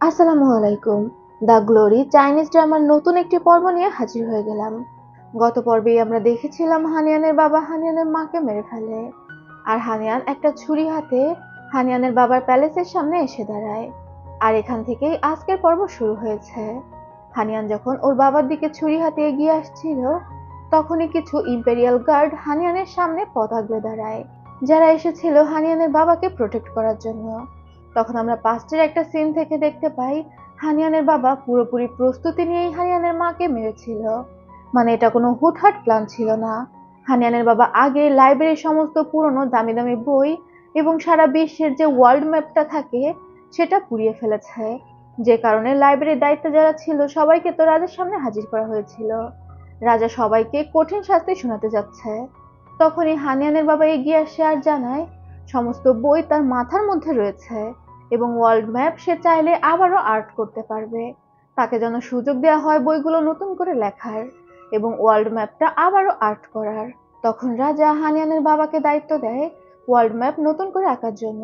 আসসালামু আলাইকুম। The glory Chinese ড্রামার নতুন একটি পর্ব নিয়ে হাজির হয়ে গেলাম। গত পর্বেই আমরা দেখেছিলাম হানিয়ানের বাবা হানিয়ানের মাকে মেরে ফেলে, আর হানিয়ান একটা ছুরি হাতে হানিয়ানের বাবার প্যালেসের সামনে এসে দাঁড়ায়। আর এখান থেকেই আজকের পর্ব শুরু হয়েছে। হানিয়ান যখন ওর বাবার দিকে ছুরি হাতে এগিয়ে আসছিল, তখনই কিছু ইম্পেরিয়াল গার্ড হানিয়ানের সামনে পথ আগলে দাঁড়ায়, যারা এসেছিল হানিয়ানের বাবাকে প্রোটেক্ট করার জন্য। তখন আমরা পাস্টের একটা সিন থেকে দেখতে পাই হানিয়ানের বাবা পুরোপুরি প্রস্তুতি নিয়েই হানিয়ানের মাকে মেরেছিল। মানে এটা কোনো হুটহাট প্ল্যান ছিল না। হানিয়ানের বাবা আগে লাইব্রেরির সমস্ত পুরনো দামি দামি বই এবং সারা বিশ্বের যে ওয়ার্ল্ড ম্যাপটা থাকে সেটা পুড়িয়ে ফেলেছে, যে কারণে লাইব্রেরির দায়িত্বে যারা ছিল সবাইকে তো রাজার সামনে হাজির করা হয়েছিল। রাজা সবাইকে কঠিন শাস্তি শোনাতে যাচ্ছে। তখনই হানিয়ানের বাবা এগিয়ে আসে আর জানায় সমস্ত বই তার মাথার মধ্যে রয়েছে এবং ওয়ার্ল্ড ম্যাপ সে চাইলে আবারও আর্ট করতে পারবে। তাকে যেন সুযোগ দেওয়া হয় বইগুলো নতুন করে লেখার এবং ওয়ার্ল্ড ম্যাপটা আবারও আর্ট করার। তখন রাজা হানিয়ানের বাবাকে দায়িত্ব দেয় ওয়ার্ল্ড ম্যাপ নতুন করে আঁকার জন্য।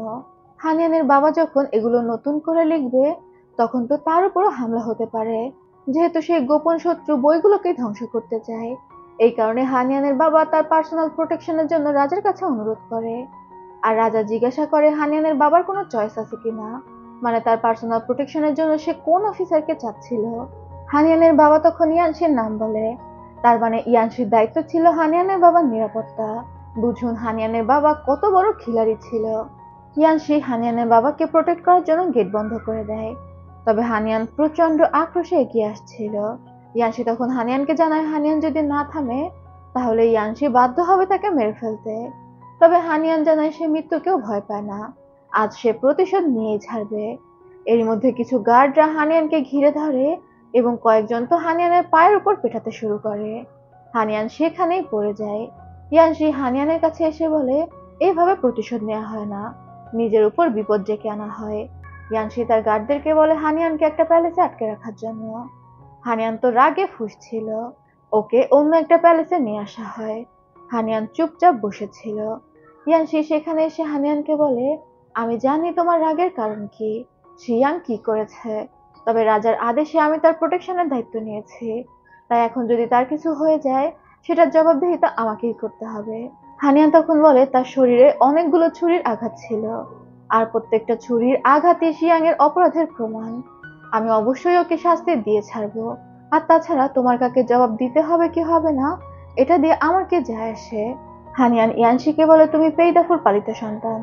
হানিয়ানের বাবা যখন এগুলো নতুন করে লিখবে, তখন তো তার উপরও হামলা হতে পারে, যেহেতু সেই গোপন শত্রু বইগুলোকে ধ্বংস করতে চায়। এই কারণে হানিয়ানের বাবা তার পার্সোনাল প্রোটেকশনের জন্য রাজার কাছে অনুরোধ করে। আর রাজা জিজ্ঞাসা করে হানিয়ানের বাবার কোনো চয়েস আছে কিনা, মানে তার পার্সোনাল প্রোটেকশনের জন্য সে কোন অফিসারকে চাচ্ছিল। হানিয়ানের বাবা তখন ইয়ানশির নাম বলে। তার মানে ইয়ানশির দায়িত্ব ছিল হানিয়ানের বাবার নিরাপত্তা। বুঝুন হানিয়ানের বাবা কত বড় খিলাড়ি ছিল। ইয়ানশি হানিয়ানের বাবাকে প্রোটেক্ট করার জন্য গেট বন্ধ করে দেয়। তবে হানিয়ান প্রচন্ড আক্রোশে এগিয়ে আসছিল। ইয়ানশি তখন হানিয়ানকে জানায় হানিয়ান যদি না থামে তাহলে ইয়ানশি বাধ্য হবে তাকে মেরে ফেলতে। তবে হানিয়ান জানায় সে মৃত্যুকেও ভয় পায় না, আজ সে প্রতিশোধ নিয়েই ছাড়বে। এর মধ্যে কিছু গার্ডরা হানিয়ানকে ঘিরে ধরে এবং কয়েকজন তো হানিয়ানের পায়ের উপর পেটাতে শুরু করে। হানিয়ান সেখানেই পড়ে যায়। ইয়ানশি হানিয়ানের কাছে এসে বলে এভাবে প্রতিশোধ নেওয়া হয় না, নিজের উপর বিপদ ডেকে আনা হয়। ইয়ানশি তার গার্ডদেরকে বলে হানিয়ানকে একটা প্যালেসে আটকে রাখার জন্য। হানিয়ান তো রাগে ফুঁসছিল। ওকে অন্য একটা প্যালেসে নিয়ে আসা হয়। হানিয়ান চুপচাপ বসেছিল। ইয়ানশি সেখানে এসে হানিয়ানকে বলে আমি জানি তোমার রাগের কারণ কি, শিয়াং কি করেছে, তবে রাজার আদেশে আমি তার প্রোটেকশনের দায়িত্ব নিয়েছি, তাই এখন যদি তার কিছু হয়ে যায় সেটার জবাবদিহিতা আমাকেই করতে হবে। হানিয়ান তখন বলে তার শরীরে অনেকগুলো ছুরির আঘাত ছিল, আর প্রত্যেকটা ছুরির আঘাতই শিয়াং এর অপরাধের প্রমাণ। আমি অবশ্যই ওকে শাস্তি দিয়ে ছাড়বো। আর তাছাড়া তোমার কাকে জবাব দিতে হবে কি হবে না এটা দিয়ে আমার কি যায় আসে। হানিয়ান ইয়ানশিকে বলে তুমি পেইদাফুর পালিত সন্তান।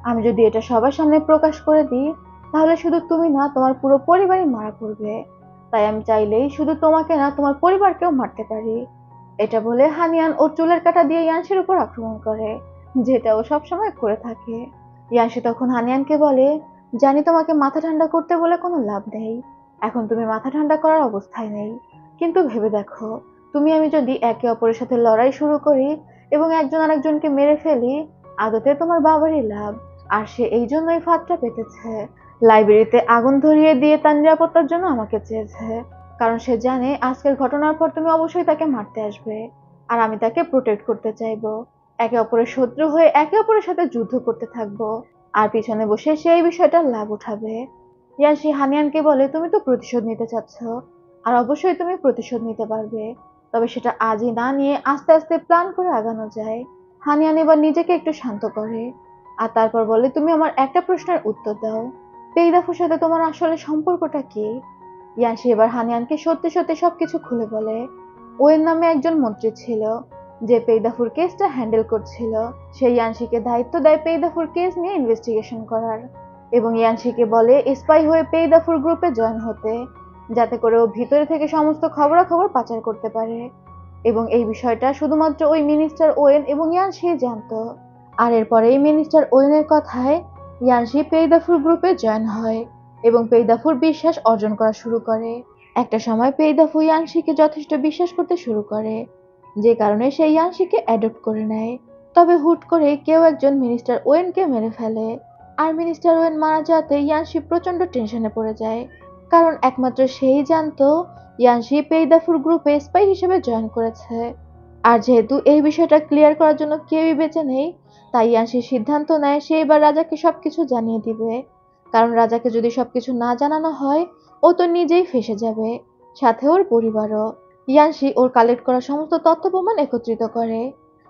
আমি যদি এটা সবার সামনে প্রকাশ করে দিই তাহলে শুধু তুমি না তোমার পুরো পরিবারই মারা পড়বে। তাই আমি চাইলেই শুধু তোমাকে না তোমার পরিবারকেও মারতে পারি। এটা বলে হানিয়ান ওর চুলের কাঁটা দিয়ে ইয়ানশির উপর আক্রমণ করে, যেটা ও সবসময় করে থাকে। ইয়ানশি তখন হানিয়ানকে বলে জানি তোমাকে মাথা ঠান্ডা করতে বলে কোনো লাভ নেই, এখন তুমি মাথা ঠান্ডা করার অবস্থায় নেই, কিন্তু ভেবে দেখো তুমি আমি যদি একে অপরের সাথে লড়াই শুরু করি এবং একজন আরেকজনকে মেরে ফেলি, আদতে তোমার বাবারই লাভ। আর সে এই জন্যই ফাঁদটা পেতেছে, লাইব্রেরিতে আগুন ধরিয়ে দিয়ে তার নিরাপত্তার জন্য আমাকে চেয়েছে, কারণ সে জানে আজকের ঘটনার পর তুমি অবশ্যই তাকে মারতে আসবে, আর আমি তাকে প্রোটেক্ট করতে চাইবো। একে অপরের শত্রু হয়ে একে অপরের সাথে যুদ্ধ করতে থাকবো, আর পিছনে বসে সেই বিষয়টার লাভ উঠাবে। ইয়ানশি হানিয়ানকে বলে তুমি তো প্রতিশোধ নিতে চাচ্ছ, আর অবশ্যই তুমি প্রতিশোধ নিতে পারবে, তবে সেটা আজই না নিয়ে আস্তে আস্তে প্ল্যান করে আগানো যায়। হানিয়ান এবার নিজেকে একটু শান্ত করে আর তারপর বলে তুমি আমার একটা প্রশ্নের উত্তর দাও, পেইদাফুর সাথে তোমার আসলে সম্পর্কটা কি। ইয়ানশি এবার হানিয়ানকে সত্যি সত্যি সবকিছু খুলে বলে। ওয়েন নামে একজন মন্ত্রী ছিল যে পেইদাফুর কেসটা হ্যান্ডেল করছিল। সে ইয়ানশিকে দায়িত্ব দেয় পেইদাফুর কেস নিয়ে ইনভেস্টিগেশন করার, এবং ইয়ানশিকে বলে স্পাই হয়ে পেইদাফুর গ্রুপে জয়েন হতে, যাতে করে ও ভিতরে থেকে সমস্ত খবরাখবর পাচার করতে পারে। এবং এই বিষয়টা শুধুমাত্র ওই মিনিস্টার ওয়েন এবং ইয়ানশি জানতো। আর এরপরে এই মিনিস্টার ওয়েনের কথায় ইয়ানশি পেইদাফুর গ্রুপে জয়েন হয় এবং পেইদাফুর বিশ্বাস অর্জন করা শুরু করে। একটা সময় পেইদাফু ইয়ানশিকে যথেষ্ট বিশ্বাস করতে শুরু করে, যে কারণে সে ইয়ানশিকে অ্যাডপ্ট করে নেয়। তবে হুট করে কেউ একজন মিনিস্টার ওয়েনকে মেরে ফেলে, আর মিনিস্টার ওয়েন মারা যাওয়াতে ইয়ানশি প্রচন্ড টেনশনে পড়ে যায়, কারণ একমাত্র সেই জানতো ইয়ানশি পেইদাফুর গ্রুপে স্পাই হিসেবে জয়েন করেছে। আর যেহেতু এই বিষয়টা ক্লিয়ার করার জন্য কেউই বেঁচে নেই, তাই ইয়ানশি সিদ্ধান্ত নেয় সে এবার রাজাকে সবকিছু জানিয়ে দিবে। কারণ রাজাকে যদি সবকিছু না জানানো হয়, ও তো নিজেই ফেঁসে যাবে, সাথে ওর পরিবারও। ইয়ানশি ওর কালেক্ট করা সমস্ত তথ্য প্রমাণ একত্রিত করে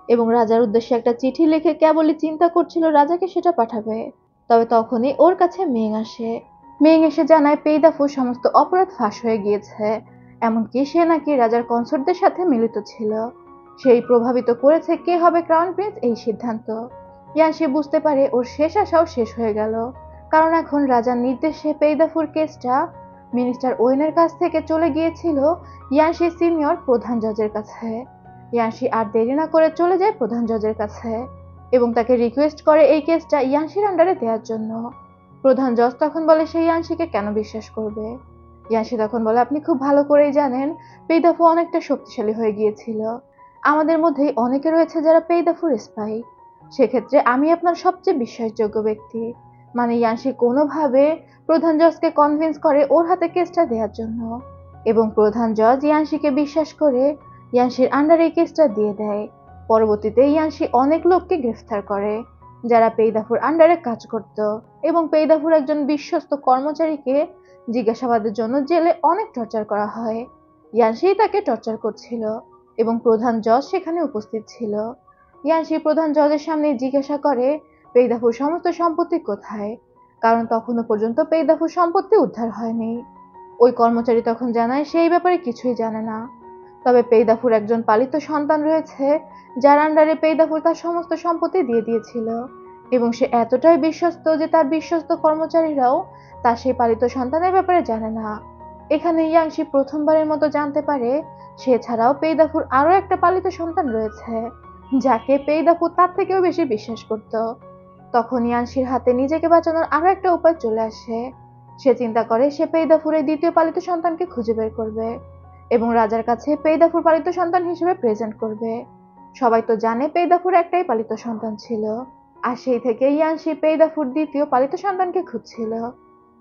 এবং রাজার উদ্দেশ্যে একটা চিঠি লিখে কেবলই চিন্তা করছিল রাজাকে সেটা পাঠাবে। তবে তখনই ওর কাছে মেং আসে। মেং এসে জানায় পেইদাফুর সমস্ত অপরাধ ফাঁস হয়ে গিয়েছে, এমনকি সে নাকি রাজার কনসর্টদের সাথে মিলিত ছিল। সেই প্রভাবিত করেছে কে হবে ক্রাউন প্রিন্স এই সিদ্ধান্ত। ইয়ানশি বুঝতে পারে ওর শেষ আশাও শেষ হয়ে গেল, কারণ এখন রাজার নির্দেশে পেইদাফুর কেসটা মিনিস্টার ওয়েনের কাছ থেকে চলে গিয়েছিল ইয়ানশি সিনিয়র প্রধান জজের কাছে। ইয়ানশি আর দেরি না করে চলে যায় প্রধান জজের কাছে এবং তাকে রিকোয়েস্ট করে এই কেসটা ইয়ানশির আন্ডারে দেওয়ার জন্য। প্রধান জজ তখন বলে সে ইয়ানশিকে কেন বিশ্বাস করবে। ইয়ানশি তখন বলে, আপনি খুব ভালো করেই জানেন পেইদাফু অনেকটা শক্তিশালী হয়ে গিয়েছিল। আমাদের মধ্যেই অনেকে রয়েছে যারা পেইদাফুর স্পাই। সেক্ষেত্রে আমি আপনার সবচেয়ে বিশ্বাসযোগ্য ব্যক্তি। মানে ইয়ানশি কোনোভাবে প্রধান জজকে কনভিন্স করে ওর হাতে কেসটা দেওয়ার জন্য এবং প্রধান জজ ইয়ানশিকে বিশ্বাস করে ইয়ানশির আন্ডারে এই কেসটা দিয়ে দেয়। পরবর্তীতে ইয়ানশি অনেক লোককে গ্রেফতার করে যারা পেইদাফুর আন্ডারে কাজ করত এবং পেইদাফুর একজন বিশ্বস্ত কর্মচারীকে জিজ্ঞাসাবাদের জন্য জেলে অনেক টর্চার করা হয়। ইয়ানশি তাকে টর্চার করছিল এবং প্রধান জজ সেখানে উপস্থিত ছিল। ইয়ানশি প্রধান জজের সামনে জিজ্ঞাসা করে পেইদাফুর সমস্ত সম্পত্তি কোথায়, কারণ তখনও পর্যন্ত পেইদাফুর সম্পত্তি উদ্ধার হয়নি। ওই কর্মচারী তখন জানায় সে এই ব্যাপারে কিছুই জানে না। তবে পেইদাফুর একজন পালিত সন্তান রয়েছে যার আন্ডারে পেইদাফুর তার সমস্ত সম্পত্তি দিয়ে দিয়েছিল এবং সে এতটাই বিশ্বস্ত যে তার বিশ্বস্ত কর্মচারীরাও তার সেই পালিত সন্তানের ব্যাপারে জানে না। এখানে ইয়াংশি প্রথমবারের মতো জানতে পারে সে ছাড়াও পেইদাফুর আরো একটা পালিত সন্তান রয়েছে যাকে পেইদাফুর তার থেকেও বেশি বিশ্বাস করত। তখন ইয়ানশির হাতে নিজেকে বাঁচানোর আরো একটা উপায় চলে আসে। সে চিন্তা করে সে পেইদাফুরের দ্বিতীয় পালিত সন্তানকে খুঁজে বের করবে এবং রাজার কাছে পেইদাফুর পালিত সন্তান হিসেবে প্রেজেন্ট করবে। সবাই তো জানে পেইদাফুর একটাই পালিত সন্তান ছিল, আর সেই থেকে ইয়ানশি পেইদাফুর দ্বিতীয় পালিত সন্তানকে খুঁজছিল,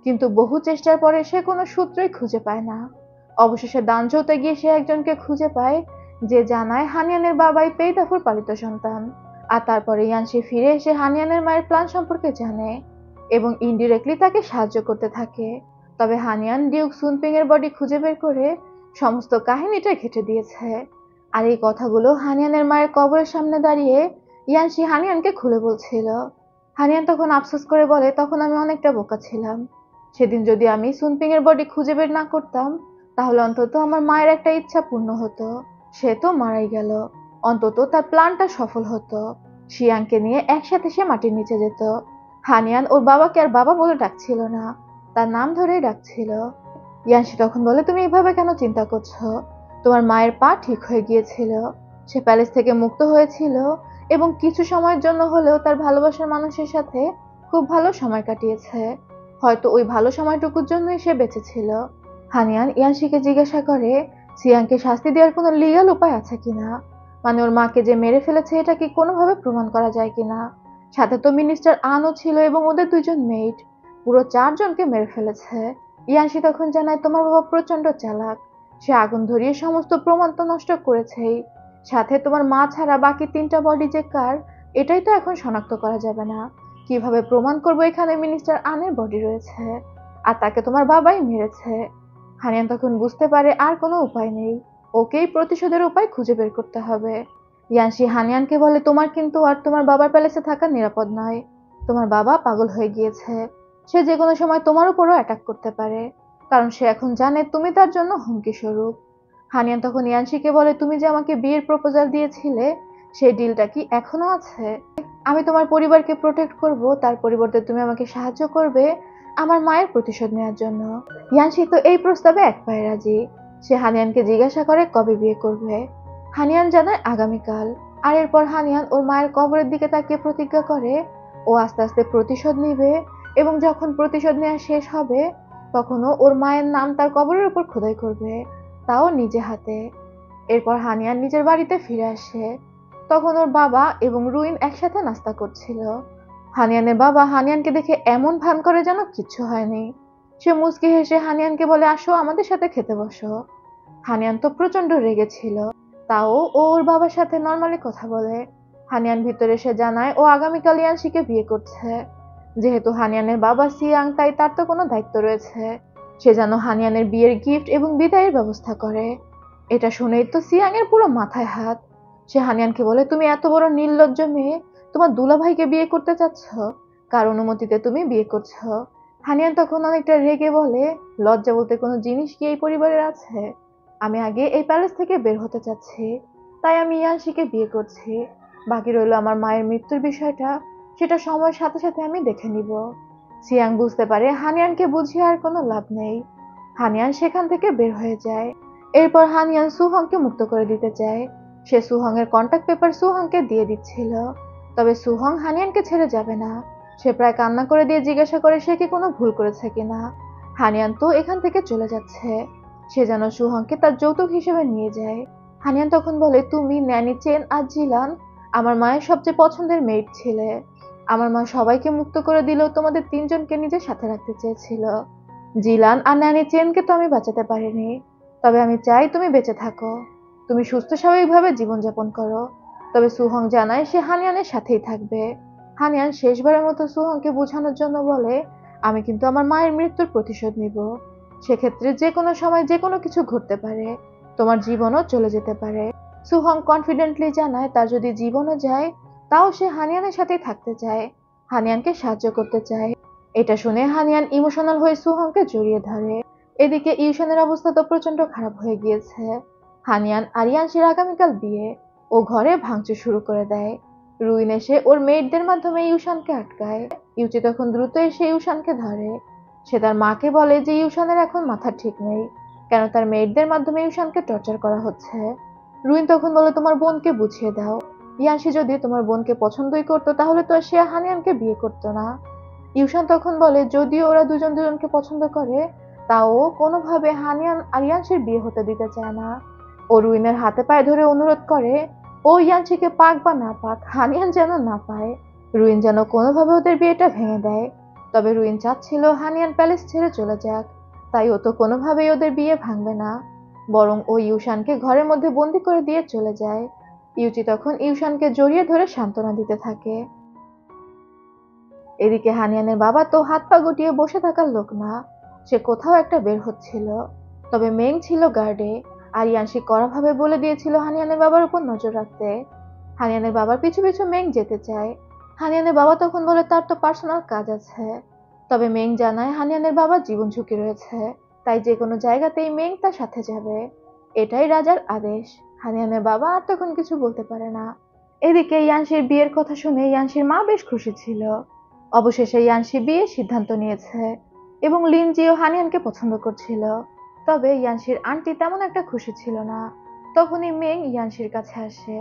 কিন্তু বহু চেষ্টার পরে সে কোনো সূত্রই খুঁজে পায় না। অবশেষে দানজৌতে গিয়ে সে একজনকে খুঁজে পায় যে জানায় হানিয়ানের বাবাই পেইদাফুর পালিত সন্তান। আর তারপরে ইয়ানশি ফিরে এসে হানিয়ানের মায়ের প্ল্যান সম্পর্কে জানে এবং ইনডিরেক্টলি তাকে সাহায্য করতে থাকে। তবে হানিয়ান ডিউক সুনপিং এর বডি খুঁজে বের করে সমস্ত কাহিনীটা ঘেঁটে দিয়েছে। আর এই কথাগুলো হানিয়ানের মায়ের কবরের সামনে দাঁড়িয়ে ইয়ানশি হানিয়ানকে খুলে বলছিল। হানিয়ান তখন আফসোস করে বলে, তখন আমি অনেকটা বোকা ছিলাম। সেদিন যদি আমি সুনপিং এর বডি খুঁজে বের না করতাম তাহলে অন্তত আমার মায়ের একটা ইচ্ছা পূর্ণ হতো। সে তো মারাই গেল, অন্তত তার প্ল্যানটা সফল হতো। শিয়াংকে নিয়ে একসাথে সে মাটির নিচে যেত। হানিয়ান ওর বাবাকে আর বাবা বলে ডাকছিল না, তার নাম ধরেই ডাকছিল। ইয়ানশি তখন বলে, তুমি এভাবে কেন চিন্তা করছো? তোমার মায়ের পা ঠিক হয়ে গিয়েছিল, সে প্যালেস থেকে মুক্ত হয়েছিল এবং কিছু সময়ের জন্য হলেও তার ভালোবাসার মানুষের সাথে খুব ভালো সময় কাটিয়েছে। হয়তো ওই ভালো সময়টুকুর জন্যই সে বেঁচে ছিল। হানিয়ান ইয়ানশিকে জিজ্ঞাসা করে সিয়াংকে শাস্তি দেওয়ার কোনো লিগ্যাল উপায় আছে কিনা, মানে ওর মাকে যে মেরে ফেলেছে এটা কি কোনোভাবে প্রমাণ করা যায় কিনা। সাথে তো মিনিস্টার আনও ছিল এবং ওদের দুজন মেইড, পুরো 4 জনকে মেরে ফেলেছে। ইয়ানশি তখন জানায় তোমার বাবা প্রচন্ড চালাক, সে আগুন ধরিয়ে সমস্ত প্রমাণ তো নষ্ট করেছেই, সাথে তোমার মা ছাড়া বাকি 3টা বডি যে কার এটাই তো এখন শনাক্ত করা যাবে না। কিভাবে প্রমাণ করবো এখানে মিনিস্টার আনের বডি রয়েছে আর তাকে তোমার বাবাই মেরেছে। হানিয়ান তখন বুঝতে পারে আর কোনো উপায় নেই, ওকেই প্রতিশোধের উপায় খুঁজে বের করতে হবে। ইয়ানশি হানিয়ানকে বলে, তোমার কিন্তু আর তোমার বাবার প্যালেসে থাকা নিরাপদ নয়। তোমার বাবা পাগল হয়ে গিয়েছে, সে যে কোনো সময় তোমার উপরও অ্যাটাক করতে পারে, কারণ সে এখন জানে তুমি তার জন্য হুমকি স্বরূপ। হানিয়ান তখন ইয়ানশিকে বলে, তুমি যে আমাকে বিয়ের প্রপোজাল দিয়েছিলে সেই ডিলটা কি এখনো আছে? আমি তোমার পরিবারকে প্রোটেক্ট করব, তার পরিবর্তে তুমি আমাকে সাহায্য করবে আমার মায়ের প্রতিশোধ নেওয়ার জন্য। ইয়ানশি তো এই প্রস্তাবে এক পায়ে রাজি। সে হানিয়ানকে জিজ্ঞাসা করে কবে বিয়ে করবে। হানিয়ান জানায় আগামীকাল। আর এরপর হানিয়ান ওর মায়ের কবরের দিকে তাকিয়ে প্রতিজ্ঞা করে ও আস্তে আস্তে প্রতিশোধ নিবে এবং যখন প্রতিশোধ নেওয়া শেষ হবে তখনও ওর মায়ের নাম তার কবরের উপর খোদাই করবে, তাও নিজে হাতে। এরপর হানিয়ান নিজের বাড়িতে ফিরে আসে। তখন ওর বাবা এবং রুইন একসাথে নাস্তা করছিল। হানিয়ানের বাবা হানিয়ানকে দেখে এমন ভান করে যেন কিচ্ছু হয়নি। সে মুচকি হেসে হানিয়ানকে বলে, আসো আমাদের সাথে খেতে বসো। হানিয়ান তো প্রচন্ড রেগেছিল, তাও ও ওর বাবার সাথে নর্মালি কথা বলে। হানিয়ান ভিতরে এসে জানায় ও আগামীকাল ইয়ানশিকে বিয়ে করছে। যেহেতু হানিয়ানের বাবা সিয়াং, তাই তার তো কোনো দায়িত্ব রয়েছে। সে যেন হানিয়ানের বিয়ের গিফট এবং বিদায়ের ব্যবস্থা করে। এটা শুনেই তো সিয়াং এর পুরো মাথায় হাত। সে হানিয়ানকে বলে, তুমি এত বড় নির্লজ্জ মেয়ে, তোমার দুলাভাইকে বিয়ে করতে চাচ্ছ? কার অনুমতিতে তুমি বিয়ে করছো? হানিয়ান তখন অনেকটা রেগে বলে, লজ্জা বলতে কোনো জিনিস কি এই পরিবারের আছে? আমি আগে এই প্যালেস থেকে বের হতে চাচ্ছি, তাই আমি ইয়ানশিকে বিয়ে করছি। বাকি রইল আমার মায়ের মৃত্যুর বিষয়টা, সেটা সময়ের সাথে সাথে আমি দেখে নিব। সিয়াং বুঝতে পারে হানিয়ানকে বুঝিয়ে আর কোনো লাভ নেই। হানিয়ান সেখান থেকে বের হয়ে যায়। এরপর হানিয়ান সুহংকে মুক্ত করে দিতে চায়। সে সুহং এর কন্টাক্ট পেপার সুহংকে দিয়ে দিচ্ছিল। তবে সুহং হানিয়ানকে ছেড়ে যাবে না। সে প্রায় কান্না করে দিয়ে জিজ্ঞাসা করে সে কি কোনো ভুল করেছে কিনা। হানিয়ান তো এখান থেকে চলে যাচ্ছে। সে যেন সুহংকে তার যৌতুক হিসেবে নিয়ে যায়। হানিয়ান তখন বলে, তুমি, ন্যানি চেন আর জিলান আমার মায়ের সবচেয়ে পছন্দের মেয়েট ছিলে। আমার মা সবাইকে মুক্ত করে দিলেও তোমাদের তিনজনকে নিজের সাথে রাখতে চেয়েছিল। জিলান আর ন্যানি চেনকে তো আমি বাঁচাতে পারিনি, তবে আমি চাই তুমি বেঁচে থাকো, তুমি সুস্থ স্বাভাবিকভাবে জীবনযাপন করো। তবে সুহং জানায় সে হানিয়ানের সাথেই থাকবে। হানিয়ান শেষবারের মতো সুহংকে বোঝানোর জন্য বলে, আমি কিন্তু আমার মায়ের মৃত্যুর প্রতিশোধ নিব। সেক্ষেত্রে যে কোনো সময় যে কোনো কিছু ঘটতে পারে, তোমার জীবনও চলে যেতে পারে। সুহং কনফিডেন্টলি জানায় তার যদি জীবনও যায়, তাও সে হানিয়ানের সাথেই থাকতে চায়, হানিয়ানকে সাহায্য করতে চায়। এটা শুনে হানিয়ান ইমোশনাল হয়ে সুহংকে জড়িয়ে ধরে। এদিকে ইউশানের অবস্থা তো প্রচন্ড খারাপ হয়ে গিয়েছে। হানিয়ান আর ইয়ানশির আগামীকাল বিয়ে। ও ঘরে ভাঙচুর শুরু করে দেয়। রুইন এসে ওর মেয়েটদের মাধ্যমে ইউশানকে আটকায়। ইউচি তখন দ্রুত এসে ইউশানকে ধরে। সে তার মাকে বলে যে ইউশানের এখন মাথা ঠিক নেই, কেন তার মেয়েটদের মাধ্যমে ইউশানকে টর্চার করা হচ্ছে। রুইন তখন বলে, তোমার বোনকে বুঝিয়ে দাও। ইয়ানশি যদি তোমার বোনকে পছন্দই করতো তাহলে তো আর সে হানিয়ানকে বিয়ে করতো না। ইউশান তখন বলে, যদিও ওরা দুজন দুজনকে পছন্দ করে, তাও কোনোভাবে হানিয়ান আর ইয়ানশির বিয়ে হতে দিতে চায় না। ও রুইনের হাতে পায়ে ধরে অনুরোধ করে, ও ইয়ানশিকে পাক বা না পাক, হানিয়ান যেন না পায়। রুইন যেন কোনোভাবে ওদের বিয়েটা ভেঙে দেয়। তবে রুইন চাচ্ছিল হানিয়ান প্যালেস ছেড়ে চলে যাক, তাই ও তো কোনোভাবেই ওদের বিয়ে ভাঙবে না, বরং ও ইউশানকে ঘরের মধ্যে বন্দি করে দিয়ে চলে যায়। ইউচি তখন ইউশানকে জড়িয়ে ধরে সান্ত্বনা দিতে থাকে। এদিকে হানিয়ানের বাবা তো হাত পা গুটিয়ে বসে থাকার লোক না, সে কোথাও একটা বের হচ্ছিল। তবে মেং ছিল গার্ডে, আর ইয়ানশি কড়াভাবে বলে দিয়েছিল হানিয়ানের বাবার উপর নজর রাখতে। হানিয়ানের বাবার পিছু পিছু মেং যেতে চায়। হানিয়ানের বাবা তখন বলে তার তো পার্সোনাল কাজ আছে। তবে মেং জানায় হানিয়ানের বাবার জীবন ঝুঁকি রয়েছে, তাই যে কোনো জায়গাতেই মেং তার সাথে যাবে। এটাই রাজার আদেশ। হানিয়ানের বাবা আর তখন কিছু বলতে পারে না। এদিকে ইয়ানশির বিয়ের কথা শুনে ইয়ানশির মা বেশ খুশি ছিল। অবশেষে ইয়ানশি বিয়ের সিদ্ধান্ত নিয়েছে এবং লিনজিও হানিয়ানকে পছন্দ করছিল। তবে ইয়ানশির আন্টি তেমন একটা খুশি ছিল না। তখনই মেং ইয়ানশির কাছে আসে।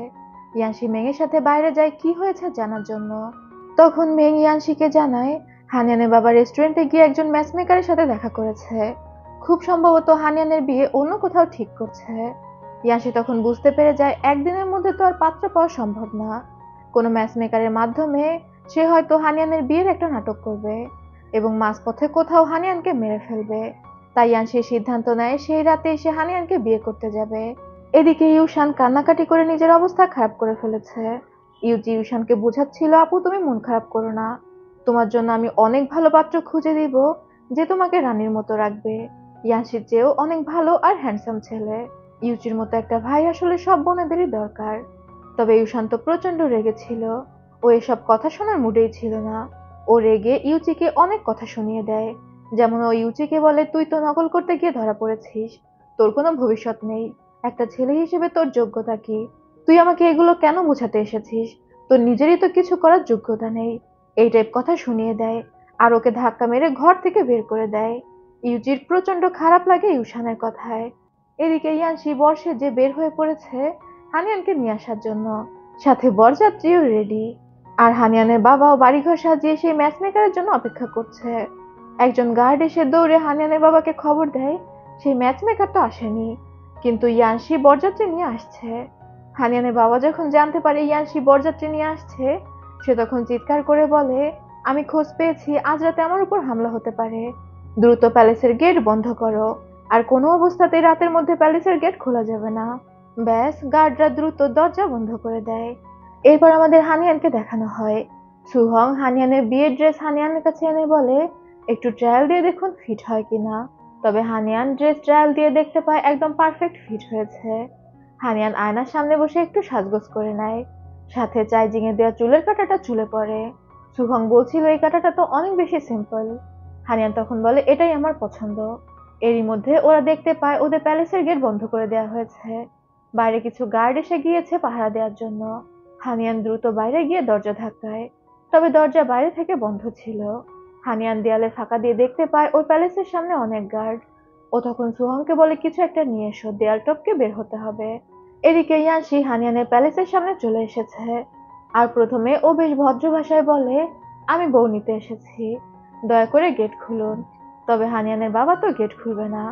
ইয়ানশি মেংয়ের সাথে বাইরে যায় কি হয়েছে জানার জন্য। তখন মেং ইয়ানশিকে জানায় হানিয়ানের বাবা রেস্টুরেন্টে গিয়ে একজন ম্যাচমেকারের সাথে দেখা করেছে। খুব সম্ভবত হানিয়ানের বিয়ে অন্য কোথাও ঠিক করছে। ইয়ানশি তখন বুঝতে পেরে যায় একদিনের মধ্যে তো আর পাত্র পাওয়া সম্ভব না। কোনো ম্যাচমেকারের মাধ্যমে সে হয়তো হানিয়ানের বিয়ের একটা নাটক করবে এবং মাঝপথে কোথাও হানিয়ানকে মেরে ফেলবে। তাই ইয়ানশি সিদ্ধান্ত নেয় সেই রাতে সে হানিয়ানকে বিয়ে করতে যাবে। এদিকে ইউশান কান্নাকাটি করে নিজের অবস্থা খারাপ করে ফেলেছে। ইউজি ইউশানকে বোঝাচ্ছিল, আপু তুমি মন খারাপ করো না, তোমার জন্য আমি অনেক ভালো পাত্র খুঁজে দিব যে তোমাকে রানীর মতো রাখবে। ইয়ানশির চেয়েও অনেক ভালো আর হ্যান্ডসাম ছেলে। ইউচির মতো একটা ভাই আসলে সব বোনেদেরই দরকার। তবে ইউশান তো প্রচন্ড রেগেছিল। ও এসব কথা শোনার মুডেই ছিল না। ও রেগে ইউচিকে অনেক কথা শুনিয়ে দেয়। যেমন ও ইউচিকে বলে, তুই তো নকল করতে গিয়ে ধরা পড়েছিস, তোর কোনো ভবিষ্যৎ নেই, একটা ছেলে হিসেবে তোর যোগ্যতা কি, তুই আমাকে এগুলো কেন বোঝাতে এসেছিস, তোর নিজেরই তো কিছু করার যোগ্যতা নেই, এই টাইপ কথা শুনিয়ে দেয়। আর ওকে ধাক্কা মেরে ঘর থেকে বের করে দেয়। ইউচির প্রচন্ড খারাপ লাগে ইউশানের কথায়। এদিকে ইয়ানশি বর্ষে যে বের হয়ে পড়েছে হানিয়ানকে নিয়ে আসার জন্য, সাথে বরযাত্রীও রেডি। আর হানিয়ানের বাবাও বাড়িঘর সাজিয়ে সেই ম্যাচমেকারের জন্য অপেক্ষা করছে। একজন গার্ড এসে দৌড়ে হানিয়ানের বাবাকে খবর দেয় সেই ম্যাচমেকার তো আসেনি, কিন্তু ইয়ানশি বরযাত্রী নিয়ে আসছে। হানিয়ানের বাবা যখন জানতে পারে ইয়ানশি বরযাত্রী নিয়ে আসছে, সে তখন চিৎকার করে বলে, আমি খোঁজ পেয়েছি আজ রাতে আমার উপর হামলা হতে পারে, দ্রুত প্যালেসের গেট বন্ধ করো, আর কোনো অবস্থাতেই রাতের মধ্যে প্যালেসের গেট খোলা যাবে না। ব্যাস, গার্ডরা দ্রুত দরজা বন্ধ করে দেয়। এরপর আমাদের হানিয়ানকে দেখানো হয়। সুহং হানিয়ানের বিয়ের ড্রেস হানিয়ানের কাছে এনে বলে, একটু ট্রায়াল দিয়ে দেখুন ফিট হয় কিনা। তবে হানিয়ান ড্রেস ট্রায়াল দিয়ে দেখতে পায় একদম পারফেক্ট ফিট হয়েছে। হানিয়ান আয়নার সামনে বসে একটু সাজগোজ করে নেয়, সাথে চাইজিং এ দেওয়া চুলের কাঁটাটা চুলে পড়ে। সুহং বলছিল এই কাঁটাটা তো অনেক বেশি সিম্পল। হানিয়ান তখন বলে এটাই আমার পছন্দ। এরই মধ্যে ওরা দেখতে পায় ওদের প্যালেসের গেট বন্ধ করে দেওয়া হয়েছে। বাইরে কিছু গার্ড এসে গিয়েছে পাহারা দেওয়ার জন্য। হানিয়ান দ্রুত বাইরে গিয়ে দরজা ধাক্কায়, তবে দরজা বাইরে থেকে বন্ধ ছিল। হানিয়ান দেয়ালে ফাঁকা দিয়ে দেখতে পায় ওই প্যালেসের সামনে অনেক গার্ড। ও তখন সুহংকে বলে কিছু একটা নিয়ে এসো, দেয়াল টপকে বের হতে হবে। এদিকে ইয়ানশি হানিয়ানের প্যালেসের সামনে চলে এসেছে। আর প্রথমে ও বেশ ভদ্র ভাষায় বলে, আমি বউ নিতে এসেছি, দয়া করে গেট খুলুন। তবে হানিয়ানের বাবা তো গেট খুলবে না।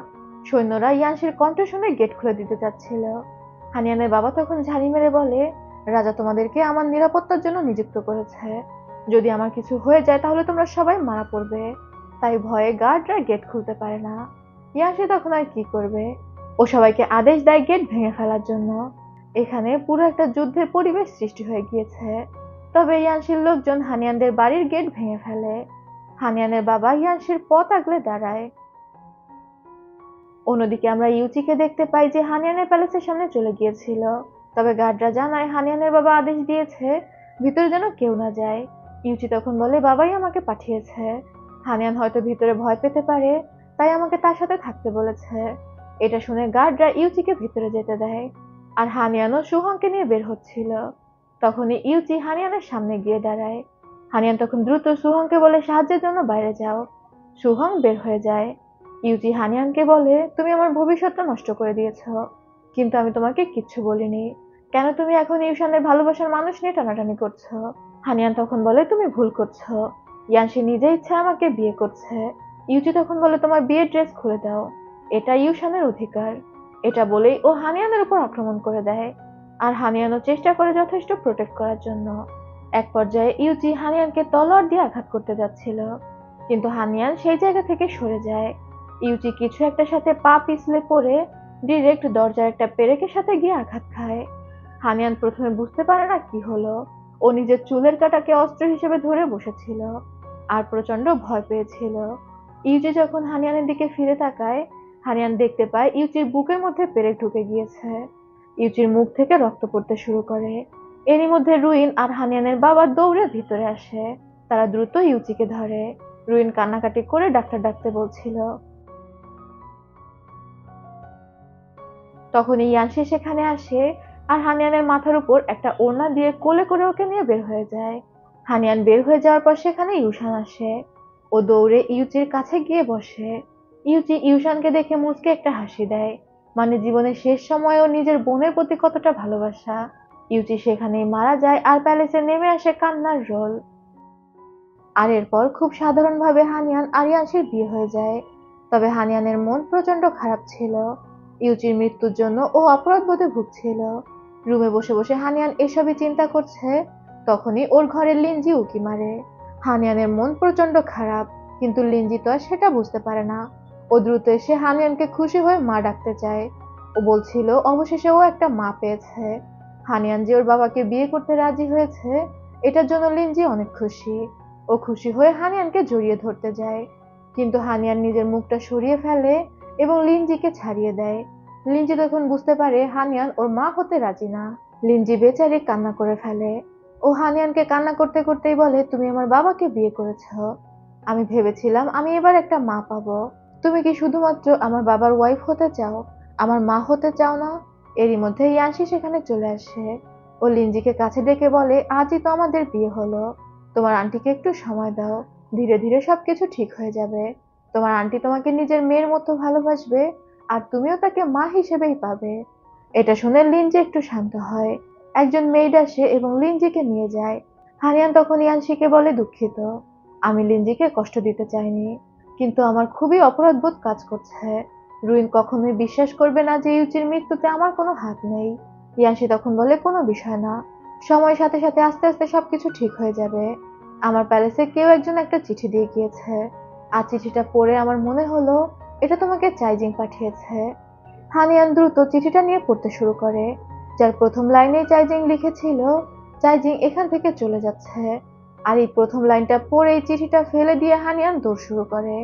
সৈন্যরা ইয়ানশির কণ্ঠ শুনে গেট খুলে দিতে চাচ্ছিল। হানিয়ানের বাবা তখন ঝাড়ি মেরে বলে, রাজা তোমাদেরকে আমার নিরাপত্তার জন্য নিযুক্ত করেছে। যদি আমার কিছু হয়ে যায় তাহলে তোমরা সবাই মারা পড়বে। তাই ভয়ে গার্ডরা গেট খুলতে পারে না। ইয়ানশি তখন আর কি করবে, ও সবাইকে আদেশ দেয় গেট ভেঙে ফেলার জন্য। এখানে পুরো একটা যুদ্ধের পরিবেশ সৃষ্টি হয়ে গিয়েছে। তবে ইয়ানশির লোকজন হানিয়ানদের বাড়ির গেট ভেঙে ফেলে। হানিয়ানের বাবা ইয়ানশির পথ আগলে দাঁড়ায়। অন্যদিকে আমরা ইউচিকে দেখতে পাই যে হানিয়ানের প্যালেসের সামনে চলে গিয়েছিল। তবে গার্ডরা জানায় হানিয়ানের বাবা আদেশ দিয়েছে ভিতরে যেন কেউ না যায়। ইউচি তখন বলে বাবাই আমাকে পাঠিয়েছে। হানিয়ান হয়তো ভিতরে ভয় পেতে পারে, তাই আমাকে তার সাথে থাকতে বলেছে। এটা শুনে গার্ডরা ইউচিকে ভিতরে যেতে দেয়। আর হানিয়ানও সুহংকে নিয়ে বের হচ্ছিল। তখনই ইউচি হানিয়ানের সামনে গিয়ে দাঁড়ায়। হানিয়ান তখন দ্রুত সুহংকে বলে সাহায্যের জন্য বাইরে যাও। সুহং বের হয়ে যায়। ইউচি হানিয়ানকে বলে, তুমি আমার ভবিষ্যৎটা নষ্ট করে দিয়েছো, কিন্তু আমি তোমাকে কিচ্ছু বলিনি। কেন তুমি এখন ইউশানের ভালোবাসার মানুষ নিয়ে টানাটানি করছো? হানিয়ান তখন বলে, তুমি ভুল করছো। ইয়ানশি নিজে ইচ্ছা আমাকে বিয়ে করছে। ইউচি তখন বলে, তোমার বিয়ের ড্রেস খুলে দাও, এটা ইউশানের অধিকার। এটা বলেই ও হানিয়ানের উপর আক্রমণ করে দেয়। আর হানিয়ানও চেষ্টা করে যথেষ্ট প্রোটেক্ট করার জন্য। এক পর্যায়ে ইউচি হানিয়ানকে তলোয়ার দিয়ে আঘাত করতে যাচ্ছিল, কিন্তু হানিয়ান সেই জায়গা থেকে সরে যায়। ইউচি কিছু একটা সাথে পা পিছলে পড়ে ডিরেক্ট দরজার একটা পেরেকের সাথে গিয়ে আঘাত খায়। হানিয়ান প্রথমে বুঝতে পারে না কি হলো। ও নিজের চুলের কাঁটাকে অস্ত্র হিসেবে ধরে বসেছিল আর প্রচন্ড ভয় পেয়েছিল। ইউচি যখন হানিয়ানের দিকে ফিরে তাকায়, হানিয়ান দেখতে পায় ইউচির বুকের মধ্যে পেরেক ঢুকে গিয়েছে। ইউচির মুখ থেকে রক্ত পড়তে শুরু করে। এরই মধ্যে রুইন আর হানিয়ানের বাবা দৌড়ে ভিতরে আসে। তারা দ্রুত ইউচিকে ধরে। রুইন কান্নাকাটি করে ডাক্তার ডাকতে বলছিল। তখনই ইয়ানশি সেখানে আসে আর হানিয়ানের মাথার উপর একটা ওড়না দিয়ে কোলে করে ওকে নিয়ে বের হয়ে যায়। হানিয়ান বের হয়ে যাওয়ার পর সেখানে ইউশান আসে। ও দৌড়ে ইউচির কাছে গিয়ে বসে। ইউচি ইউশানকে দেখে মুচকে একটা হাসি দেয়, মানে জীবনের শেষ সময়েও নিজের বোনের প্রতি কতটা ভালোবাসা। ইউচি সেখানেই মারা যায় আর প্যালেসে নেমে আসে কান্নার রোল। আর এরপর খুব সাধারণভাবে হানিয়ান আর ইয়ানশির বিয়ে হয়ে যায়। তবে হানিয়ানের মন প্রচন্ড খারাপ ছিল। ইউচির মৃত্যুর জন্য ও অপরাধবোধে ভুগছিল। রুমে বসে বসে হানিয়ান এসবই চিন্তা করছে। তখনই ওর ঘরে লিনজি উকি মারে। হানিয়ানের মন প্রচন্ড খারাপ, কিন্তু লিনজি তো আর সেটা বুঝতে পারে না। ও দ্রুত এসে হানিয়ানকে খুশি হয়ে মা ডাকতে চায়। ও বলছিল অবশেষে ও একটা মা পেয়েছে। হানিয়ান যে ওর বাবাকে বিয়ে করতে রাজি হয়েছে, এটার জন্য লিনজি অনেক খুশি। ও খুশি হয়ে হানিয়ানকে জড়িয়ে ধরতে যায়, কিন্তু হানিয়ান নিজের মুখটা সরিয়ে ফেলে এবং লিনজিকে ছাড়িয়ে দেয়। লিনজি তখন বুঝতে পারে হানিয়ান ওর মা হতে রাজি না। লিনজি বেচারি কান্না করে ফেলে। ও হানিয়ানকে কান্না করতে করতেই বলে, তুমি আমার বাবাকে বিয়ে করেছো, আমি ভেবেছিলাম আমি এবার একটা মা পাবো। তুমি কি শুধুমাত্র আমার বাবার ওয়াইফ হতে চাও, আমার মা হতে চাও না? এরই মধ্যে ইয়ানশি সেখানে চলে আসে। ও লিনজিকে কাছে ডেকে বলে, আজই তো আমাদের বিয়ে হলো, তোমার আন্টিকে একটু সময় দাও, ধীরে ধীরে সবকিছু ঠিক হয়ে যাবে। তোমার আন্টি তোমাকে নিজের মেয়ের মতো ভালোবাসবে, আর তুমিও তাকে মা হিসেবেই পাবে। এটা শুনে লিনজি একটু শান্ত হয়। একজন মেইড আসে এবং লিনজিকে নিয়ে যায়। হানিয়ান তখন ইয়ানশিকে বলে, দুঃখিত, আমি লিনজিকে কষ্ট দিতে চাইনি, কিন্তু আমার খুবই অপরাধবোধ কাজ করছে। রুইন কখনোই বিশ্বাস করবে না যে ইউচির মৃত্যুতে আমার কোনো হাত নেই। ইয়ানশি তখন বলে, কোনো বিষয় না, সময়ের সাথে সাথে আস্তে আস্তে সবকিছু ঠিক হয়ে যাবে। আমার প্যালেসে কেউ একজন একটা চিঠি দিয়ে গিয়েছে, আর চিঠিটা পড়ে আমার মনে হলো এটা তোমাকে চাইজিং পাঠিয়েছে। হানিয়ান দ্রুত চিঠিটা নিয়ে পড়তে শুরু করে, যার প্রথম লাইনে চাইজিং লিখেছিল, চাইজিং এখান থেকে চলে যাচ্ছে। আর এই প্রথম লাইনটা পড়ে এই চিঠিটা ফেলে দিয়ে হানিয়ান দৌড় শুরু করে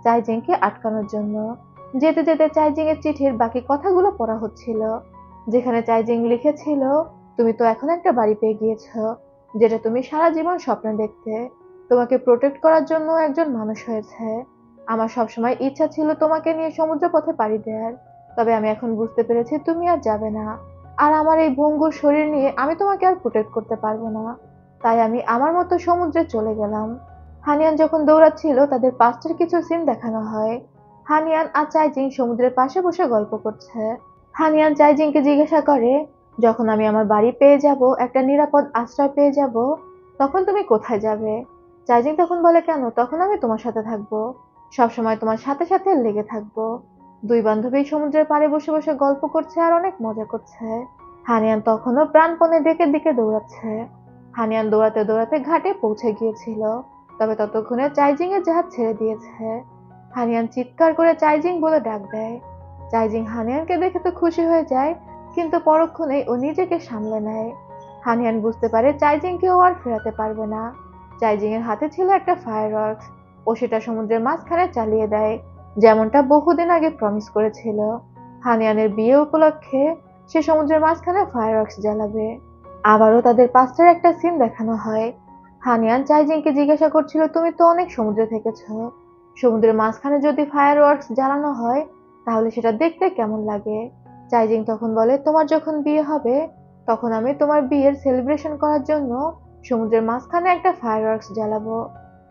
চাইজিংকে আটকানোর জন্য। যেতে যেতে চাইজিং এর চিঠির বাকি কথাগুলো পড়া হচ্ছিল, যেখানে চাইজিং লিখেছিল, তুমি তো এখন একটা বাড়ি পেয়ে গিয়েছো, যেটা তুমি সারা জীবন স্বপ্নে দেখতে। তোমাকে প্রোটেক্ট করার জন্য একজন মানুষ হয়েছে। আমার সবসময় ইচ্ছা ছিল তোমাকে নিয়ে সমুদ্র পথে পাড়ি দেওয়ার, তবে আমি এখন বুঝতে পেরেছি তুমি আর যাবে না। আর আমার এই ভঙ্গুর শরীর নিয়ে আমি তোমাকে আর প্রোটেক্ট করতে পারবো না, তাই আমি আমার মতো সমুদ্রে চলে গেলাম। হানিয়ান যখন দৌড়াচ্ছিল তাদের পাস্টের কিছু সিন দেখানো হয়। হানিয়ান আর চাইজিং সমুদ্রের পাশে বসে গল্প করছে। হানিয়ান চাইজিংকে জিজ্ঞাসা করে, যখন আমি আমার বাড়ি পেয়ে যাব, একটা নিরাপদ আশ্রয় পেয়ে যাব, তখন তুমি কোথায় যাবে? চাইজিং তখন বলে, কেন, তখন আমি তোমার সাথে থাকবো, সবসময় তোমার সাথে সাথে লেগে থাকবো। দুই বান্ধবী সমুদ্রের পাড়ে বসে বসে গল্প করছে আর অনেক মজা করছে। হানিয়ান তখনও প্রাণপণে ডেকের দিকে দৌড়াচ্ছে। হানিয়ান দৌড়াতে দৌড়াতে ঘাটে পৌঁছে গিয়েছিল, তবে ততক্ষণে চাইজিং এর জাহাজ ছেড়ে দিয়েছে। হানিয়ান চিৎকার করে চাইজিং বলে ডাক দেয়। চাইজিং হানিয়ানকে দেখে তো খুশি হয়ে যায়, কিন্তু পরক্ষণেই ও নিজেকে সামলে নেয়। হানিয়ান বুঝতে পারে চাইজিংকে ও আর ফেরাতে পারবে না। চাইজিং এর হাতে ছিল একটা ফায়ারওয়ার্কস, ও সেটা সমুদ্রের মাঝখানে চালিয়ে দেয়, যেমনটা বহুদিন আগে প্রমিস করেছিল। হানিয়ানের বিয়ে উপলক্ষে সে সমুদ্রের মাঝখানে ফায়ারওয়ার্কস জ্বালাবে। আবারও তাদের পাস্টের একটা সিন দেখানো হয়। হানিয়ান চাইজিংকে জিজ্ঞাসা করছিল, তুমি তো অনেক সমুদ্রে থেকেছো, সমুদ্রের মাঝখানে যদি ফায়ারওয়ার্কস জ্বালানো হয় তাহলে সেটা দেখতে কেমন লাগে? চাইজিং তখন বলে, তোমার যখন বিয়ে হবে তখন আমি তোমার বিয়ের সেলিব্রেশন করার জন্য সমুদ্রের মাঝখানে একটা ফায়ারওয়ার্কস জ্বালাবো,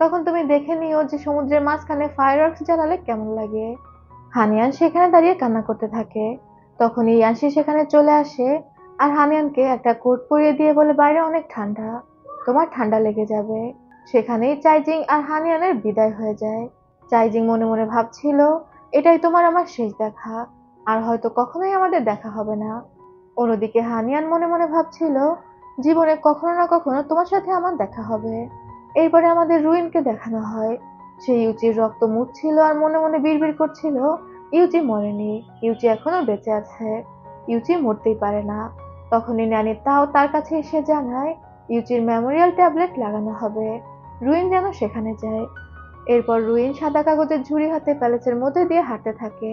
তখন তুমি দেখে নিও যে সমুদ্রের মাঝখানে ফায়ারওয়ার্কস জ্বালালে কেমন লাগে। হানিয়ান সেখানে দাঁড়িয়ে কান্না করতে থাকে। তখনই ইয়ানসি সেখানে চলে আসে আর হানিয়ানকে একটা কোট পরিয়ে দিয়ে বলে, বাইরে অনেক ঠান্ডা, তোমার ঠান্ডা লেগে যাবে। সেখানেই চাইজিং আর হানিয়ানের বিদায় হয়ে যায়। চাইজিং মনে মনে ভাবছিল, এটাই তোমার আমার শেষ দেখা, আর হয়তো কখনোই আমাদের দেখা হবে না। অন্যদিকে হানিয়ান মনে মনে ভাবছিল, জীবনে কখনো না কখনো তোমার সাথে আমার দেখা হবে। এরপরে আমাদের রুইনকে দেখানো হয়। সে ইউচির রক্ত মুছছিল আর মনে মনে বিড়বিড় করছিল, ইউচি মরেনি, ইউচি এখনো বেঁচে আছে, ইউচি মরতেই পারে না। তখনই ন্যানি তাও তার কাছে এসে জানায়, ইউচির মেমোরিয়াল ট্যাবলেট লাগানো হবে। রুইন যেন সেখানে যায়। এরপর রুইন সাদা কাগজের ঝুড়ি হাতে প্যালেসের মধ্যে দিয়ে হাঁটতে থাকে,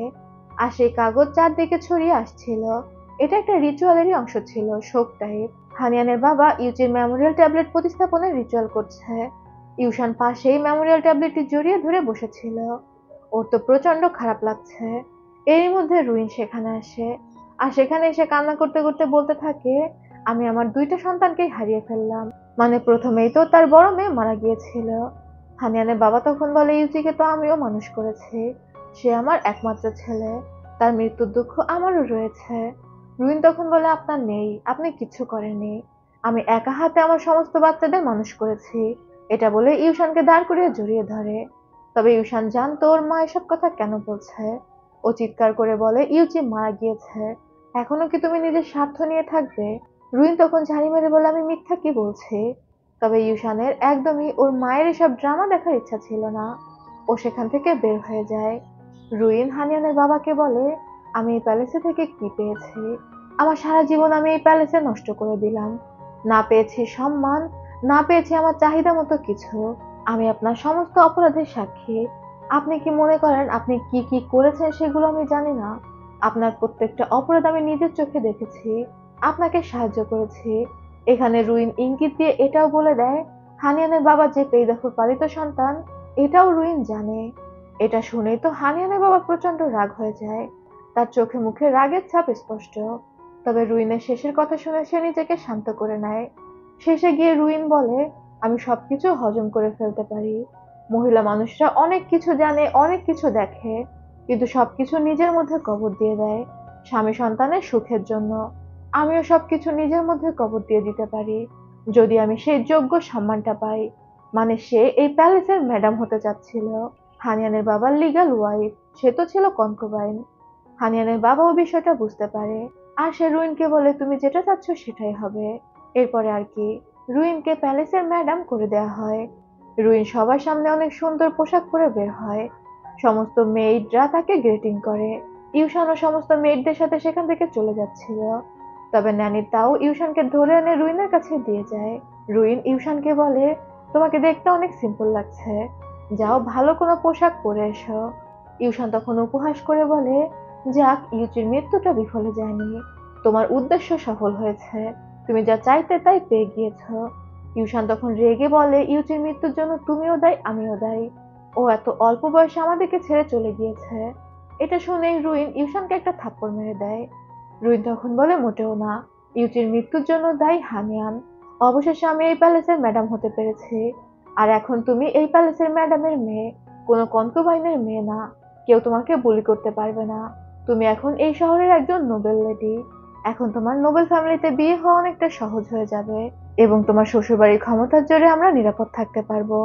আর সেই কাগজ চারদিকে ছড়িয়ে আসছিল। এটা একটা রিচুয়ালেরই অংশ ছিল, শোক টাইপ। হানিয়ানের বাবা ইউচির মেমোরিয়াল ট্যাবলেট প্রতিস্থাপনের রিচুয়াল করছে। ইউশান পাশেই মেমোরিয়াল ট্যাবলেটটি জড়িয়ে ধরে বসেছিল। ওর তো প্রচন্ড খারাপ লাগছে। এরই মধ্যে রুইন সেখানে আসে, আর সেখানে এসে কান্না করতে করতে বলতে থাকে, আমি আমার দুইটা সন্তানকেই হারিয়ে ফেললাম, মানে প্রথমেই তো তার বড় মেয়ে মারা গিয়েছিল। হানিয়ানের বাবা তখন বলে, ইউজিকে তো আমিও মানুষ করেছি, সে আমার একমাত্র ছেলে, তার মৃত্যুর দুঃখ আমারও রয়েছে। রুইন তখন বলে, আপনার নেই, আপনি কিচ্ছু করেননি, আমি একা হাতে আমার সমস্ত বাচ্চাদের মানুষ করেছি। এটা বলে ইউশানকে দাঁড় করিয়ে জড়িয়ে ধরে। তবে ইউশান জানতো ওর মা এসব কথা কেন বলছে। ও চিৎকার করে বলে, ইউজি মারা গিয়েছে, এখনো কি তুমি নিজের স্বার্থ নিয়ে থাকবে? রুইন তখন ঝাড়ি মেরে বলে, আমি মিথ্যা কি বলছি? তবে ইউশানের একদমই ওর মায়ের এসব ড্রামা দেখার ইচ্ছা ছিল না। ও সেখান থেকে বের হয়ে যায়। রুইন হানিয়ানের বাবাকে বলে, আমি এই প্যালেসে থেকে কি পেয়েছি? আমার সারা জীবন আমি এই প্যালেসে নষ্ট করে দিলাম, না পেয়েছি সম্মান, না পেয়েছি আমার চাহিদা মতো কিছু। আমি আপনার সমস্ত অপরাধের সাক্ষী। আপনি কি মনে করেন আপনি কি কি করেছেন সেগুলো আমি জানি না? আপনার প্রত্যেকটা অপরাধ আমি নিজের চোখে দেখেছি, আপনাকে সাহায্য করেছি। এখানে রুইন ইঙ্গিত দিয়ে এটাও বলে দেয়, হানিয়ানের বাবা যে পেইদাফুর পালিত সন্তান, এটাও রুইন জানে। এটা শুনেই তো হানিয়ানের বাবা প্রচন্ড রাগ হয়ে যায়, তার চোখে মুখে রাগের ছাপ স্পষ্ট। তবে রুইনের শেষের কথা শুনে সে নিজেকে শান্ত করে নেয়। শেষে গিয়ে রুইন বলে, আমি সবকিছু হজম করে ফেলতে পারি। মহিলা মানুষরা অনেক কিছু জানে, অনেক কিছু দেখে, কিন্তু সবকিছু নিজের মধ্যে কবর দিয়ে দেয় স্বামী সন্তানের সুখের জন্য। আমিও সবকিছু নিজের মধ্যে কবর দিয়ে দিতে পারি, যদি আমি সেই যোগ্য সম্মানটা পাই। মানে সে এই প্যালেসের ম্যাডাম হতে চাচ্ছিল। হানিয়ানের বাবার লিগ্যাল ওয়াইফ, সে তো ছিল কনকুবাইন। হানিয়ানের বাবাও বিষয়টা বুঝতে পারে, আর সে রুইনকে বলে, তুমি যেটা চাচ্ছ সেটাই হবে। এরপরে আর কি, রুইনকে প্যালেসের ম্যাডাম করে দেয়া হয়। রুইন সবার সামনে অনেক সুন্দর পোশাক পরে বের হয়। সমস্ত মেইডরা তাকে গ্রেটিং করে। ইউশানও সমস্ত মেইডদের সাথে সেখান থেকে চলে যাচ্ছিল। তবে ন্যানি তাও ইউশানকে ধরে এনে রুইনের কাছে দিয়ে যায়। রুইন ইউশানকে বলে, তোমাকে দেখতে অনেক সিম্পল লাগছে, যাও ভালো কোনো পোশাক পরে এসো। ইউশান তখন উপহাস করে বলে, যাক, ইউচির মৃত্যুটা বিফলে যায়নি, তোমার উদ্দেশ্য সফল হয়েছে, তুমি যা চাইতে তাই পেয়ে গিয়েছো। ইউশান তখন রেগে বলে, ইউচির মৃত্যুর জন্য তুমিও দায়ী, আমিও দায়ী, ও এত অল্প বয়সে আমাদেরকে ছেড়ে চলে গিয়েছে। এটা শুনেই রুইন ইউশানকে একটা থাপ্পড় মেরে দেয়। রুইন তখন বলে, মোটেও না, ইউচির মৃত্যুর জন্য দায়ী হানিয়ান। অবশেষে আমি এই প্যালেসের ম্যাডাম হতে পেরেছি, আর এখন তুমি এই প্যালেসের ম্যাডামের মেয়ে, কোনো কনকুবাইনের মেয়ে না। কেউ তোমাকে বুলি করতে পারবে না। তুমি এখন এই শহরের একজন নোবেল লেডি। এখন তোমার নোবেল ফ্যামিলিতে বিয়ে হওয়া অনেকটা সহজ হয়ে যাবে, এবং তোমার শ্বশুরবাড়ির ক্ষমতার জোরে আমরা নিরাপদ থাকতে পারবো।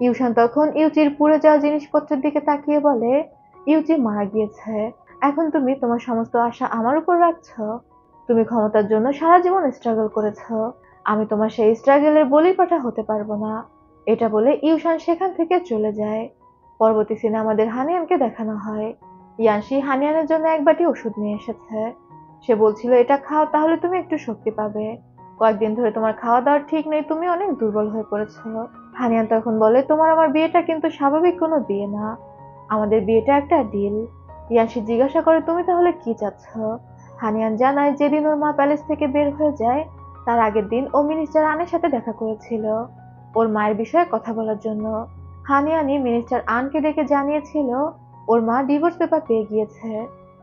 ইউশান তখন ইউচির পুড়ে যাওয়া জিনিসপত্রের দিকে তাকিয়ে বলে, ইউচি মারা গিয়েছে, এখন তুমি তোমার সমস্ত আশা আমার উপর রাখছো। তুমি ক্ষমতার জন্য সারা জীবন স্ট্রাগল করেছো, আমি তোমার সেই স্ট্রাগলের বলিপাঠা হতে পারবো না। এটা বলে ইউশান সেখান থেকে চলে যায়। পরবর্তী সিনে আমাদের হানিয়ানকে দেখানো হয়। ইয়ানশি হানিয়ানের জন্য এক বাটি ওষুধ নিয়ে এসেছে। সে বলছিল, এটা খাও, তাহলে তুমি একটু শক্তি পাবে। কয়েকদিন ধরে তোমার খাওয়া দাওয়ার ঠিক নেই, তুমি অনেক দুর্বল হয়ে পড়েছো। হানিয়ান তখন বলে, তোমার আমার বিয়েটা কিন্তু স্বাভাবিক কোনো বিয়ে না, আমাদের বিয়েটা একটা ডিল। ইয়ানশি জিজ্ঞাসা করে, তুমি তাহলে কি চাচ্ছ? হানিয়ান জানায়, যেদিন ওর মা প্যালেস থেকে বের হয়ে যায় তার আগের দিন ও মিনিস্টার আনের সাথে দেখা করেছিল ওর মায়ের বিষয়ে কথা বলার জন্য। হানিয়ানি মিনিস্টার আনকে ডেকে জানিয়েছিল ওর মা ডিভোর্স পেপার পেয়ে গিয়েছে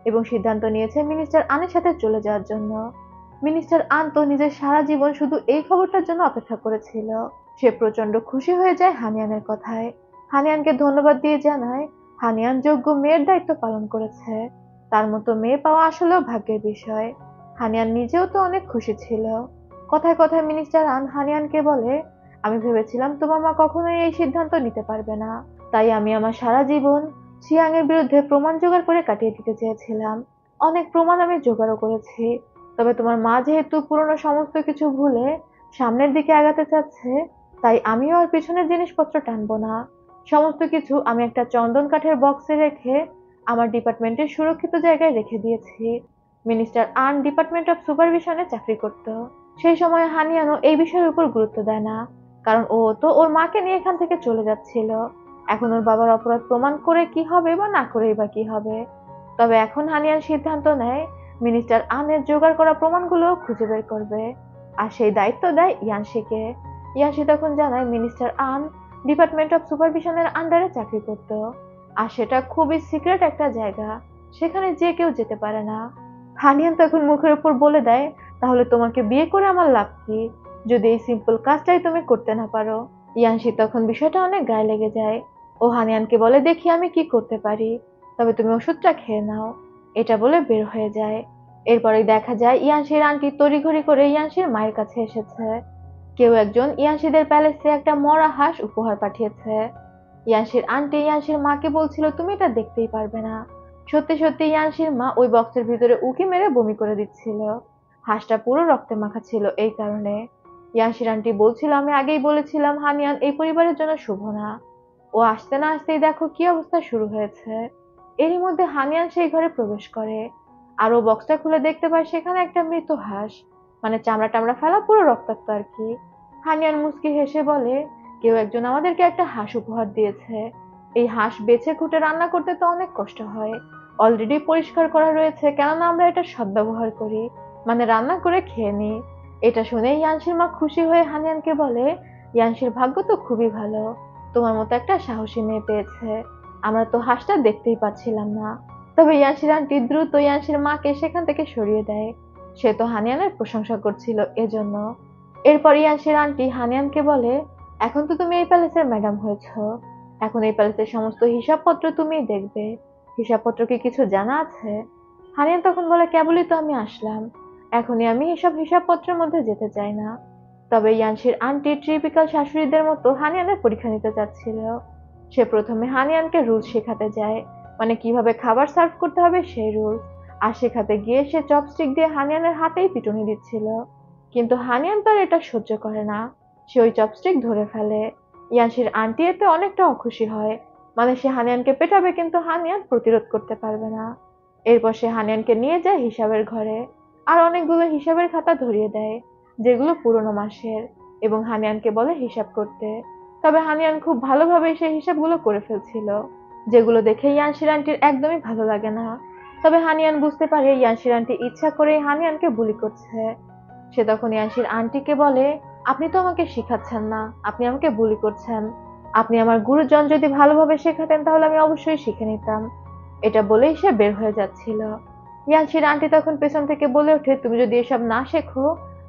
এবং সিদ্ধান্ত নিয়েছে মিনিস্টার আনের সাথে চলে যাওয়ার জন্য। মিনিস্টার আন তো নিজের সারা জীবন শুধু এই খবরটার জন্য অপেক্ষা করেছিল। সে প্রচন্ড খুশি হয়ে যায় হানিয়ানের কথায়। হানিয়ানকে ধন্যবাদ দিয়ে জানায়, হানিয়ান যোগ্য মেয়ের দায়িত্ব পালন করেছে, তার মতো মেয়ে পাওয়া আসলেও ভাগ্যের বিষয়। হানিয়ান নিজেও তো অনেক খুশি ছিল। কথায় কথায় মিনিস্টার আন হানিয়ানকে বলে, আমি ভেবেছিলাম তোমার মা কখনোই এই সিদ্ধান্ত নিতে পারবে না, তাই আমি আমার সারা জীবন চিয়াং এর বিরুদ্ধে প্রমাণ জোগাড় করে কাটিয়ে দিতে চেয়েছিলাম। অনেক প্রমাণ আমি জোগাড়ও করেছি, তবে তোমার মা যেহেতু পুরনো সমস্ত কিছু ভুলে সামনের দিকে আগাতে চাচ্ছে, তাই আমিও আর পিছনের জিনিসপত্র টানবো না। সমস্ত কিছু আমি একটা চন্দন কাঠের বক্সে রেখে আমার ডিপার্টমেন্টের সুরক্ষিত জায়গায় রেখে দিয়েছি। মিনিস্টার আন ডিপার্টমেন্ট অফ সুপারভিশনে চাকরি করত। সেই সময় হানিয়ানও এই বিষয়ের উপর গুরুত্ব দেয় না, কারণ ও তো ওর মাকে নিয়ে এখান থেকে চলে যাচ্ছিল। এখন ওর বাবার অপরাধ প্রমাণ করে কি হবে বা না করেই বা কি হবে। তবে এখন হানিয়ান সিদ্ধান্ত নেয় মিনিস্টার আনের জোগাড় করা প্রমাণগুলো খুঁজে বের করবে, আর সেই দায়িত্ব দেয় ইয়ানশিকে। ইয়ানশি তখন জানায় মিনিস্টার আন ডিপার্টমেন্ট অফ সুপারভিশনের আন্ডারে চাকরি করত, আর সেটা খুবই সিক্রেট একটা জায়গা, সেখানে যে কেউ যেতে পারে না। হানিয়ান তখন মুখের উপর বলে দেয়, তাহলে তোমাকে বিয়ে করে আমার লাভ কি, যদি এই সিম্পল কাজটাই তুমি করতে না পারো। ইয়ানশি তখন বিষয়টা অনেক গায়ে লেগে যায়। ও হানিয়ানকে বলে, দেখি আমি কি করতে পারি, তবে তুমি ওষুধটা খেয়ে নাও। এটা বলে বের হয়ে যায়। এরপরে দেখা যায় ইয়ানশির আন্টি তড়িঘড়ি করে ইয়ানশির মায়ের কাছে এসেছে। কেউ একজন ইয়ানশিদের প্যালেসে একটা মরা হাঁস উপহার পাঠিয়েছে। ইয়ানশির আন্টি ইয়ানশির মাকে বলছিল, তুমি এটা দেখতেই পারবে না। সত্যি সত্যি ইয়ানশির মা ওই বক্সের ভিতরে উকি মেরে বমি করে দিচ্ছিল। হাঁসটা পুরো রক্তে মাখা ছিল, এই কারণে। ইয়ানশির আন্টি বলছিল, আমি আগেই বলেছিলাম হানিয়ান এই পরিবারের জন্য শুভ না। ও আসতে না আসতেই দেখো কি অবস্থা শুরু হয়েছে। এরই মধ্যে হানিয়ান সেই ঘরে প্রবেশ করে, আর ও বক্সটা খুলে দেখতে পায় সেখানে একটা মৃত হাঁস, মানে চামড়া টামড়া ফেলা, পুরো রক্তাক্ত আর কি। হানিয়ান মুচকি হেসে বলে, কেউ একজন আমাদেরকে একটা হাঁস উপহার দিয়েছে। এই হাঁস বেছে খুঁটে রান্না করতে তো অনেক কষ্ট হয়, অলরেডি পরিষ্কার করা রয়েছে, কেননা আমরা এটা সদ্ব্যবহার করি, মানে রান্না করে খেয়ে নিই। এটা শুনে ইয়ানশির মা খুশি হয়ে হানিয়ানকে বলে, ইয়ানশির ভাগ্য তো খুবই ভালো, তোমার মতো একটা সাহসী মেয়ে পেয়েছে, আমরা তো হাঁসটা দেখতেই পাচ্ছিলাম না। তবে ইয়ানশির আন্টি দ্রুত ইয়ানশির মাকে সেখান থেকে সরিয়ে দেয়, সে তো হানিয়ানের প্রশংসা করছিল এজন্য। এরপর ইয়ানশির আন্টি হানিয়ানকে বলে, এখন তো তুমি এই প্যালেসের ম্যাডাম হয়েছো, এখন এই প্যালেসের সমস্ত হিসাবপত্র তুমিই দেখবে, হিসাবপত্র কি কিছু জানা আছে? হানিয়ান তখন বলে, কেবলই তো আমি আসলাম, এখনই আমি এসব হিসাবপত্রের মধ্যে যেতে চাই না। তবে ইয়ানশির আন্টি ট্রিপিক্যাল শাশুড়িদের মতো হানিয়ানের পরীক্ষা নিতে চাচ্ছিল। সে প্রথমে হানিয়ানকে রুলস শেখাতে যায়, মানে কিভাবে খাবার সার্ভ করতে হবে সেই রুলস, আর শেখাতে গিয়ে সে চপস্টিক দিয়ে হানিয়ানের হাতেই পিটুনি দিচ্ছিল। কিন্তু হানিয়ান তার এটা সহ্য করে না, সে ওই চপস্টিক ধরে ফেলে। ইয়ানশির আন্টি এতে অনেকটা অখুশি হয়, মানে সে হানিয়ানকে পেটাবে কিন্তু হানিয়ান প্রতিরোধ করতে পারবে না। এরপর সে হানিয়ানকে নিয়ে যায় হিসাবের ঘরে, আর অনেকগুলো হিসাবের খাতা ধরিয়ে দেয় যেগুলো পুরোনো মাসের, এবং হানিয়ানকে বলে হিসাব করতে। তবে হানিয়ান খুব ভালোভাবে সেই হিসাবগুলো করে ফেলছিল, যেগুলো দেখে ইয়ানশির আন্টির একদমই ভালো লাগে না। তবে হানিয়ান বুঝতে পারে ইয়ানশির আন্টি ইচ্ছা করে হানিয়ানকে বুলি করছে। সে তখন ইয়ানশির আন্টিকে বলে, আপনি তো আমাকে শিখাচ্ছেন না, আপনি আমাকে বুলি করছেন। আপনি আমার গুরুজন, যদি ভালোভাবে শেখাতেন তাহলে আমি অবশ্যই শিখে নিতাম। এটা বলেই সে বের হয়ে যাচ্ছিল। ইয়ানশির আন্টি তখন পেছন থেকে বলে ওঠে, তুমি যদি এসব না শেখো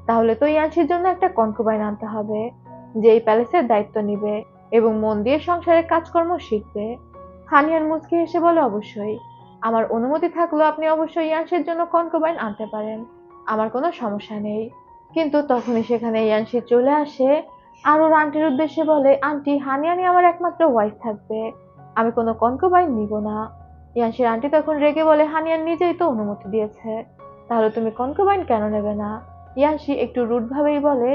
তাহলে তো ইয়ানশির জন্য একটা কনকুবাইন আনতে হবে, যে এই প্যালেসের দায়িত্ব নিবে এবং মন দিয়ে সংসারের কাজকর্ম শিখবে। হানিয়ান মুচকি হেসে বলে, অবশ্যই, আমার অনুমতি থাকলেও আপনি অবশ্যই ইয়ানশির জন্য কনকুবাইন আনতে পারেন, আমার কোনো সমস্যা নেই। কিন্তু তখনই সেখানে ইয়ানশি চলে আসে আর ওর আন্টির উদ্দেশ্যে বলে, আন্টি, হানিয়ানই আমার একমাত্র ওয়াইফ থাকবে, আমি কোনো কনকুবাইন নিব না। ইয়ানশির আন্টি তখন রেগে বলে, হানিয়ান নিজেই তো অনুমতি দিয়েছে, তাহলে তুমি কনকুবাইন কেন নেবে না? ইয়ানশি একটু রুড ভাবেই বলে,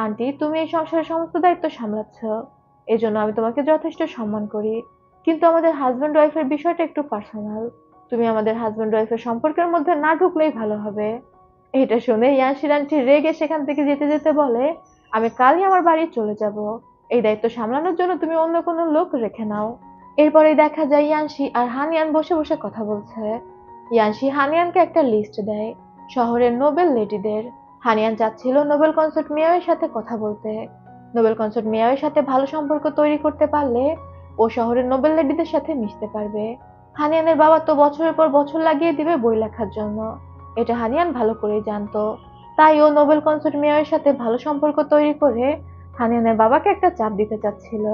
আন্টি, তুমি এই সংসারের সমস্ত দায়িত্ব সামলাচ্ছ, এজন্য আমি তোমাকে যথেষ্ট সম্মান করি, কিন্তু আমাদের হাজব্যান্ড ওয়াইফের বিষয়টা একটু পার্সোনাল, তুমি আমাদের হাজব্যান্ড ওয়াইফের সম্পর্কের মধ্যে না ঢুকলেই ভালো হবে। এটা শুনে ইয়ানশির আন্টি রেগে সেখান থেকে যেতে যেতে বলে, আমি কালই আমার বাড়ি চলে যাব, এই দায়িত্ব সামলানোর জন্য তুমি অন্য কোনো লোক রেখে নাও। এরপরেই দেখা যায় ইয়ানশি আর হানিয়ান বসে বসে কথা বলছে। ইয়ানশি হানিয়ানকে একটা লিস্ট দেয় শহরের নোবেল লেডিদের। হানিয়ান চাচ্ছিল নোবেল কনসার্ট মেয়রের সাথে কথা বলতে। নোবেল কনসার্ট মেয়রের সাথে ভালো সম্পর্ক তৈরি করতে পারলে ও শহরের নোবেল লেডিদের সাথে মিশতে পারবে। হানিয়ানের বাবা তো বছরের পর বছর লাগিয়ে দিবে বই লেখার জন্য, এটা হানিয়ান ভালো করেই জানতো। তাই ও নোবেল কনসার্ট মেয়রের সাথে ভালো সম্পর্ক তৈরি করে হানিয়ানের বাবাকে একটা চাপ দিতে চাচ্ছিল।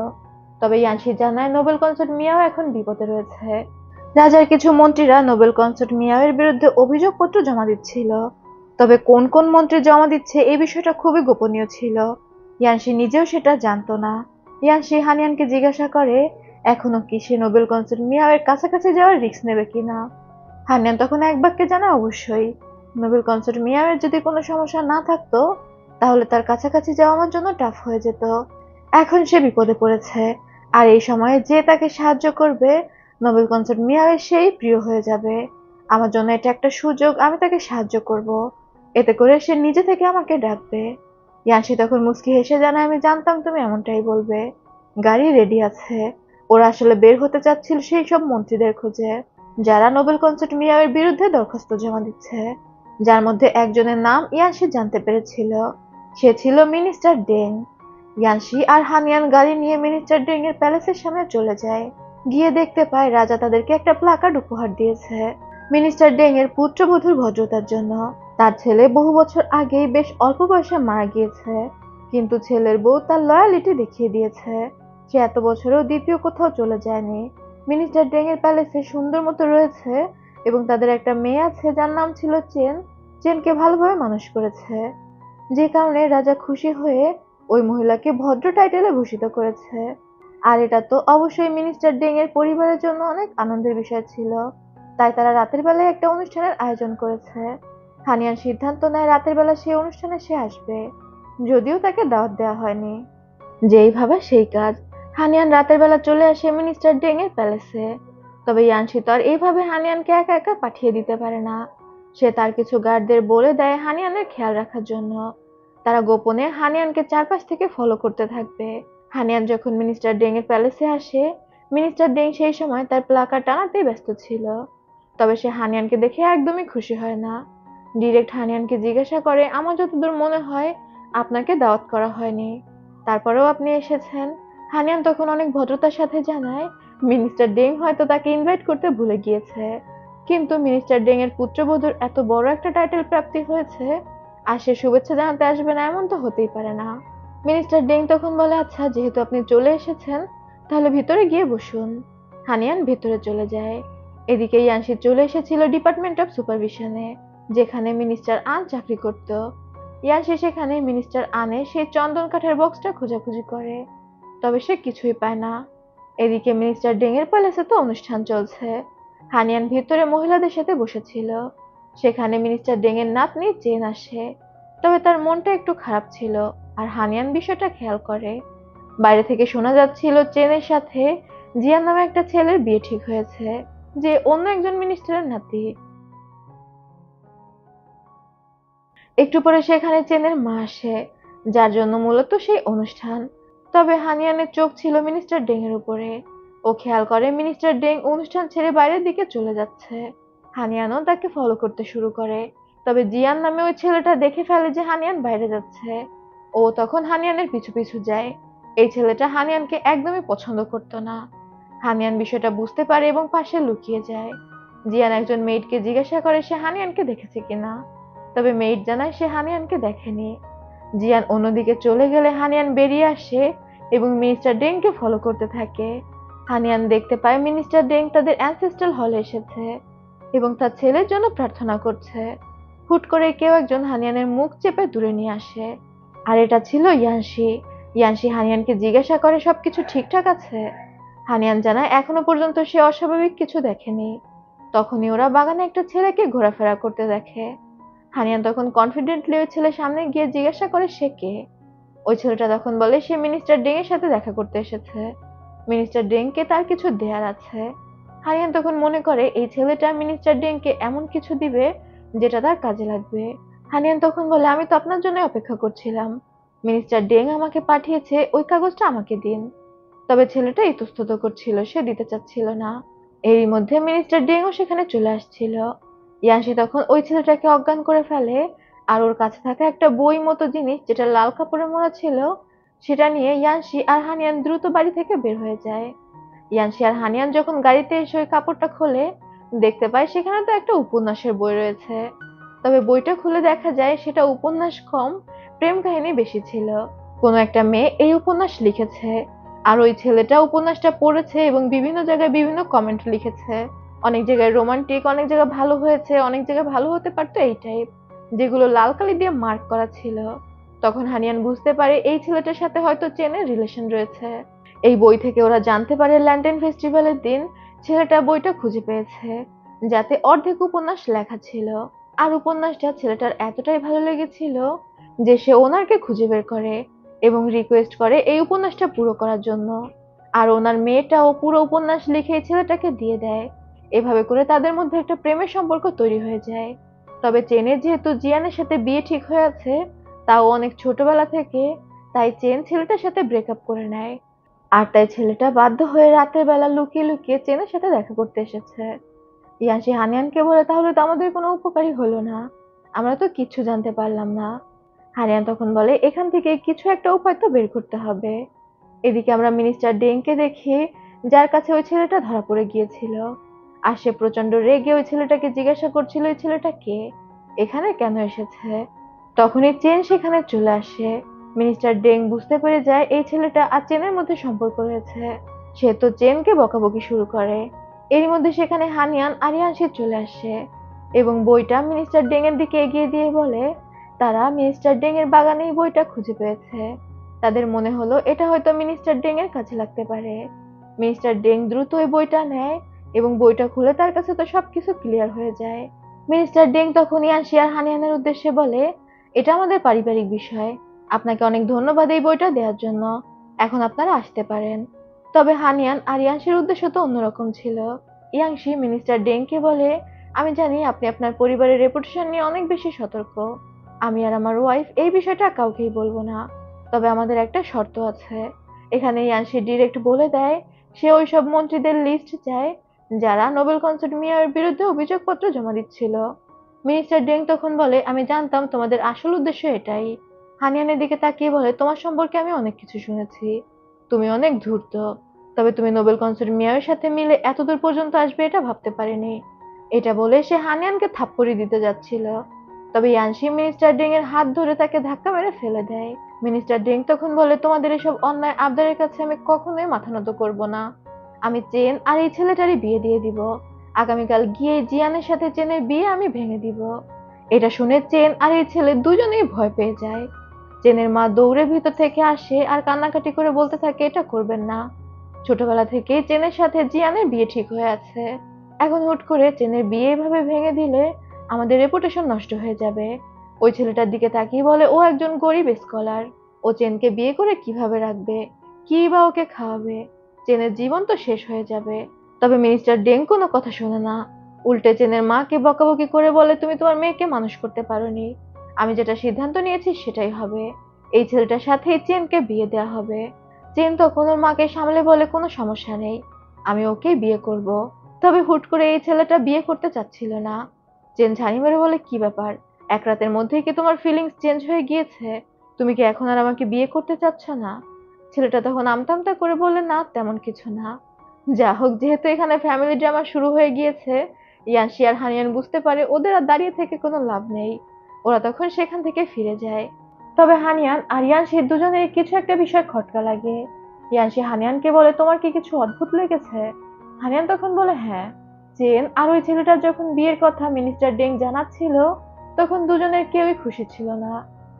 তবে ইয়ানশি জানায় নোবেল কনসার্ট মিয়াও এখন বিপদে রয়েছে। রাজার কিছু মন্ত্রীরা নোবেল কনসার্ট মিয়াওয়ের বিরুদ্ধে অভিযোগপত্র জমা দিচ্ছিল, তবে কোন কোন মন্ত্রী জমা দিচ্ছে এই বিষয়টা খুবই গোপনীয় ছিল। ইয়ানশি নিজেও সেটা জানতো না। ইয়ানশি হানিয়ানকে জিজ্ঞাসা করে, এখনো কি সে নোবেল কনসার্ট মিয়াওয়ের কাছাকাছি যাওয়ার রিস্ক নেবে কিনা। হানিয়ান তখন এক বাক্যে জানায়, অবশ্যই, নোবেল কনসার্ট মিয়াওয়ের যদি কোনো সমস্যা না থাকতো তাহলে তার কাছাকাছি যাওয়া আমার জন্য টাফ হয়ে যেত। এখন সে বিপদে পড়েছে, আর এই সময়ে যে তাকে সাহায্য করবে নোবেল কনসার্ট মিয়াওয়ের সেই প্রিয় হয়ে যাবে। আমার জন্য এটা একটা সুযোগ, আমি তাকে সাহায্য করব, এতে করে সে নিজে থেকে আমাকে ডাকবে। ইয়ানশি তখন মুচকি হেসে জানায়, আমি জানতাম তুমি এমনটাই বলবে। গাড়ি রেডি আছে। ওরা আসলে বের হতে চাচ্ছিল সেই সব মন্ত্রীদের খোঁজে যারা নোবেল কনসার্ট মিয়াওয়ের বিরুদ্ধে দরখাস্ত জমা দিচ্ছে, যার মধ্যে একজনের নাম ইয়ানশি জানতে পেরেছিল। সে ছিল মিনিস্টার ডেং। ইয়ানশি আর হানিয়ান গাড়ি নিয়ে মিনিস্টার ডেং এর প্যালেসের সামনে চলে যায়। গিয়ে দেখতে পায় রাজা তাদেরকে একটা প্লাকার্ড উপহার দিয়েছে মিনিস্টার ডেং এর পুত্রবধূর ভদ্রতার জন্য। তার ছেলে বহু বছর আগেই বেশ অল্প বয়সে মারা গিয়েছে, কিন্তু ছেলের বউ তার লয়ালিটি দেখিয়ে দিয়েছে। সে এত বছরেও দ্বিতীয় কোথাও চলে যায়নি। মিনিস্টার ডেং এর প্যালেসে সুন্দর মতো রয়েছে এবং তাদের একটা মেয়ে আছে যার নাম ছিল চেন। চেনকে ভালোভাবে মানুষ করেছে, যে কারণে রাজা খুশি হয়ে ওই মহিলাকে ভদ্র টাইটেলে ভূষিত করেছে। আর এটা তো অবশ্যই মিনিস্টার ডেং এর পরিবারের জন্য অনেক আনন্দের বিষয় ছিল, তাই তারা রাতের বেলায় একটা অনুষ্ঠানের আয়োজন করেছে। হানিয়ান সিদ্ধান্ত নেয় রাতের বেলা সেই অনুষ্ঠানে সে আসবে, যদিও তাকে দাওয়াত দেওয়া হয়নি। যেই ভাবে সেই কাজ। হানিয়ান রাতের বেলা চলে আসে মিনিস্টার ডেং এর প্যালেসে। তবে ইয়ানশি তো আর এইভাবে হানিয়ানকে একা একা পাঠিয়ে দিতে পারে না। সে তার কিছু গার্ডদের বলে দেয় হানিয়ানের খেয়াল রাখার জন্য। তারা গোপনে হানিয়ানকে চারপাশ থেকে ফলো করতে থাকবে। হানিয়ান যখন মিনিস্টার ডেং এর প্যালেসে আসে, মিনিস্টার ডেং সেই সময় তার প্লাকার্ড টানাতেই ব্যস্ত ছিল। তবে সে হানিয়ানকে দেখে একদমই খুশি হয় না। ডিরেক্ট হানিয়ানকে জিজ্ঞাসা করে, আমার যতদূর মনে হয় আপনাকে দাওয়াত করা হয়নি, তারপরেও আপনি এসেছেন। হানিয়ান তখন অনেক ভদ্রতার সাথে জানায়, মিনিস্টার ডেং হয়তো তাকে ইনভাইট করতে ভুলে গিয়েছে, কিন্তু মিনিস্টার ডেং এর পুত্রবধূর এত বড় একটা টাইটেল প্রাপ্তি হয়েছে, আর সে শুভেচ্ছা জানাতে আসবে না এমন তো হতেই পারে না। মিনিস্টার ডেং তখন বলে, আচ্ছা, যেহেতু আপনি চলে এসেছেন তাহলে ভিতরে গিয়ে বসুন। হানিয়ান ভিতরে চলে যায়। এদিকে ইয়ানশি চলে এসেছিল ডিপার্টমেন্ট অফ সুপারভিশনে, যেখানে মিনিস্টার আন চাকরি করত। ইয়ানশি সেখানে মিনিস্টার আনের সেই চন্দন কাঠের বক্সটা খোঁজাখুঁজি করে, তবে সে কিছুই পায় না। এদিকে মিনিস্টার ডেং এর প্যালেসে তো অনুষ্ঠান চলছে। হানিয়ান ভিতরে মহিলাদের সাথে বসেছিল। সেখানে মিনিস্টার ডেং এর নাতনি চেন আসে, তবে তার মনটা একটু খারাপ ছিল, আর হানিয়ান বিষয়টা খেয়াল করে। বাইরে থেকে শোনা যাচ্ছিল চেনের সাথে জিয়ান নামে একটা ছেলের বিয়ে ঠিক হয়েছে, যে অন্য একজন মিনিস্টারের নাতি। একটু পরে সেখানে চেনের মা আসে, যার জন্য মূলত সেই অনুষ্ঠান। তবে হানিয়ানের চোখ ছিল মিনিস্টার ডেং এর উপরে। ও খেয়াল করে মিনিস্টার ডেং অনুষ্ঠান ছেড়ে বাইরের দিকে চলে যাচ্ছে। হানিয়ানও তাকে ফলো করতে শুরু করে। তবে জিয়ান নামে ওই ছেলেটা দেখে ফেলে যে হানিয়ান বাইরে যাচ্ছে। ও তখন হানিয়ানের পিছু পিছু যায়। এই ছেলেটা হানিয়ানকে একদমই পছন্দ করতো না। হানিয়ান বিষয়টা বুঝতে পারে এবং পাশে লুকিয়ে যায়। জিয়ান একজন মেইডকে জিজ্ঞাসা করে সে হানিয়ানকে দেখেছে কিনা। তবে মেইড জানায় সে হানিয়ানকে দেখেনি। জিয়ান অন্যদিকে চলে গেলে হানিয়ান বেরিয়ে আসে এবং মিনিস্টার ডেংকে ফলো করতে থাকে। হানিয়ান দেখতে পায় মিনিস্টার ডেং তাদের অ্যানসেস্ট্রাল হলে এসেছে এবং তার ছেলের জন্য প্রার্থনা করছে। হুট করে কেউ একজন হানিয়ানের মুখ চেপে দূরে নিয়ে আসে। আর এটা ছিল ইয়ানশি। ইয়ানশি হানিয়ানকে জিজ্ঞাসা করে সবকিছু ঠিকঠাক আছে। হানিয়ান জানায় এখনো পর্যন্ত সে অস্বাভাবিক কিছু দেখেনি। তখনই ওরা বাগানে একটা ছেলেকে ঘোরাফেরা করতে দেখে। হানিয়ান তখন কনফিডেন্টলি ওই ছেলের সামনে গিয়ে জিজ্ঞাসা করে সে কে। ওই ছেলেটা তখন বলে সে মিনিস্টার ডেং এর সাথে দেখা করতে এসেছে। মিনিস্টার ডেংকে তার কিছু দেয়ার আছে। হানিয়ান তখন মনে করে এই ছেলেটা মিনিস্টার ডেংকে এমন কিছু দিবে যেটা তার কাজে লাগবে। হানিয়ান তখন বলে আমি তো আপনার জন্য অপেক্ষা করছিলাম। মিনিস্টার ডেং আমাকে পাঠিয়েছে, ওই কাগজটা আমাকে দিন। তবে ছেলেটা ইতস্তত করছিল, সে দিতে চাচ্ছিল না। এরই মধ্যে মিনিস্টার ডেংও সেখানে চলে আসছিল। ইয়ানশি তখন ওই ছেলেটাকে অজ্ঞান করে ফেলে আর ওর কাছে থাকা একটা বই মতো জিনিস যেটা লাল কাপড়ে মোড়া ছিল সেটা নিয়ে ইয়ানশি আর হানিয়ান দ্রুত বাড়ি থেকে বের হয়ে যায়। ইয়ানশি আর হানিয়ান যখন গাড়িতে এসে ওই কাপড়টা খোলে দেখতে পায় সেখানে তো একটা উপন্যাসের বই রয়েছে। তবে বইটা খুলে দেখা যায় সেটা উপন্যাস কম, প্রেম কাহিনী বেশি ছিল। কোনো একটা মেয়ে এই উপন্যাস লিখেছে আর ওই ছেলেটা উপন্যাসটা পড়েছে এবং বিভিন্ন জায়গায় বিভিন্ন কমেন্ট লিখেছে। অনেক জায়গায় রোমান্টিক, অনেক জায়গায় ভালো হয়েছে, অনেক জায়গায় ভালো হতে পারতো, এই টাইপ, যেগুলো লাল কালি দিয়ে মার্ক করা ছিল। তখন হানিয়ান বুঝতে পারে এই ছেলেটার সাথে হয়তো চেনের রিলেশন রয়েছে। এই বই থেকে ওরা জানতে পারে ল্যান্টেন ফেস্টিভ্যালের দিন ছেলেটা বইটা খুঁজে পেয়েছে যাতে অর্ধেক উপন্যাস লেখা ছিল। আর উপন্যাসটা ছেলেটার এতটাই ভালো লেগেছিল যে সে ওনারকে খুঁজে বের করে এবং রিকোয়েস্ট করে এই উপন্যাসটা পুরো করার জন্য। আর ওনার মেয়েটাও পুরো উপন্যাস লিখে এই ছেলেটাকে দিয়ে দেয়। এভাবে করে তাদের মধ্যে একটা প্রেমের সম্পর্ক তৈরি হয়ে যায়। তবে চেনের যেহেতু জিয়ানের সাথে বিয়ে ঠিক হয়ে আছে, তাও অনেক ছোটবেলা থেকে, তাই চেন ছেলেটার সাথে ব্রেকআপ করে নেয়। আর তাই ছেলেটা বাধ্য হয়ে রাতের বেলা লুকিয়ে লুকিয়ে চেনের সাথে দেখা করতে এসেছে। ইয়ানশি হানিয়ানকে বলে তাহলে তো আমাদের কোনো উপকারই হলো না, আমরা তো কিচ্ছু জানতে পারলাম না। হানিয়ান তখন বলে এখান থেকে কিছু একটা উপায় তো বের করতে হবে। এদিকে আমরা মিনিস্টার ডেংকে দেখি যার কাছে ওই ছেলেটা ধরা পড়ে গিয়েছিল। আর সে প্রচন্ড রেগে ওই ছেলেটাকে জিজ্ঞাসা করছিল ওই ছেলেটা কে, এখানে কেন এসেছে। তখনই চেন সেখানে চলে আসে। মিনিস্টার ডেং বুঝতে পেরে যায় এই ছেলেটা আর চেনের মধ্যে সম্পর্ক রয়েছে। সে তো চেনকে বকাবকি শুরু করে। এরই মধ্যে সেখানে হানিয়ান আর ইয়ানশি চলে আসে এবং বইটা মিনিস্টার ডেং এর দিকে এগিয়ে দিয়ে বলে তারা মিনিস্টার ডেং এর বাগানেই বইটা খুঁজে পেয়েছে। তাদের মনে হলো এটা হয়তো মিনিস্টার ডেং এর কাছে লাগতে পারে। মিনিস্টার ডেং দ্রুত ওই বইটা নেয় এবং বইটা খুলে তার কাছে তো সবকিছু ক্লিয়ার হয়ে যায়। মিনিস্টার ডেং তখন ইয়ানশি আর হানিয়ানের উদ্দেশ্যে বলে এটা আমাদের পারিবারিক বিষয়, আপনাকে অনেক ধন্যবাদ এই বইটা দেওয়ার জন্য, এখন আপনারা আসতে পারেন। তবে হানিয়ান আর ইয়ানশির উদ্দেশ্য তো অন্যরকম ছিল। ইয়াংশি মিনিস্টার ডেংকে বলে আমি জানি আপনি আপনার পরিবারের রেপুটেশন নিয়ে অনেক বেশি সতর্ক। আমি আর আমার ওয়াইফ এই বিষয়টা কাউকেই বলবো না। তবে আমাদের একটা শর্ত আছে। এখানে ইয়ানশি ডিরেক্ট বলে দেয় সে ওইসব মন্ত্রীদের লিস্ট চায় যারা নোবেল কনসার্ট মেয়রের বিরুদ্ধে অভিযোগপত্র জমা দিচ্ছিল। মিনিস্টার ডেং তখন বলে আমি জানতাম তোমাদের আসল উদ্দেশ্য এটাই। হানিয়ানের দিকে তাকিয়ে বলে তোমার সম্পর্কে আমি অনেক কিছু শুনেছি, তুমি অনেক ধূর্ত। তবে তুমি নোবেল কনসার্ট মেয়রের সাথে মিলে এতদূর পর্যন্ত আসবে এটা ভাবতে পারিনি। এটা বলে সে হানিয়ানকে থাপ্পড়ি দিতে যাচ্ছিল। তবে ইয়ানশি মিনিস্টার ডেং এর হাত ধরে তাকে ধাক্কা মেরে ফেলে দেয়। মিনিস্টার ডেং তখন বলে তোমাদের এসব অন্যায় আবদারের কাছে আমি কখনোই মাথা নত করবো না। আমি চেন আর এই ছেলেটারই বিয়ে দিয়ে দিব। আগামীকাল গিয়ে জিয়ানের সাথে চেনের বিয়ে আমি ভেঙে দিব। এটা শুনে চেন আর এই ছেলে দুজনেই ভয় পেয়ে যায়। চেনের মা দৌড়ে ভিতর থেকে আসে আর কান্নাকাটি করে বলতে থাকে এটা করবেন না, ছোটবেলা থেকেই চেনের সাথে জিয়ানের বিয়ে ঠিক হয়ে আছে। এখন হুট করে চেনের বিয়ে এভাবে ভেঙে দিলে আমাদের রেপুটেশন নষ্ট হয়ে যাবে। ওই ছেলেটার দিকে তাকিয়ে বলে ও একজন গরিব স্কলার, ও চেনকে বিয়ে করে কিভাবে রাখবে, কি বা ওকে খাওয়াবে, চেনের জীবন তো শেষ হয়ে যাবে। তবে মিনিস্টার ডেং কোনো কথা শোনে না, উল্টে চেনের মাকে বকাবকি করে বলে তুমি তোমার মেয়েকে মানুষ করতে পারোনি, আমি যেটা সিদ্ধান্ত নিয়েছি সেটাই হবে, এই ছেলেটার সাথেই চেনকে বিয়ে দেওয়া হবে। চেন তখন ওর মাকে সামলে বলে কোনো সমস্যা নেই, আমি ওকে বিয়ে করব। তবে হুট করে এই ছেলেটা বিয়ে করতে চাচ্ছিল না। চেন ঝাড়ি মেরে বলে, কি ব্যাপার, এক রাতের মধ্যেই কি তোমার ফিলিংস চেঞ্জ হয়ে গিয়েছে? তুমি কি এখন আর আমাকে বিয়ে করতে চাচ্ছ না? ছেলেটা তখন আমতা করে বলে, না তেমন কিছু না। যা হোক, যেহেতু এখানে ফ্যামিলি ড্রামা শুরু হয়ে গিয়েছে, ইয়ানশি আর হানিয়ান বুঝতে পারে ওদের আর দাঁড়িয়ে থেকে কোনো লাভ নেই। ওরা তখন সেখান থেকে ফিরে যায়। তবে হানিয়ান আর ইয়ানশির দুজনের কিছু একটা বিষয় খটকা লাগে। ইয়ানশি হানিয়ানকে বলে, তোমার কি কিছু অদ্ভুত লেগেছে? হানিয়ান তখন বলে, হ্যাঁ। চেন আর ওই ছেলেটার যখন বিয়ের কথা মিনিস্টার ডেং জানাচ্ছিল, তখন দুজনের কেউই খুশি ছিল না।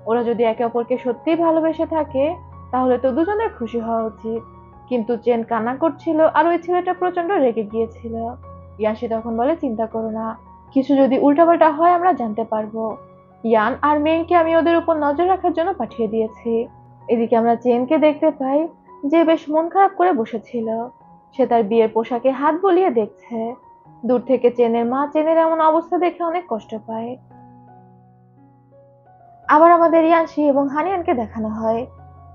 ওরা যদি একে অপরকে সত্যিই ভালোবেসে থাকে, তাহলে তো দুজনের খুশি হওয়া উচিত। কিন্তু চেন কান্না করছিল আর ওই ছেলেটা প্রচন্ড রেগে গিয়েছিল। ইয়ানশি তখন বলে, চিন্তা করো না, কিছু যদি উল্টাপাল্টা হয় আমরা জানতে পারবো। ইয়ান আর মেইনকে আমি ওদের উপর নজর রাখার জন্য পাঠিয়ে দিয়েছি। এদিকে আমরা চেনকে দেখতে পাই, যে বেশ মন খারাপ করে বসেছিল। সে তার বিয়ের পোশাকে হাত বুলিয়ে দেখছে। দূর থেকে চেনের মা চেনের এমন অবস্থা দেখে অনেক কষ্ট পায়। আবার আমাদের ইয়ানশি এবং হানিয়ানকে দেখানো হয়।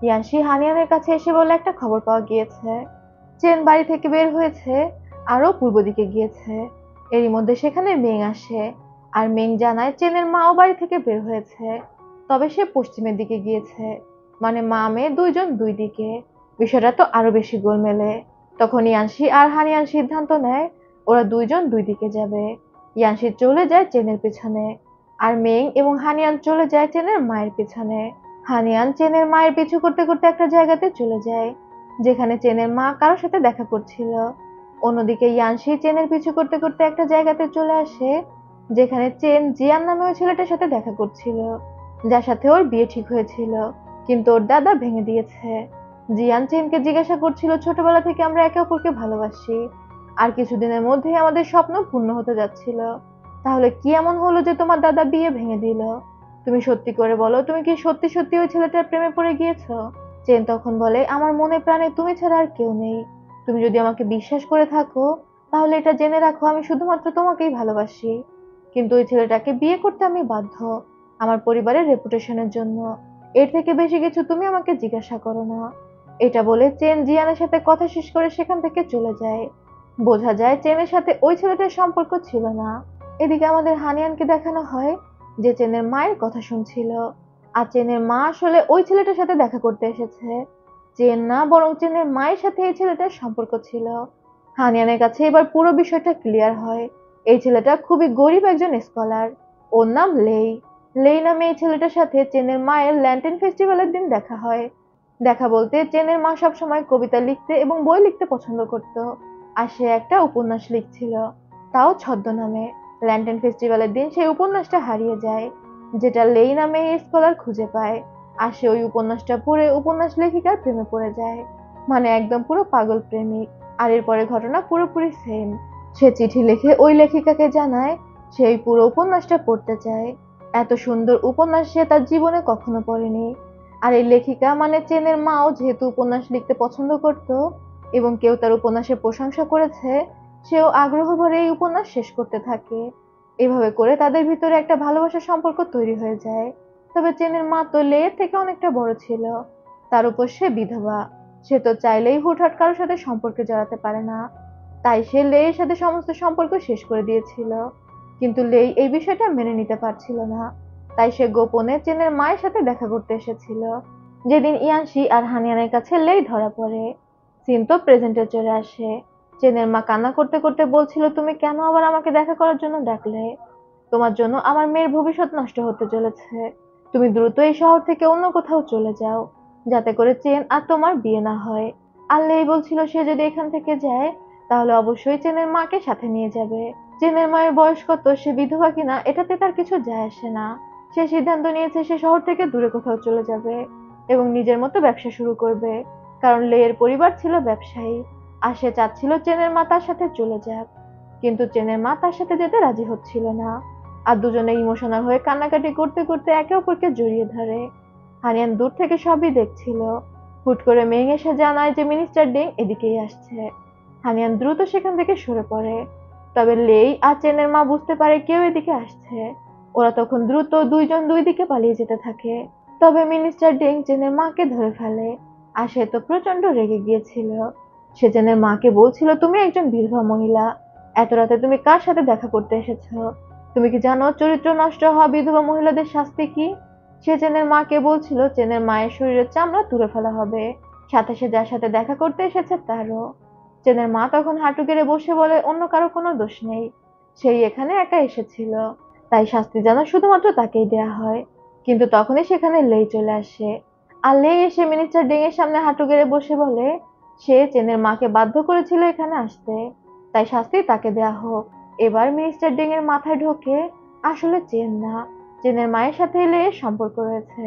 ইয়ানশি হানিয়ানের কাছে এসে বলে, একটা খবর পাওয়া গিয়েছে, চেন বাড়ি থেকে বের হয়েছে, আরো পূর্ব দিকে গিয়েছে। এরই মধ্যে সেখানে মেং আসে। আর মেং জানায় চেনের মাও বাড়ি থেকে বের হয়েছে, তবে সে পশ্চিমের দিকে গিয়েছে। মানে মা মেয়ে দুইজন দুই দিকে। বিষয়টা তো আরো বেশি গোলমেলে। তখন ইয়ানশি আর হানিয়ান সিদ্ধান্ত নেয় ওরা দুইজন দুই দিকে যাবে। ইয়ানশি চলে যায় চেনের পেছনে, আর মেং এবং হানিয়ান চলে যায় চেনের মায়ের পেছনে। হানিয়ান চেনের মায়ের পিছু করতে করতে একটা জায়গাতে চলে যায়, যেখানে চেনের মা কারোর সাথে দেখা করছিল। অন্যদিকে ইয়ানশি চেনের পিছু করতে করতে একটা জায়গাতে চলে আসে, যেখানে চেন জিয়ান নামে ওই ছেলেটার সাথে দেখা করছিল, যার সাথে ওর বিয়ে ঠিক হয়েছিল, কিন্তু ওর দাদা ভেঙে দিয়েছে। জিয়ান চেনকে জিজ্ঞাসা করছিল, ছোটবেলা থেকে আমরা একে অপরকে ভালোবাসি, আর কিছুদিনের মধ্যেই আমাদের স্বপ্ন পূর্ণ হতে যাচ্ছিল। তাহলে কি এমন হলো যে তোমার দাদা বিয়ে ভেঙে দিল? তুমি সত্যি করে বলো, তুমি কি সত্যি সত্যি ওই ছেলেটার প্রেমে পড়ে গিয়েছো? চেন তখন বলে, আমার মনে প্রাণে তুমি ছাড়া আর কেউ নেই। তুমি যদি আমাকে বিশ্বাস করে থাকো, তাহলে এটা জেনে রাখো আমি শুধুমাত্র তোমাকেই ভালোবাসি। কিন্তু ওই ছেলেটাকে বিয়ে করতে আমি বাধ্য, আমার পরিবারের রেপুটেশনের জন্য। এর থেকে বেশি কিছু তুমি আমাকে জিজ্ঞাসা করো না। এটা বলে চেন জিয়ানের সাথে কথা শেষ করে সেখান থেকে চলে যায়। বোঝা যায় চেনের সাথে ওই ছেলেটার সম্পর্ক ছিল না। এদিকে আমাদের হানিয়ানকে দেখানো হয়, যে চেনের মায়ের কথা শুনছিল। আর চেনের মা আসলে ওই ছেলেটার সাথে দেখা করতে এসেছে। চেন না, বরং চেনের মায়ের সাথে এই ছেলেটার সম্পর্ক ছিল। হানিয়ানের কাছে এবার পুরো বিষয়টা ক্লিয়ার হয়। এই ছেলেটা খুবই গরিব একজন স্কলার। ওর নাম লেই। লেই নামে এই ছেলেটার সাথে চেনের মায়ের ল্যান্টেন ফেস্টিভ্যালের দিন দেখা হয়। দেখা বলতে, চেনের মা সবসময় কবিতা লিখতে এবং বই লিখতে পছন্দ করত। আর সে একটা উপন্যাস লিখছিল, তাও ছদ্মনামে। ল্যান্টেন ফেস্টিভ্যালের দিন সেই উপন্যাসটা হারিয়ে যায়, যেটা লেই নামে এই স্কলার খুঁজে পায়। আর সে ওই উপন্যাসটা পড়ে উপন্যাস লেখিকার প্রেমে পড়ে যায়। মানে একদম পুরো পাগল প্রেমিক। আর এরপরে ঘটনা পুরোপুরি সেম। সে চিঠি লিখে ওই লেখিকাকে জানায় সেই পুরো উপন্যাসটা পড়তে চায়। এত সুন্দর উপন্যাস সে তার জীবনে কখনো পড়েনি। আর এই লেখিকা মানে চেনের মাও যেহেতু উপন্যাস লিখতে পছন্দ করত, এবং কেউ তার উপন্যাসের প্রশংসা করেছে, সেও আগ্রহ ভরে এই উপন্যাস শেষ করতে থাকে। এভাবে করে তাদের ভিতরে একটা ভালোবাসার সম্পর্ক তৈরি হয়ে যায়। তবে চেনের মা তো লেয়ের থেকে অনেকটা বড় ছিল। তার উপর সে বিধবা। সে তো চাইলেই হুটহাট কারোর সাথে সম্পর্কে জড়াতে পারে না। তাই সে লেইয়ের সাথে সমস্ত সম্পর্ক শেষ করে দিয়েছিল। কিন্তু লেই এই বিষয়টা মেনে নিতে পারছিল না। তাই সে গোপনে চেনের মায়ের সাথে দেখা করতে এসেছিল। যেদিন ইয়ানশি আর হানিয়ানের কাছে লেই ধরা পড়ে, সিন তো প্রেজেন্টে চলে আসে। চেনের মা কান্না করতে করতে বলছিল, তুমি কেন আবার আমাকে দেখা করার জন্য ডাকলে? তোমার জন্য আমার মেয়ের ভবিষ্যৎ নষ্ট হতে চলেছে। তুমি দ্রুত এই শহর থেকে অন্য কোথাও চলে যাও, যাতে করে চেন আর তোমার বিয়ে না হয়। আর লেই বলছিল সে যদি এখান থেকে যায়, তাহলে অবশ্যই চেনের মাকে সাথে নিয়ে যাবে। চেনের মায়ের বয়স কত, সে বিধবা কিনা, এটাতে তার কিছু যায় আসে না। সে সিদ্ধান্ত নিয়েছে সে শহর থেকে দূরে কোথাও চলে যাবে এবং নিজের মতো ব্যবসা শুরু করবে, কারণ লেয়ের পরিবার ছিল ব্যবসায়ী। আর সে চাচ্ছিল চেনের মা তার সাথে চলে যাক। কিন্তু চেনের মা তার সাথে যেতে রাজি হচ্ছিল না। আর দুজনে ইমোশনাল হয়ে কান্নাকাটি করতে করতে একে অপরকে জড়িয়ে ধরে। হানিয়ান দূর থেকে সবই দেখছিল। হুট করে মেং এসে জানায় যে মিনিস্টার ডেং এদিকেই আসছে। হানিয়ান দ্রুত সেখান থেকে সরে পড়ে। তবে লেই আর চেনের মা বুঝতে পারে কেউ এদিকে আসছে। ওরা তখন দ্রুত দুইজন দুই দিকে পালিয়ে যেতে থাকে। তবে মিনিস্টার ডেং চেনের মাকে ধরে ফেলে। আর সে তো প্রচন্ড রেগে গিয়েছিল। সে জেনের মাকে বলছিল, তুমি একজন বিধবা মহিলা, এত রাতে তুমি কার সাথে দেখা করতে এসেছো? তুমি কি জানো চরিত্র নষ্ট হওয়া বিধবা মহিলাদের শাস্তি কি? সে জেনের মাকে বলছিল জেনের মায়ের শরীরের চামড়া তুলে ফেলা হবে, সাথে সে যার সাথে দেখা করতে এসেছে তারও। জেনের মা তখন হাঁটু গেড়ে বসে বলে, অন্য কারো কোনো দোষ নেই, সেই এখানে একা এসেছিল, তাই শাস্তি যেন শুধুমাত্র তাকেই দেয়া হয়। কিন্তু তখনই সেখানে লেই চলে আসে। আর লেই এসে মিনিস্টার ডেং এর সামনে হাঁটু গেড়ে বসে বলে, সে চেনের মাকে বাধ্য করেছিল এখানে আসতে, তাই শাস্তি তাকে দেয়া হোক। এবার মিনিস্টার ডেং এর মাথায় ঢোকে আসলে চেন না, চেনের মায়ের সাথে লেইয়ের সম্পর্ক রয়েছে।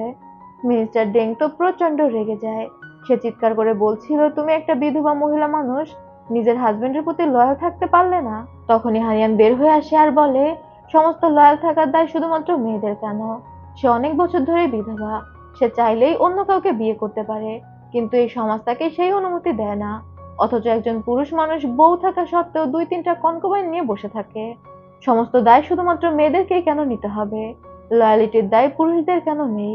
মিনিস্টার ডেং তো প্রচন্ড রেগে যায়। সে চিৎকার করে বলছিল, তুমি একটা বিধবা মহিলা মানুষ, নিজের হাজবেন্ডের প্রতি লয়াল থাকতে পারলে না? তখনই হারিয়ান বের হয়ে আসে আর বলে, সমস্ত লয়াল থাকার দায় শুধুমাত্র মেয়েদের কেন? সে অনেক বছর ধরে বিধবা, সে চাইলেই অন্য কাউকে বিয়ে করতে পারে, কিন্তু এই সমাজ তাকে সেই অনুমতি দেয় না। অথচ একজন পুরুষ মানুষ বউ থাকা সত্ত্বেও 2-3টা কনকবাইন নিয়ে বসে থাকে। সমস্ত দায় শুধুমাত্র মেয়েদেরকেই কেন নিতে হবে? লয়ালিটির দায় পুরুষদের কেন নেই?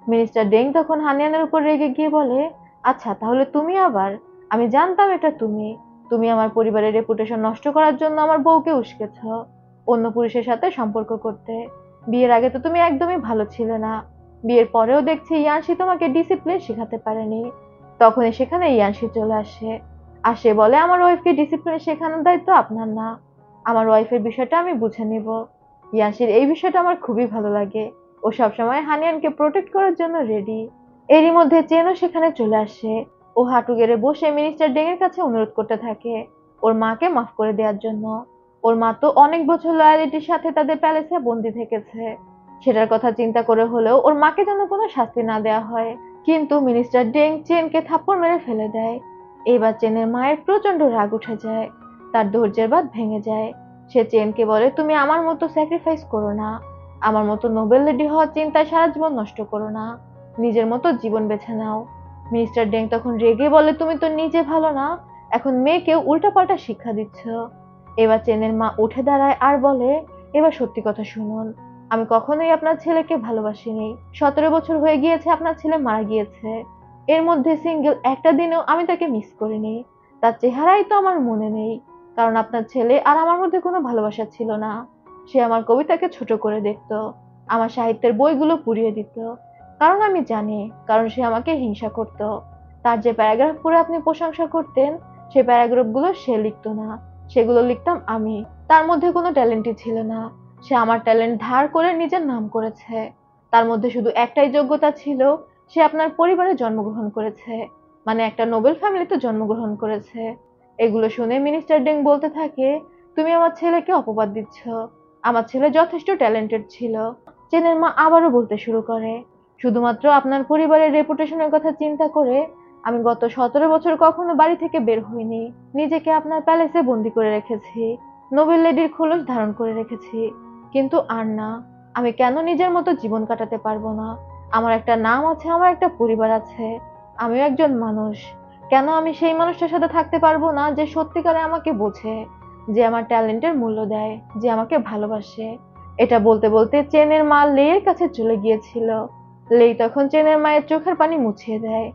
মিনিস্টার ডেং তখন হানিয়ানের উপর রেগে গিয়ে বলে, আচ্ছা তাহলে তুমি আবার, আমি জানতাম এটা তুমি, তুমি আমার পরিবারের রেপুটেশন নষ্ট করার জন্য আমার বউকে উস্কেছ অন্য পুরুষের সাথে সম্পর্ক করতে। বিয়ের আগে তো তুমি একদমই ভালো ছিলে না, বিয়ের পরেও দেখছি ইয়ানশি তোমাকে ডিসিপ্লিন শেখাতে পারেনি। তখনই সেখানে ইয়ানশি চলে আসে, আর সে বলে, আমার ওয়াইফকে ডিসিপ্লিন শেখানোর দায়িত্ব আপনার না, আমার ওয়াইফের বিষয়টা আমি বুঝে নিব। ইয়ানশির এই বিষয়টা আমার খুবই ভালো লাগে, ও সবসময় হানিয়ানকে প্রোটেক্ট করার জন্য রেডি। এরই মধ্যে চেনও সেখানে চলে আসে। ও হাঁটু গেড়ে বসে মিনিস্টার ডেং এর কাছে অনুরোধ করতে থাকে ওর মাকে মাফ করে দেওয়ার জন্য। ওর মা তো অনেক বছর লয়ালিটির সাথে তাদের প্যালেসে বন্দি থেকেছে, সেটার কথা চিন্তা করে হলেও ওর মাকে যেন কোনো শাস্তি না দেওয়া হয়। কিন্তু মিনিস্টার ডেং চেনকে থাপ্পড় মেরে ফেলে দেয়। এইবার চেনের মায়ের প্রচন্ড রাগ উঠে যায়, তার ধৈর্যের বাঁধ ভেঙে যায়। সে চেনকে বলে, তুমি আমার মতো স্যাক্রিফাইস করো না, আমার মতো নোবেল লেডি হওয়ার চিন্তায় সারা জীবন নষ্ট করো না, নিজের মতো জীবন বেছে নাও। মিস্টার ডেং তখন রেগে বলে, তুমি তো নিজে ভালো না, এখন মেয়েকে উল্টাপাল্টা শিক্ষা দিচ্ছ। এবার চেনের মা উঠে দাঁড়ায় আর বলে, এবার সত্যি কথা শুনুন, আমি কখনোই আপনার ছেলেকে ভালোবাসিনি। 17 বছর হয়ে গিয়েছে আপনার ছেলে মারা গিয়েছে, এর মধ্যে সিঙ্গেল একটা দিনও আমি তাকে মিস করিনি। তার চেহারাই তো আমার মনে নেই, কারণ আপনার ছেলে আর আমার মধ্যে কোনো ভালোবাসা ছিল না। সে আমার কবিতাকে ছোট করে দেখতো, আমার সাহিত্যের বইগুলো পুড়িয়ে দিত, কারণ আমি জানি, কারণ সে আমাকে হিংসা করত। তার যে প্যারাগ্রাফ পড়ে আপনি প্রশংসা করতেন, সে প্যারাগ্রাফ গুলো সে লিখতো না, সেগুলো লিখতাম আমি। তার মধ্যে কোনো ট্যালেন্টই ছিল না, সে আমার ট্যালেন্ট ধার করে নিজের নাম করেছে। তার মধ্যে শুধু একটাই যোগ্যতা ছিল, সে আপনার পরিবারে জন্মগ্রহণ করেছে, মানে একটা নোবেল ফ্যামিলিতে জন্মগ্রহণ করেছে। এগুলো শুনে মিনিস্টার ডেং বলতে থাকে, তুমি আমার ছেলেকে অপবাদ দিচ্ছ, আমার ছেলে যথেষ্ট ট্যালেন্টেড ছিল। চেনের মা আবারও বলতে শুরু করে, শুধুমাত্র আপনার পরিবারের রেপুটেশনের কথা চিন্তা করে আমি গত 17 বছর কখনো বাড়ি থেকে বের হইনি, নিজেকে আপনার প্যালেসে বন্দি করে রেখেছি, নোবেল লেডির খোলস ধারণ করে রেখেছি, কিন্তু আর না, আমি কেন নিজের মতো জীবন কাটাতে পারবো না? আমার একটা নাম আছে, আমার একটা পরিবার আছে, আমিও একজন মানুষ। কেন আমি সেই মানুষটার সাথে থাকতে পারবো না যে সত্যিকারে আমাকে বোঝে, যে আমার ট্যালেন্টের মূল্য দেয়, যে আমাকে ভালোবাসে? এটা বলতে বলতে চেনের মা লেয়ের কাছে চলে গিয়েছিল। লেই তখন চেনের মায়ের চোখের পানি মুছিয়ে দেয়,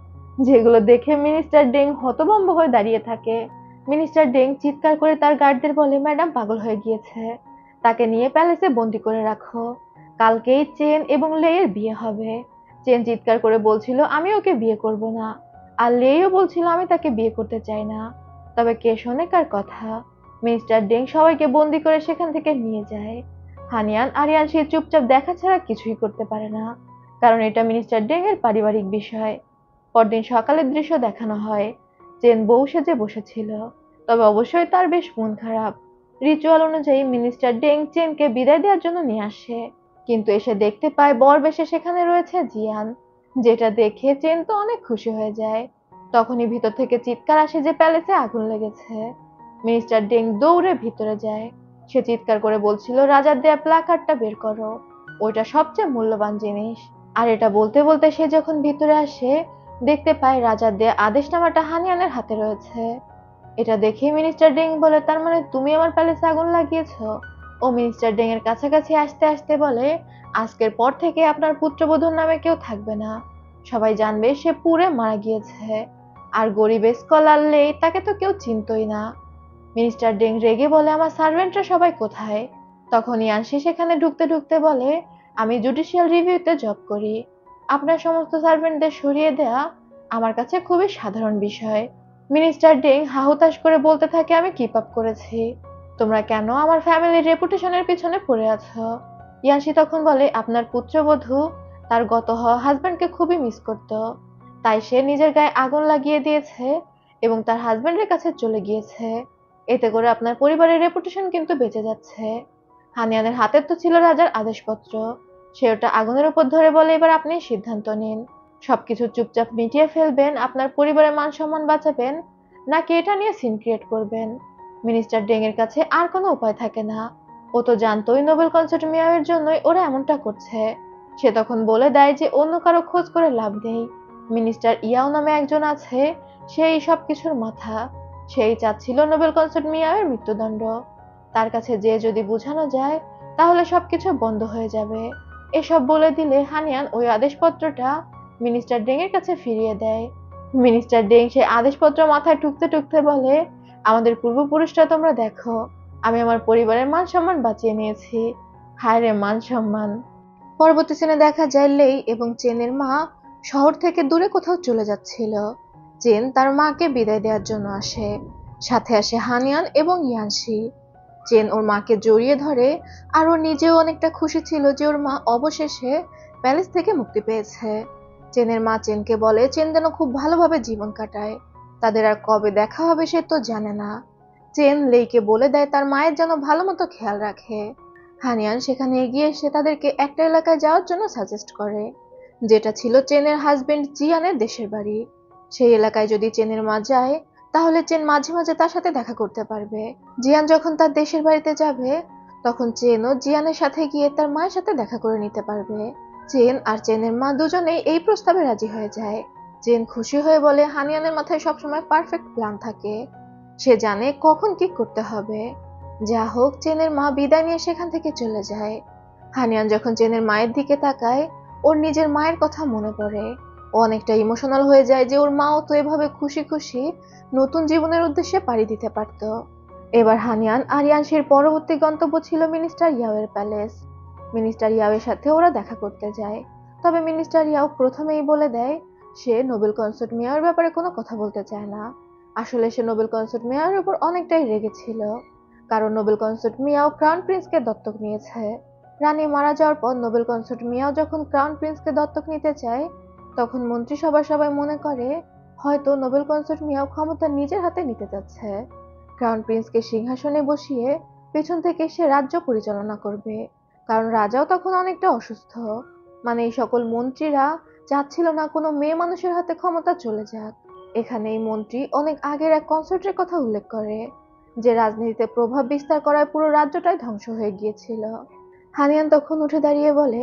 যেগুলো দেখে মিনিস্টার ডেং হতভম্ব হয়ে দাঁড়িয়ে থাকে। মিনিস্টার ডেং চিৎকার করে তার গার্ডদের বলে, ম্যাডাম পাগল হয়ে গিয়েছে, তাকে নিয়ে প্যালেসে বন্দি করে রাখো, কালকেই চেন এবং লেয়ের বিয়ে হবে। চেন চিৎকার করে বলছিল, আমি ওকে বিয়ে করব না, আর লেইও বলছিল, আমি তাকে বিয়ে করতে চাই না। তবে কে শোনে কার কথা? মিস্টার ডেং সবাইকে বন্দি করে সেখান থেকে নিয়ে যায়। হানিয়ান আর ইয়ানশি চুপচাপ দেখা ছাড়া কিছুই করতে পারে না, কারণ এটা মিনিস্টার ডেং এর পারিবারিক বিষয়। পরদিন সকালের দৃশ্য দেখানো হয়, চেন বউ সেজে বসেছিল, তবে অবশ্যই তার বেশ মন খারাপ। রিচুয়াল অনুযায়ী মিনিস্টার ডেং চেনকে বিদায় দেওয়ার জন্য নিয়ে আসে, কিন্তু এসে দেখতে পায় বর বেশে সেখানে রয়েছে জিয়ান, যেটা দেখে চেন তো অনেক খুশি হয়ে যায়। তখনই ভিতর থেকে চিৎকার আসে যে প্যালেসে আগুন লেগেছে। মিনিস্টার ডেং দৌড়ে ভিতরে যায়, সে চিৎকার করে বলছিল, রাজার দেয়া প্ল্যাকার্ডটা বের করো, ওইটা সবচেয়ে মূল্যবান জিনিস। আর এটা বলতে বলতে সে যখন ভিতরে আসে, দেখতে পায় রাজার দেয়া আদেশনামাটা হানিয়ানের হাতে রয়েছে। এটা দেখে মিনিস্টার ডেং বলে, তার মানে তুমি আমার প্যালেসে আগুন লাগিয়েছো? ও মিনিস্টার ডেং এর কাছাকাছি আসতে আসতে বলে, আজকের পর থেকে আপনার পুত্রবধূর নামে কেউ থাকবে না, সবাই জানবে সে পুড়ে মারা গিয়েছে। আর গরিব স্কলার লেই তাকে তো কেউ চিনতই না। মিনিস্টার ডেং রেগে বলে, আমার সার্ভেন্টরা সবাই কোথায়? তখন ইয়ানশি সেখানে ঢুকতে ঢুকতে বলে, আমি জুডিশিয়াল রিভিউতে জব করি। আপনার সমস্ত সার্ভেন্টদের সরিয়ে দেয়া আমার কাছে খুবই সাধারণ বিষয়। মিনিস্টার ডেং হাহুতাশ করে বলতে থাকে, আমি কিপ আপ করেছি। তোমরা কেন আমার ফ্যামিলির রেপুটেশনের পিছনে পড়ে আছো? ইয়ানশি তখন বলে, আপনার পুত্রবধূ তার গত হওয়া হাজব্যান্ডকে খুবই মিস করত, তাই সে নিজের গায়ে আগুন লাগিয়ে দিয়েছে এবং তার হাজব্যান্ডের কাছে চলে গিয়েছে। এতে করে আপনার পরিবারের রেপুটেশন কিন্তু বেঁচে যাচ্ছে। হানিয়ানের হাতে তো ছিল রাজার আদেশপত্র। সে ওটা আগুনের উপর ধরে বলে, এবার আপনি সিদ্ধান্ত নিন, সবকিছু চুপচাপ মিটিয়ে ফেলবেন, আপনার পরিবারের মান সম্মান বাঁচাবেন, নাকি এটা নিয়ে সিন ক্রিয়েট করবেন? মিনিস্টার ডেং এর কাছে আর কোনো উপায় থাকে না। ও তো জানতোই নোবেল কনসার্ট মেয়ারের জন্যই ওরা এমনটা করছে। সে তখন বলে দেয় যে অন্য কারো খোঁজ করে লাভ নেই। মিনিস্টার ইয়াও নামে একজন আছে, সেই সব কিছুর মাথা। সেই চাচ্ছিল নোবেল কনসার্ট মেয়ারের মৃত্যুদণ্ড। তার কাছে যে যদি বোঝানো যায় তাহলে সবকিছু বন্ধ হয়ে যাবে। এসব বলে দিলে হানিয়ান ওই আদেশপত্রটা মিনিস্টার ডেং এর কাছে ফিরিয়ে দেয়। মিনিস্টার ডেং সেই আদেশপত্র মাথায় টুকতে টুকতে বলে, আমাদের পূর্বপুরুষরা তোমরা দেখো, আমি আমার পরিবারের মান সম্মান বাঁচিয়ে নিয়েছি। হায় রে মান সম্মান। পরবর্তী সিনে দেখা যায় লেই এবং চেনের মা শহর থেকে দূরে কোথাও চলে যাচ্ছিল। চেন তার মাকে বিদায় দেওয়ার জন্য আসে। সাথে আসে হানিয়ান এবং ইয়ানশি। চেন ওর মাকে জড়িয়ে ধরে, আর ও নিজেও অনেকটা খুশি ছিল যে ওর মা অবশেষে প্যালেস থেকে মুক্তি পেয়েছে। চেনের মা চেনকে বলে চেন যেন খুব ভালোভাবে জীবন কাটায়, তাদের আর কবে দেখা হবে সে তো জানে না। চেন লেইকে বলে দেয় তার মায়ের যেন ভালো মতো খেয়াল রাখে। হানিয়ান সেখানে এগিয়ে এসে তাদেরকে একটা এলাকায় যাওয়ার জন্য সাজেস্ট করে, যেটা ছিল চেনের হাজবেন্ড জিয়ানের দেশের বাড়ি। সেই এলাকায় যদি চেনের মা যায় তাহলে চেন মাঝে মাঝে তার সাথে দেখা করতে পারবে। জিয়ান যখন তার দেশের বাড়িতে যাবে তখন চেনও জিয়ানের সাথে গিয়ে তার মায়ের সাথে দেখা করে নিতে পারবে। চেন আর চেনের মা দুজনেই এই প্রস্তাবে রাজি হয়ে যায়। চেন খুশি হয়ে বলে হানিয়ানের মাথায় সবসময় পারফেক্ট প্ল্যান থাকে, সে জানে কখন কি করতে হবে। যা হোক, চেনের মা বিদায় নিয়ে সেখান থেকে চলে যায়। হানিয়ান যখন চেনের মায়ের দিকে তাকায় ওর নিজের মায়ের কথা মনে পড়ে। ও অনেকটা ইমোশনাল হয়ে যায় যে ওর মাও তো এভাবে খুশি খুশি নতুন জীবনের উদ্দেশ্যে পাড়ি দিতে পারত। এবার হানিয়ান আর ইয়ানশির পরবর্তী গন্তব্য ছিল মিনিস্টার ইয়াওয়ের প্যালেস। মিনিস্টার ইয়াওয়ের সাথে ওরা দেখা করতে যায়। তবে মিনিস্টার ইয়াও প্রথমেই বলে দেয় সে নোবেল কনসার্ট মেয়ারের ব্যাপারে কোনো কথা বলতে চায় না। আসলে সে নোবেল কনসার্ট মেয়ারের উপর অনেকটাই রেগেছিল, কারণ নোবেল কনসার্ট মিয়াও ক্রাউন প্রিন্সকে দত্তক নিয়েছে। রানী মারা যাওয়ার পর নোবেল কনসার্ট মিয়াও যখন ক্রাউন প্রিন্সকে দত্তক নিতে চায় তখন মন্ত্রিসভার সবাই মনে করে হয়তো নোবেল কনসার্ট মিয়াও ক্ষমতা নিজের হাতে নিতে যাচ্ছে। ক্রাউন প্রিন্সকে সিংহাসনে বসিয়ে পেছন থেকে সে রাজ্য পরিচালনা করবে, কারণ রাজাও তখন অনেকটা অসুস্থ। মানে এই সকল মন্ত্রীরা চাচ্ছিল না কোনো মেয়ে মানুষের হাতে ক্ষমতা চলে যাক। এখানে এই মন্ত্রী অনেক আগের এক কনসার্টের কথা উল্লেখ করে, যে রাজনীতিতে প্রভাব বিস্তার করায় পুরো রাজ্যটাই ধ্বংস হয়ে গিয়েছিল। হানিয়ান তখন উঠে দাঁড়িয়ে বলে,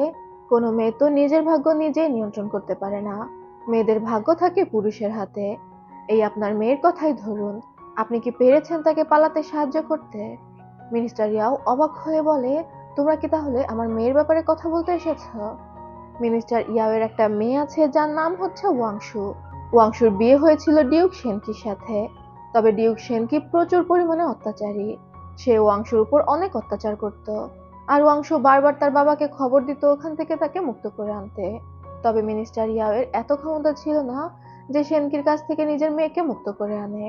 কোনো মেয়ে তো নিজের ভাগ্য নিজেই নিয়ন্ত্রণ করতে পারে না, মেয়েদের ভাগ্য থাকে পুরুষের হাতে। এই আপনার মেয়ের কথাই ধরুন, আপনি কি পেরেছেন তাকে পালাতে সাহায্য করতে? মিনিস্টার ইয়াও অবাক হয়ে বলে, তোমরা কি তাহলে আমার মেয়ের ব্যাপারে কথা বলতে এসেছো? মিনিস্টার ইয়াওয়ের একটা মেয়ে আছে যার নাম হচ্ছে ওয়াংশু। ওয়াংশুর বিয়ে হয়েছিল ডিউক সেনকির সাথে। তবে ডিউক সেনকি প্রচুর পরিমাণে অত্যাচারী। সে ওয়াংশুর উপর অনেক অত্যাচার করত, আর ওয়াংশু বারবার তার বাবাকে খবর দিত ওখান থেকে তাকে মুক্ত করে আনতে। তবে মিনিস্টার ইয়াওয়ের এত ক্ষমতা ছিল না যে সেনকির কাছ থেকে নিজের মেয়েকে মুক্ত করে আনে,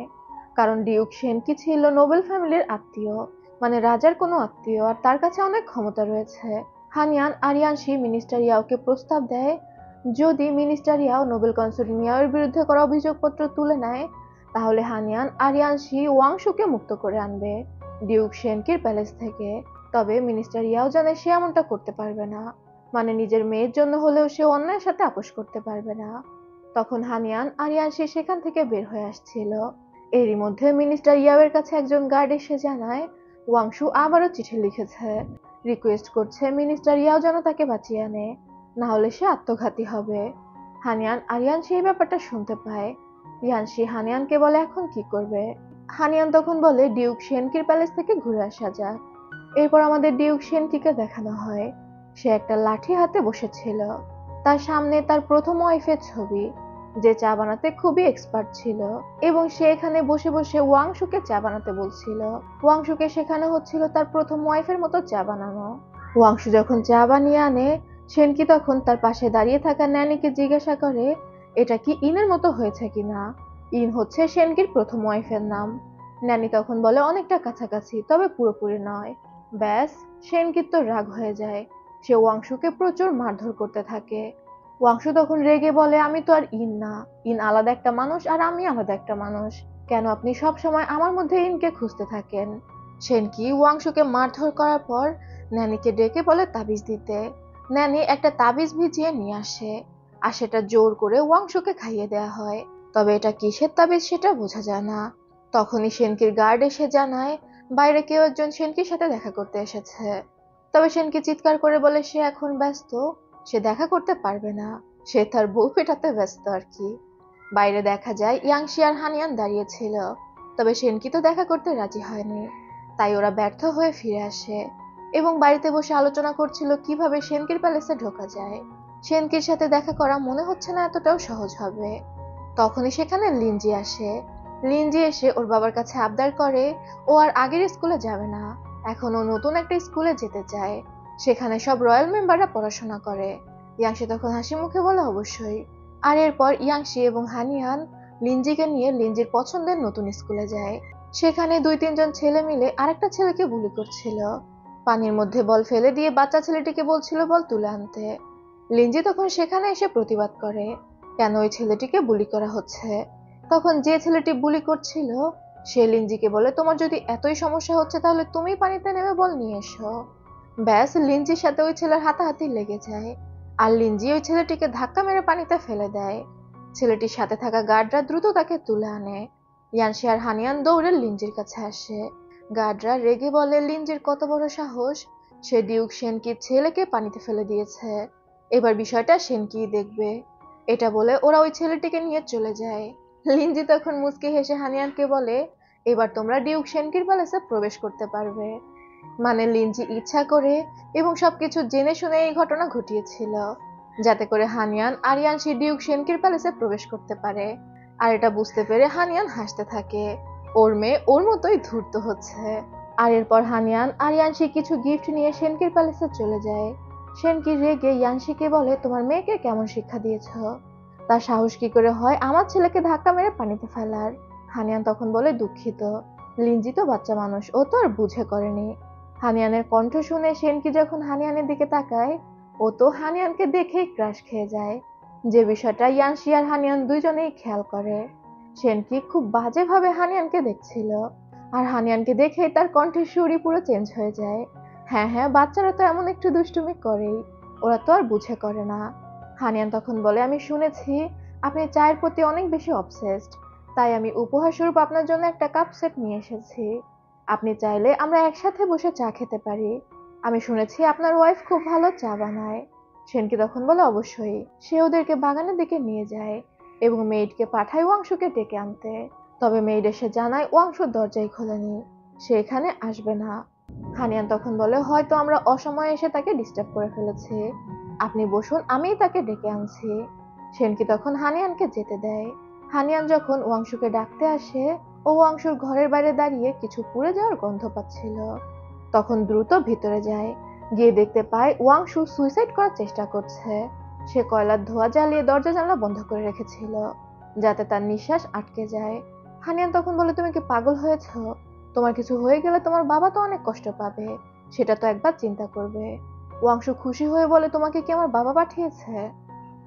কারণ ডিউক সেনকি ছিল নোবেল ফ্যামিলির আত্মীয়, মানে রাজার কোনো আত্মীয়, আর তার কাছে অনেক ক্ষমতা রয়েছে। হানিয়ান আর ইয়ানশি মিনিস্টার ইয়াওকে প্রস্তাব দেয়, যদি মিনিস্টার ইয়াও নোবেল কনসার্ট মিয়াওয়ের বিরুদ্ধে করা অভিযোগপত্র তুলে নেয় তাহলে হানিয়ান আর ইয়ানশি ওয়াংশুকে মুক্ত করে আনবে ডিউক সেনকির প্যালেস থেকে। তবে মিনিস্টার ইয়াও জানে সে এমনটা করতে পারবে না, মানে নিজের মেয়ের জন্য হলেও সে অন্যায়ের সাথে আপোষ করতে পারবে না। তখন হানিয়ান আর ইয়ানশি সেখান থেকে বের হয়ে আসছিল। এরই মধ্যে মিনিস্টার ইয়াওয়ের কাছে একজন গার্ড এসে জানায় ওয়াংশু আবারও চিঠি লিখেছে, রিকোয়েস্ট করছে মিনিস্টার ইয়াও যেন তাকে বাঁচিয়ে আনে, না হলে সে আত্মঘাতী হবে। হানিয়ান আর ইয়ানশি এই ব্যাপারটা শুনতে পায়। ইয়ানশি হানিয়ানকে বলে এখন কি করবে। হানিয়ান তখন বলে ডিউক সেনকির প্যালেস থেকে ঘুরে আসা যাক। এরপর আমাদের ডিউক সেনকিকে দেখানো হয়, সে একটা লাঠি হাতে বসেছিল। তার সামনে তার প্রথম ওয়াইফের ছবি, যে চা বানাতে খুবই এক্সপার্ট ছিল, এবং সে এখানে বসে বসে ওয়াংশুকে চা বানাতে বলছিল। ওয়াংশুকে শেখানো হচ্ছিল তার প্রথম ওয়াইফের মতো চা বানানো। ওয়াংশু যখন চা বানিয়ে আনে, সেনকি তখন তার পাশে দাঁড়িয়ে থাকা ন্যানিকে জিজ্ঞাসা করে এটা কি ইনের মতো হয়েছে কিনা। ইন হচ্ছে সেনকির প্রথম ওয়াইফের নাম। ন্যানি তখন বলে অনেকটা কাছাকাছি, তবে পুরোপুরি নয়। ব্যাস, সেনকির তো রাগ হয়ে যায়। সে ওয়াংশুকে প্রচুর মারধর করতে থাকে। ওয়াংশু তখন রেগে বলে আমি তো আর ইন না, ইন আলাদা একটা মানুষ আর আমি আলাদা একটা মানুষ, কেন আপনি সব সময় আমার মধ্যে ইনকে খুঁজতে থাকেন। সেনকি ওয়াংশুকে মারধর করার পর ন্যানিকে ডেকে বলে তাবিজ দিতে। ন্যানি একটা তাবিজ ভিজিয়ে নিয়ে আসে, আর সেটা জোর করে ওয়াংশুকে খাইয়ে দেয়া হয়। তবে এটা কিসের তাবিজ সেটা বোঝা যায় না। তখনই সেনকির গার্ড এসে জানায় বাইরে কেউ একজন সেনকির সাথে দেখা করতে এসেছে। তবে সেনকি চিৎকার করে বলে সে এখন ব্যস্ত, সে দেখা করতে পারবে না, সে তার বউ পেটাতে ব্যস্ত আর কি। বাইরে দেখা যায় ইয়াংশি আর হানিয়ান দাঁড়িয়েছিল, তবে সেনকি তো দেখা করতে রাজি হয়নি। তাই ওরা ব্যর্থ হয়ে ফিরে আসে এবং বাড়িতে বসে আলোচনা করছিল কিভাবে সেনকির প্যালেসে ঢোকা যায়। সেনকির সাথে দেখা করা মনে হচ্ছে না এতটাও সহজ হবে। তখনই সেখানে লিনজি আসে। লিনজি এসে ওর বাবার কাছে আবদার করে ও আর আগের স্কুলে যাবে না, এখন ও নতুন একটা স্কুলে যেতে চায়, সেখানে সব রয়্যাল মেম্বাররা পড়াশোনা করে। ইয়াংশি তখন হাসি মুখে বলে অবশ্যই। আর এরপর ইয়াংশি এবং হানিয়ান লিনজিকে নিয়ে লিনজির পছন্দের নতুন স্কুলে যায়। সেখানে 2-3 জন ছেলে মিলে আরেকটা ছেলেকে বুলি করছিল। পানির মধ্যে বল ফেলে দিয়ে বাচ্চা ছেলেটিকে বলছিল বল তুলে আনতে। লিনজি তখন সেখানে এসে প্রতিবাদ করে কেন ওই ছেলেটিকে বুলি করা হচ্ছে। তখন যে ছেলেটি বুলি করছিল সে লিনজিকে বলে তোমার যদি এতই সমস্যা হচ্ছে তাহলে তুমি পানিতে নেমে বল নিয়ে এসো। ব্যাস, লিনজির সাথে ওই ছেলের হাতাহাতি লেগে যায়, আর লিনজি ওই ছেলেটিকে ধাক্কা মেরে পানিতে ফেলে দেয়। ছেলেটির সাথে থাকা গার্ডরা দ্রুত তাকে তুলে আনে। ইয়ানশি আর হানিয়ান দৌড়ে লিনজির কাছে আসে। গার্ডরা রেগে বলে লিনজির কত বড় সাহস, সে ডিউক সেনকির ছেলেকে পানিতে ফেলে দিয়েছে, এবার বিষয়টা সেনকি দেখবে। এটা বলে ওরা ওই ছেলেটিকে নিয়ে চলে যায়। লিনজি তখন মুচকি হেসে হানিয়ানকে বলে এবার তোমরা ডিউক সেনকির প্যালেসে প্রবেশ করতে পারবে। মানে লিনজি ইচ্ছা করে এবং সবকিছু জেনে শুনে এই ঘটনা ঘটিয়েছিল, যাতে করে হানিয়ান আর ইয়ানশি ডিউক সেনকির প্যালেসে প্রবেশ করতে পারে। আর এটা বুঝতে পেরে হানিয়ান হাসতে থাকে, ওর মেয়ে ওর মতোই ধূর্ত হচ্ছে। আর এরপর হানিয়ান আর ইয়ানশি কিছু গিফট নিয়ে সেনকির প্যালেসে চলে যায়। সেনকি রেগে ইয়ানশিকে বলে তোমার মেয়েকে কেমন শিক্ষা দিয়েছ, তার সাহস কি করে হয় আমার ছেলেকে ধাক্কা মেরে পানিতে ফেলার। হানিয়ান তখন বলে দুঃখিত, লিনজি তো বাচ্চা মানুষ, ও তো আর বুঝে করেনি। হানিয়ানের কণ্ঠ শুনে সেনকি যখন হানিয়ানের দিকে তাকায়, ও তো হানিয়ানকে দেখেই ক্রাশ খেয়ে যায়, যে বিষয়টা ইয়ানশি আর হানিয়ান দুইজনেই খেয়াল করে। সেনকি খুব বাজেভাবে হানিয়ানকে দেখছিল, আর হানিয়ানকে দেখেই তার কণ্ঠের সুরই পুরো চেঞ্জ হয়ে যায়। হ্যাঁ হ্যাঁ, বাচ্চারা তো এমন একটু দুষ্টুমি করেই, ওরা তো আর বুঝে করে না। হানিয়ান তখন বলে আমি শুনেছি আপনি চায়ের প্রতি অনেক বেশি অবসেসড, তাই আমি উপহার স্বরূপ আপনার জন্য একটা কাপ সেট নিয়ে এসেছি। আপনি চাইলে আমরা একসাথে বসে চা খেতে পারি, আমি শুনেছি আপনার ওয়াইফ খুব ভালো চা বানায়। সেনকি তখন বলে অবশ্যই। সে ওদেরকে বাগানের দিকে নিয়ে যায় এবং মেইডকে পাঠায় ওয়াংশুকে ডেকে আনতে। তবে মেইড এসে জানায় ওয়াংশু দরজাই খোলেনি, সে এখানে আসবে না। হানিয়ান তখন বলে হয়তো আমরা অসময়ে এসে তাকে ডিস্টার্ব করে ফেলেছি, আপনি বসুন, আমিই তাকে ডেকে আনছি। সেনকি তখন হানিয়ানকে যেতে দেয়। হানিয়ান যখন ওয়াংশুকে ডাকতে আসে, ও ওয়াংশুর ঘরের বাইরে দাঁড়িয়ে কিছু পুড়ে যাওয়ার গন্ধ পাচ্ছিল। তখন দ্রুত ভিতরে যায়, গিয়ে দেখতে পায় ওয়াংশু সুইসাইড করার চেষ্টা করছে। সে কয়লার ধোঁয়া জ্বালিয়ে দরজা জানলা বন্ধ করে রেখেছিল, যাতে তার নিঃশ্বাস আটকে যায়। হানিয়ান তখন বলে তুমি কি পাগল হয়েছ, তোমার কিছু হয়ে গেলে তোমার বাবা তো অনেক কষ্ট পাবে, সেটা তো একবার চিন্তা করবে। ওয়াংশু খুশি হয়ে বলে তোমাকে কি আমার বাবা পাঠিয়েছে।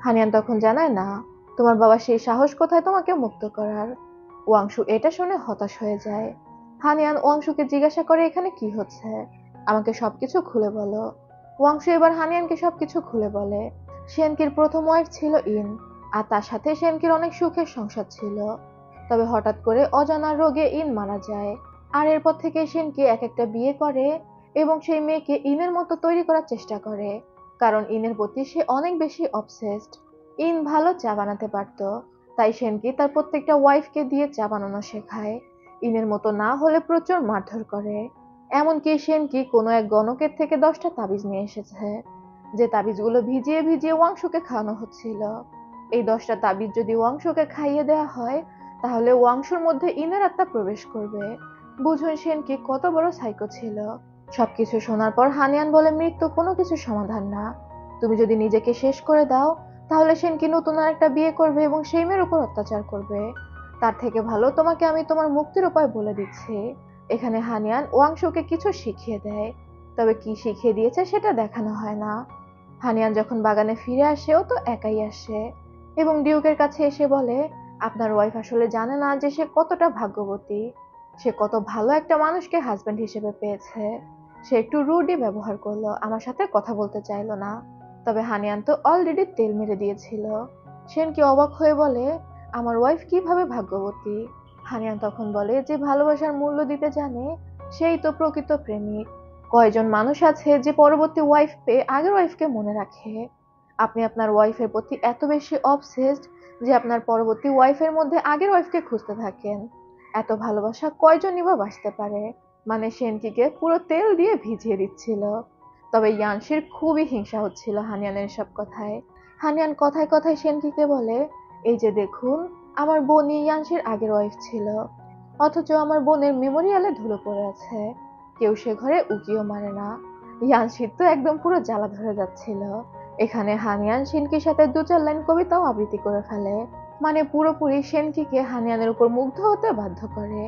হানিয়ান তখন জানায় না, তোমার বাবা সেই সাহস কোথায় তোমাকে মুক্ত করার। ওয়াংশু এটা শুনে হতাশ হয়ে যায়। হানিয়ান ওয়াংশুকে জিজ্ঞাসা করে এখানে কি হচ্ছে, আমাকে সবকিছু খুলে বলো। ওয়াংশু এবার হানিয়ানকে সবকিছু খুলে বলে। সেনকির প্রথম ওয়াইফ ছিল ইন, আর তার সাথে সেনকির অনেক সুখের সংসার ছিল। তবে হঠাৎ করে অজানা রোগে ইন মারা যায়, আর এরপর থেকে সেনকি এক একটা বিয়ে করে এবং সেই মেয়েকে ইনের মতো তৈরি করার চেষ্টা করে, কারণ ইনের প্রতি সে অনেক বেশি অবসেসড। ইন ভালো চা বানাতে পারত, তাই সেনকি তার প্রত্যেকটা ওয়াইফকে দিয়ে চা বানানো শেখায়। ইনের মতো না হলে প্রচুর মারধর করে, এমনকি সেনকি কোনো এক গণকের থেকে 10টা তাবিজ নিয়ে এসেছে। যে তাবিজগুলো ভিজিয়ে ভিজিয়ে ওয়াংশুকে খাওয়ানো হচ্ছিল। এই 10টা তাবিজ যদি ওয়াংশুকে খাইয়ে দেওয়া হয় তাহলে ওয়াংশুর মধ্যে ইনের আত্মা প্রবেশ করবে। বুঝুন সেনকি কত বড় সাইকো ছিল। সবকিছু শোনার পর হানিয়ান বলে, মৃত্যু কোনো কিছু সমাধান না। তুমি যদি নিজেকে শেষ করে দাও তাহলে সেনকি নতুন আর একটা বিয়ে করবে এবং সেই মেয়ের উপর অত্যাচার করবে। তার থেকে ভালো তোমাকে আমি তোমার মুক্তির উপায় বলে দিচ্ছি। এখানে হানিয়ান ওয়াংশুকে কিছু শিখিয়ে দেয়, তবে কি শিখিয়ে দিয়েছে সেটা দেখানো হয় না। হানিয়ান যখন বাগানে ফিরে আসে ও তো একাই আসে এবং ডিউকের কাছে এসে বলে, আপনার ওয়াইফ আসলে জানে না যে সে কতটা ভাগ্যবতী। সে কত ভালো একটা মানুষকে হাজবেন্ড হিসেবে পেয়েছে। সে একটু রুডই ব্যবহার করলো, আমার সাথে কথা বলতে চাইলো না। তবে হানিয়ান তো অলরেডি তেল মেরে দিয়েছিল। সেনকি অবাক হয়ে বলে, আমার ওয়াইফ কিভাবে ভাগ্যবতী? হানিয়ান তখন বলে, যে ভালোবাসার মূল্য দিতে জানে সেই তো প্রকৃত প্রেমিক। কয়জন মানুষ আছে যে পরবর্তী ওয়াইফ পেয়ে আগের ওয়াইফকে মনে রাখে? আপনি আপনার ওয়াইফের প্রতি এত বেশি অবসেসড যে আপনার পরবর্তী ওয়াইফের মধ্যে আগের ওয়াইফকে খুঁজতে থাকেন। এত ভালোবাসা কয়জনই বা বাঁচতে পারে? মানে সেনকিকে পুরো তেল দিয়ে ভিজিয়ে দিচ্ছিল। তবে ইয়ানশির খুবই হিংসা হচ্ছিল হানিয়ানের সব কথায়। হানিয়ান কথায় কথায় সেনকিকে বলে, এই যে দেখুন, আমার বোনই ইয়ানশির আগের ওয়াইফ ছিল, অথচ আমার বোনের মেমোরিয়ালে ধুলো পড়ে আছে। কেউ সে ঘরে উকিও মারে না। ইয়ানশির তো একদম পুরো জ্বালা ধরে যাচ্ছিল। এখানে হানিয়ান সেনকির সাথে 2-4 লাইন কবিতাও আবৃত্তি করে ফেলে, মানে পুরোপুরি সেনকিকে হানিয়ানের উপর মুগ্ধ হতে বাধ্য করে।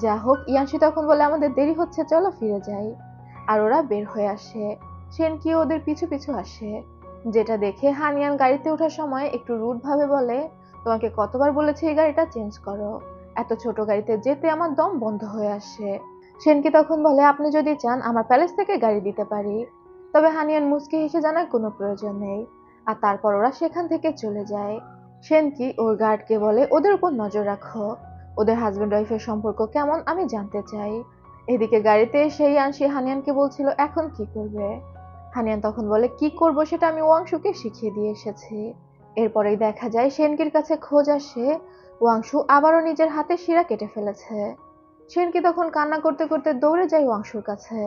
যা হোক, ইয়ানশি তখন বলে, আমাদের দেরি হচ্ছে, চলো ফিরে যাই। আর ওরা বের হয়ে আসে। সেনকি ওদের পিছু পিছু আসে, যেটা দেখে হানিয়ান গাড়িতে ওঠার সময় একটু রুড ভাবে বলে, তোমাকে কতবার বলেছি এই গাড়িটা চেঞ্জ করো, এত ছোট গাড়িতে যেতে আমার দম বন্ধ হয়ে আসে। সেনকি তখন বলে, আপনি যদি চান আমার প্যালেস থেকে গাড়ি দিতে পারি। তবে হানিয়ান মুচকি হেসে জানায় কোনো প্রয়োজন নেই। আর তারপর ওরা সেখান থেকে চলে যায়। সেনকি ওর গার্ডকে বলে, ওদের উপর নজর রাখো, ওদের হাজবেন্ড ওয়াইফের সম্পর্ক কেমন আমি জানতে চাই। এদিকে গাড়িতে সেই আনসি হানিয়ানকে বলছিল এখন কি করবে। হানিয়ান তখন বলে, কি করব সেটা আমি ওয়াংশুকে শিখিয়ে দিয়ে এসেছি। এরপরেই দেখা যায় সেনকির কাছে খোঁজ আসে ওয়াংশু আবারও নিজের হাতে শিরা কেটে ফেলেছে। সেনকি তখন কান্না করতে করতে দৌড়ে যায় ওয়াংশুর কাছে।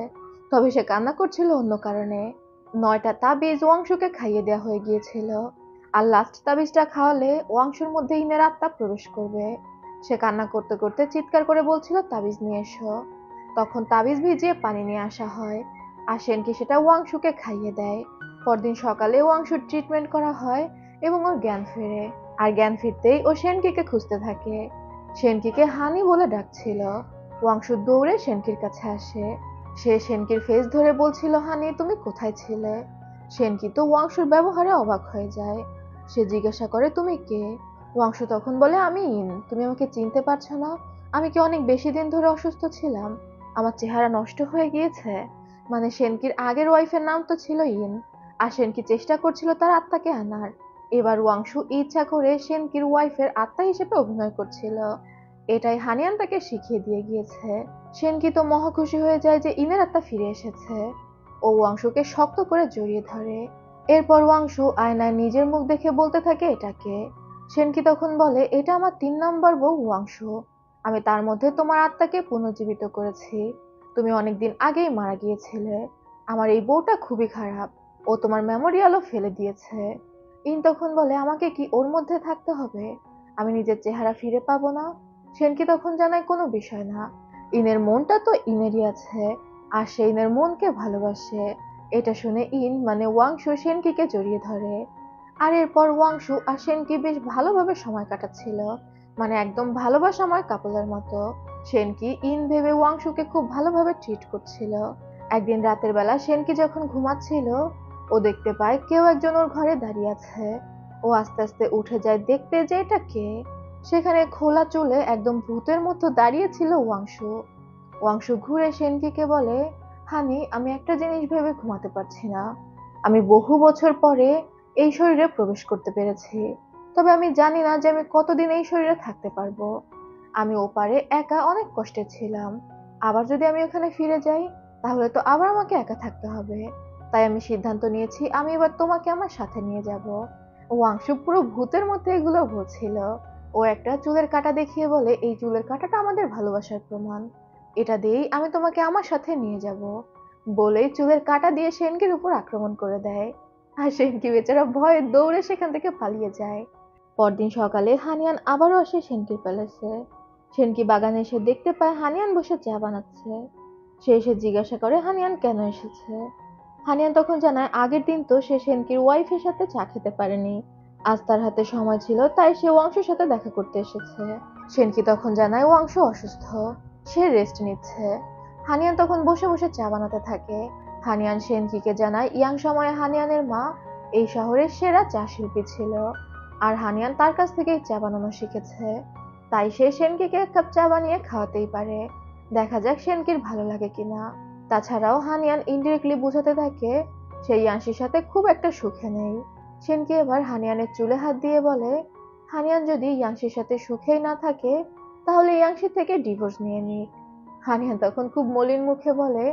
তবে সে কান্না করছিল অন্য কারণে। 9টা তাবিজ ওয়াংশুকে খাইয়ে দেওয়া হয়ে গিয়েছিল, আর লাস্ট তাবিজটা খাওয়ালে ওয়াংশুর মধ্যে ইনের আত্মা প্রবেশ করবে। সে কান্না করতে করতে চিৎকার করে বলছিল, তাবিজ নিয়ে এসো। তখন তাবিজ ভিজিয়ে পানি নিয়ে আসা হয়, আর সেনকি সেটা ওয়াংশুকে খাইয়ে দেয়। পরদিন সকালে ওয়াংশুর ট্রিটমেন্ট করা হয় এবং ওর জ্ঞান ফেরে। আর জ্ঞান ফিরতেই ও সেনকিকে খুঁজতে থাকে। সেনকিকে হানি বলে ডাকছিল। ওয়াংশু দৌড়ে সেনকির কাছে আসে। সে সেনকির ফেস ধরে বলছিল, হানি তুমি কোথায় ছিলে? সেনকি তো ওয়াংশুর ব্যবহারে অবাক হয়ে যায়। সে জিজ্ঞাসা করে, তুমি কে? ওয়াংশু তখন বলে, আমি ইন, তুমি আমাকে চিনতে পারছো না? আমি কি অনেক বেশি দিন ধরে অসুস্থ ছিলাম? আমার চেহারা নষ্ট হয়ে গিয়েছে? মানে সেনকির আগের ওয়াইফের নাম তো ছিল ইন, আর সেনকি চেষ্টা করছিল তার আত্মাকে আনার। এবার ওয়াংশু ইচ্ছা করে সেনকির ওয়াইফের আত্মা হিসেবে অভিনয় করছিল। এটাই হানিয়ান তাকে শিখিয়ে দিয়ে গিয়েছে। সেনকি তো মহা খুশি হয়ে যায় যে ইনের আত্মা ফিরে এসেছে। ও ওয়াংশুকে শক্ত করে জড়িয়ে ধরে। এরপর ওয়াংশু আয়নায় নিজের মুখ দেখে বলতে থাকে, এটাকে। সেনকি তখন বলে, এটা আমার 3 নম্বর বউ ওয়াংশু। আমি তার মধ্যে তোমার আত্মাকে পুনর্জীবিত করেছি। তুমি অনেকদিন আগেই মারা গিয়েছিলে। আমার এই বউটা খুবই খারাপ, ও তোমার মেমোরিয়ালও ফেলে দিয়েছে। ইন তখন বলে, আমাকে কি ওর মধ্যে থাকতে হবে? আমি নিজের চেহারা ফিরে পাবো না? সেনকি তখন জানায়, কোনো বিষয় না, ইনের মনটা তো ইনেরই আছে, আর সে ইনের মনকে ভালোবাসে। এটা শুনে ইন মানে ওয়াংশু সেনকিকে জড়িয়ে ধরে। আর এরপর ওয়াংশু আর সেনকি বেশ ভালোভাবে সময় কাটাচ্ছিল, মানে একদম ভালোবাসাময় কাপলের মতো। সেনকি ইন ভেবে ওয়াংশুকে খুব ভালোভাবে ট্রিট করছিল। একদিন রাতের বেলা সেনকি যখন ঘুমাচ্ছিল, ও দেখতে পায় কেউ একজন ওর ঘরে দাঁড়িয়ে আছে। ও আস্তে আস্তে উঠে যায় দেখতে যে এটা কে। সেখানে খোলা চুলে একদম ভূতের মতো দাঁড়িয়ে ছিল ওয়াংশু। ওয়াংশু ঘুরে সেনকিকে বলে, হানি আমি একটা জিনিস ভেবে ঘুমাতে পারছি না। আমি বহু বছর পরে এই শরীরে প্রবেশ করতে পেরেছি, তবে আমি জানি না যে আমি কতদিন এই শরীরে থাকতে পারবো। আমি ওপারে একা অনেক কষ্টে ছিলাম, আবার যদি আমি ওখানে ফিরে যাই তাহলে তো আবার আমাকে একা থাকতে হবে। তাই আমি সিদ্ধান্ত নিয়েছি আমি এবার তোমাকে আমার সাথে নিয়ে যাব। ওয়াংশু পুরো ভূতের মধ্যে এগুলো বলছিল। ও একটা চুলের কাঁটা দেখিয়ে বলে, এই চুলের কাঁটাটা আমাদের ভালোবাসার প্রমাণ, এটা দিয়েই আমি তোমাকে আমার সাথে নিয়ে যাব। বলেই চুলের কাঁটা দিয়ে সেনকির উপর আক্রমণ করে দেয়। আর সেনকি বেচারা ভয়ে দৌড়ে সেখান থেকে পালিয়ে যায়। পরদিন সকালে হানিয়ান আবারও আসে সেনকির প্যালেসে। সেনকি বাগানে এসে দেখতে পায় হানিয়ান বসে চা বানাচ্ছে। সে এসে জিজ্ঞাসা করে হানিয়ান কেন এসেছে। হানিয়ান তখন জানায় আগের দিন তো সে সেনকির ওয়াইফের সাথে চা খেতে পারেনি, আজ তার হাতে সময় ছিল তাই সে ওয়াংশুর সাথে দেখা করতে এসেছে। সেনকি তখন জানায় ওয়াংশু অসুস্থ, সে রেস্ট নিচ্ছে। হানিয়ান তখন বসে বসে চা বানাতে থাকে। হানিয়ান সেনকিকে জানায় ইয়াং সময়ে হানিয়ানের মা এই শহরের সেরা চা শিল্পী ছিল, আর হানিয়ান তার কাছ থেকেই চা বানানো শিখেছে। তাই সে সেনকিকে এক কাপ চা বানিয়ে খাওয়াতেই পারে, দেখা যাক সেনকির ভালো লাগে কিনা। তাছাড়াও হানিয়ান ইনডিরেক্টলি বোঝাতে থাকে সে ইয়াংশির সাথে খুব একটা সুখে নেই। সেনকি এবার হানিয়ানের চুলে হাত দিয়ে বলে হানিয়ান যদি ইয়াংশির সাথে সুখেই না থাকে তাহলে ইয়াংশি থেকে ডিভোর্স নিয়ে নিক। হানিয়ান তখন খুব মলিন মুখে বলে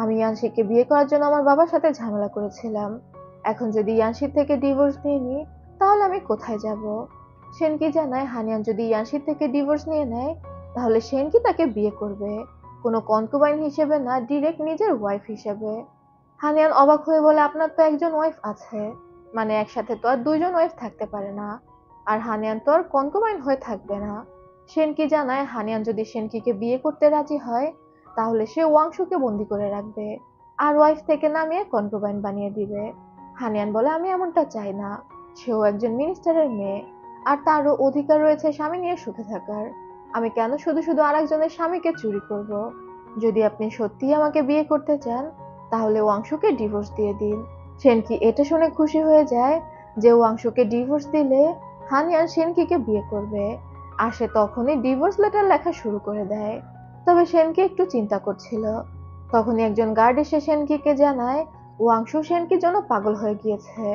আমি ইয়াংশিকে বিয়ে করার জন্য আমার বাবার সাথে ঝামেলা করেছিলাম, এখন যদি ইয়াংশির থেকে ডিভোর্স নিয়ে নিই তাহলে আমি কোথায় যাব। সেনকি জানায় হানিয়ান যদি ইয়াংশির থেকে ডিভোর্স নিয়ে নেয় তাহলে সেনকি তাকে বিয়ে করবে, কোনো কনকুবাইন হিসেবে না, ডিরেক্ট নিজের ওয়াইফ হিসেবে। হানিয়ান অবাক হয়ে বলে আপনার তো একজন ওয়াইফ আছে, মানে একসাথে তো আর দুইজন ওয়াইফ থাকতে পারে না, আর হানিয়ান তো আর কনকুবাইন হয়ে থাকবে না। সেনকি জানায় হানিয়ান যদি সেনকিকে বিয়ে করতে রাজি হয় তাহলে সে ওয়াংশুকে বন্দি করে রাখবে আর ওয়াইফ থেকে নামিয়ে কনকুবাইন বানিয়ে দিবে। হানিয়ান বলে আমি এমনটা চাই না, সেও একজন মিনিস্টারের মেয়ে, আর তারও অধিকার রয়েছে স্বামী নিয়ে সুখে থাকার, আমি কেন শুধু শুধু আরেকজনের স্বামীকে চুরি করব। যদি আপনি সত্যিই আমাকে বিয়ে করতে চান তাহলে ওয়াংশুকে ডিভোর্স দিয়ে দিন। সেনকি এটা শুনে খুশি হয়ে যায় যে ওয়াংশুকে ডিভোর্স দিলে হানিয়ান সেনকিকে বিয়ে করবে, আর সে তখনই ডিভোর্স লেটার লেখা শুরু করে দেয়। তবে সেনকি একটু চিন্তা করছিল। তখনই একজন গার্ড এসে সেনকিকে জানায় ওয়াংশু সেনকির জন্য পাগল হয়ে গিয়েছে,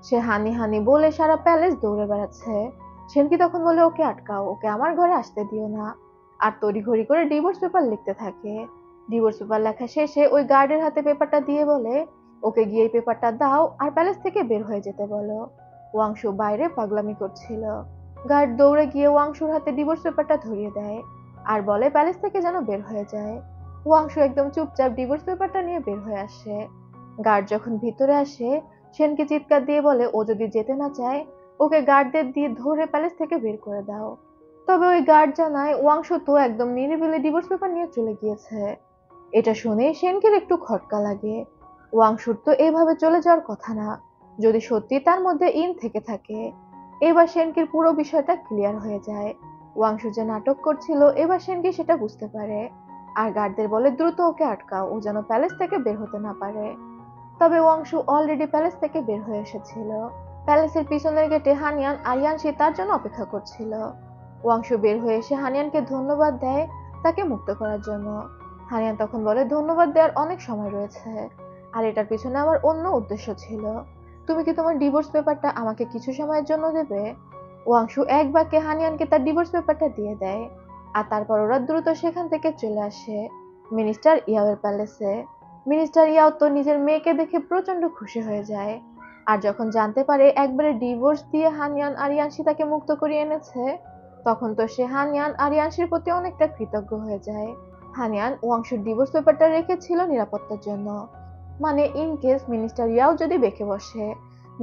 সে হানি হানি বলে সারা প্যালেস দৌড়ে বেড়াচ্ছে। সেনকি তখন বলে ওকে আটকাও, ওকে আমার ঘরে আসতে দিও না, আর তড়িঘড়ি করে ডিভোর্স পেপার লিখতে থাকে। ডিভোর্স পেপার লেখা শেষে ওই গার্ডের হাতে পেপারটা দিয়ে বলে ওকে গিয়ে এই পেপারটা দাও আর প্যালেস থেকে বের হয়ে যেতে বলো। ওয়াংশু বাইরে পাগলামি করছিল। গার্ড দৌড়ে গিয়ে ওয়াংশুর হাতে ডিভোর্স পেপারটা ধরিয়ে দেয় আর বলে প্যালেস থেকে যেন বের হয়ে যায়। ওয়াংশু একদম চুপচাপ ডিভোর্স পেপারটা নিয়ে বের হয়ে আসে। গার্ড যখন ভিতরে আসে সেনকে চিৎকার দিয়ে বলে ও যদি যেতে না চায় ওকে গার্ডদের দিয়ে ধরে প্যালেস থেকে বের করে দাও। তবে ওই গার্ড জানায় ওয়াংশু তো একদম নিরিবিলি ডিভোর্স পেপার নিয়ে চলে গিয়েছে। এটা শুনে সেনকের একটু খটকা লাগে। ওয়াংশুর তো এভাবে চলে যাওয়ার কথা না, যদি সত্যি তার মধ্যে ইন থেকে থাকে। এবার সেনকির পুরো বিষয়টা ক্লিয়ার হয়ে যায়। ওয়াংশু যে নাটক করছিল এবার সেনকি সেটা বুঝতে পারে, আর গার্ডদের বলে দ্রুত ওকে আটকাও, ও যেন প্যালেস থেকে বের হতে না পারে। তবে ওয়াংশু অলরেডি প্যালেস থেকে বের হয়ে এসেছিল। প্যালেসের পিছনের গেটে হানিয়ান আর ইয়ানশি তার জন্য অপেক্ষা করছিল। ওয়াংশু বের হয়ে এসে হানিয়ানকে ধন্যবাদ দেয় তাকে মুক্ত করার জন্য। হানিয়ান তখন বলে ধন্যবাদ দেওয়ার অনেক সময় রয়েছে, আর এটার পিছনে আমার অন্য উদ্দেশ্য ছিল, তুমি কি তোমার ডিভোর্স পেপারটা আমাকে কিছু সময়ের জন্য দেবে। ওয়াংশু এক বাক্যে হানিয়ানকে তার ডিভোর্স পেপারটা দিয়ে দেয়, আর তারপর ওরা দ্রুত সেখান থেকে চলে আসে মিনিস্টার ইয়াওয়ের প্যালেসে। মিনিস্টার ইয়াও তো নিজের মেয়েকে দেখে প্রচন্ড খুশি হয়ে যায়, আর যখন জানতে পারে একবারে ডিভোর্স দিয়ে হানিয়ান আর ইয়ানশি তাকে মুক্ত করিয়ে এনেছে তখন তো সে হানিয়ান আর ইয়ানশির প্রতি অনেকটা কৃতজ্ঞ হয়ে যায়। হানিয়ান ওয়াংশুর ডিভোর্স পেপারটা রেখেছিল নিরাপত্তার জন্য, মানে ইন কেস মিনিস্টার ইয়াও যদি বেঁকে বসে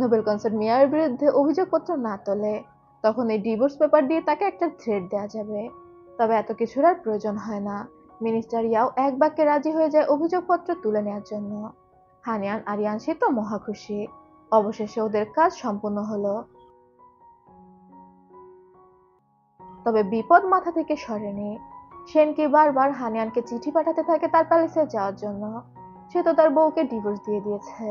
নোবেল কনসার্ট মেয়ারের বিরুদ্ধে অভিযোগপত্র না তোলে তখন এই ডিভোর্স পেপার দিয়ে তাকে একটা থ্রেট দেওয়া যাবে। তবে এত কিছুর আর প্রয়োজন হয় না, মিনিস্টার ইয়াও এক বাক্যে রাজি হয়ে যায় অভিযোগপত্র তুলে নেওয়ার জন্য। হানিয়ান আর ইয়ানশি তো মহা খুশি, অবশেষে ওদের কাজ সম্পূর্ণ হলো। তবে বিপদ মাথা থেকে সরেনি। সেনকি বারবার হানিয়ানকে চিঠি পাঠাতে থাকে তার প্যালেসে যাওয়ার জন্য, সে তো তার বউকে ডিভোর্স দিয়ে দিয়েছে,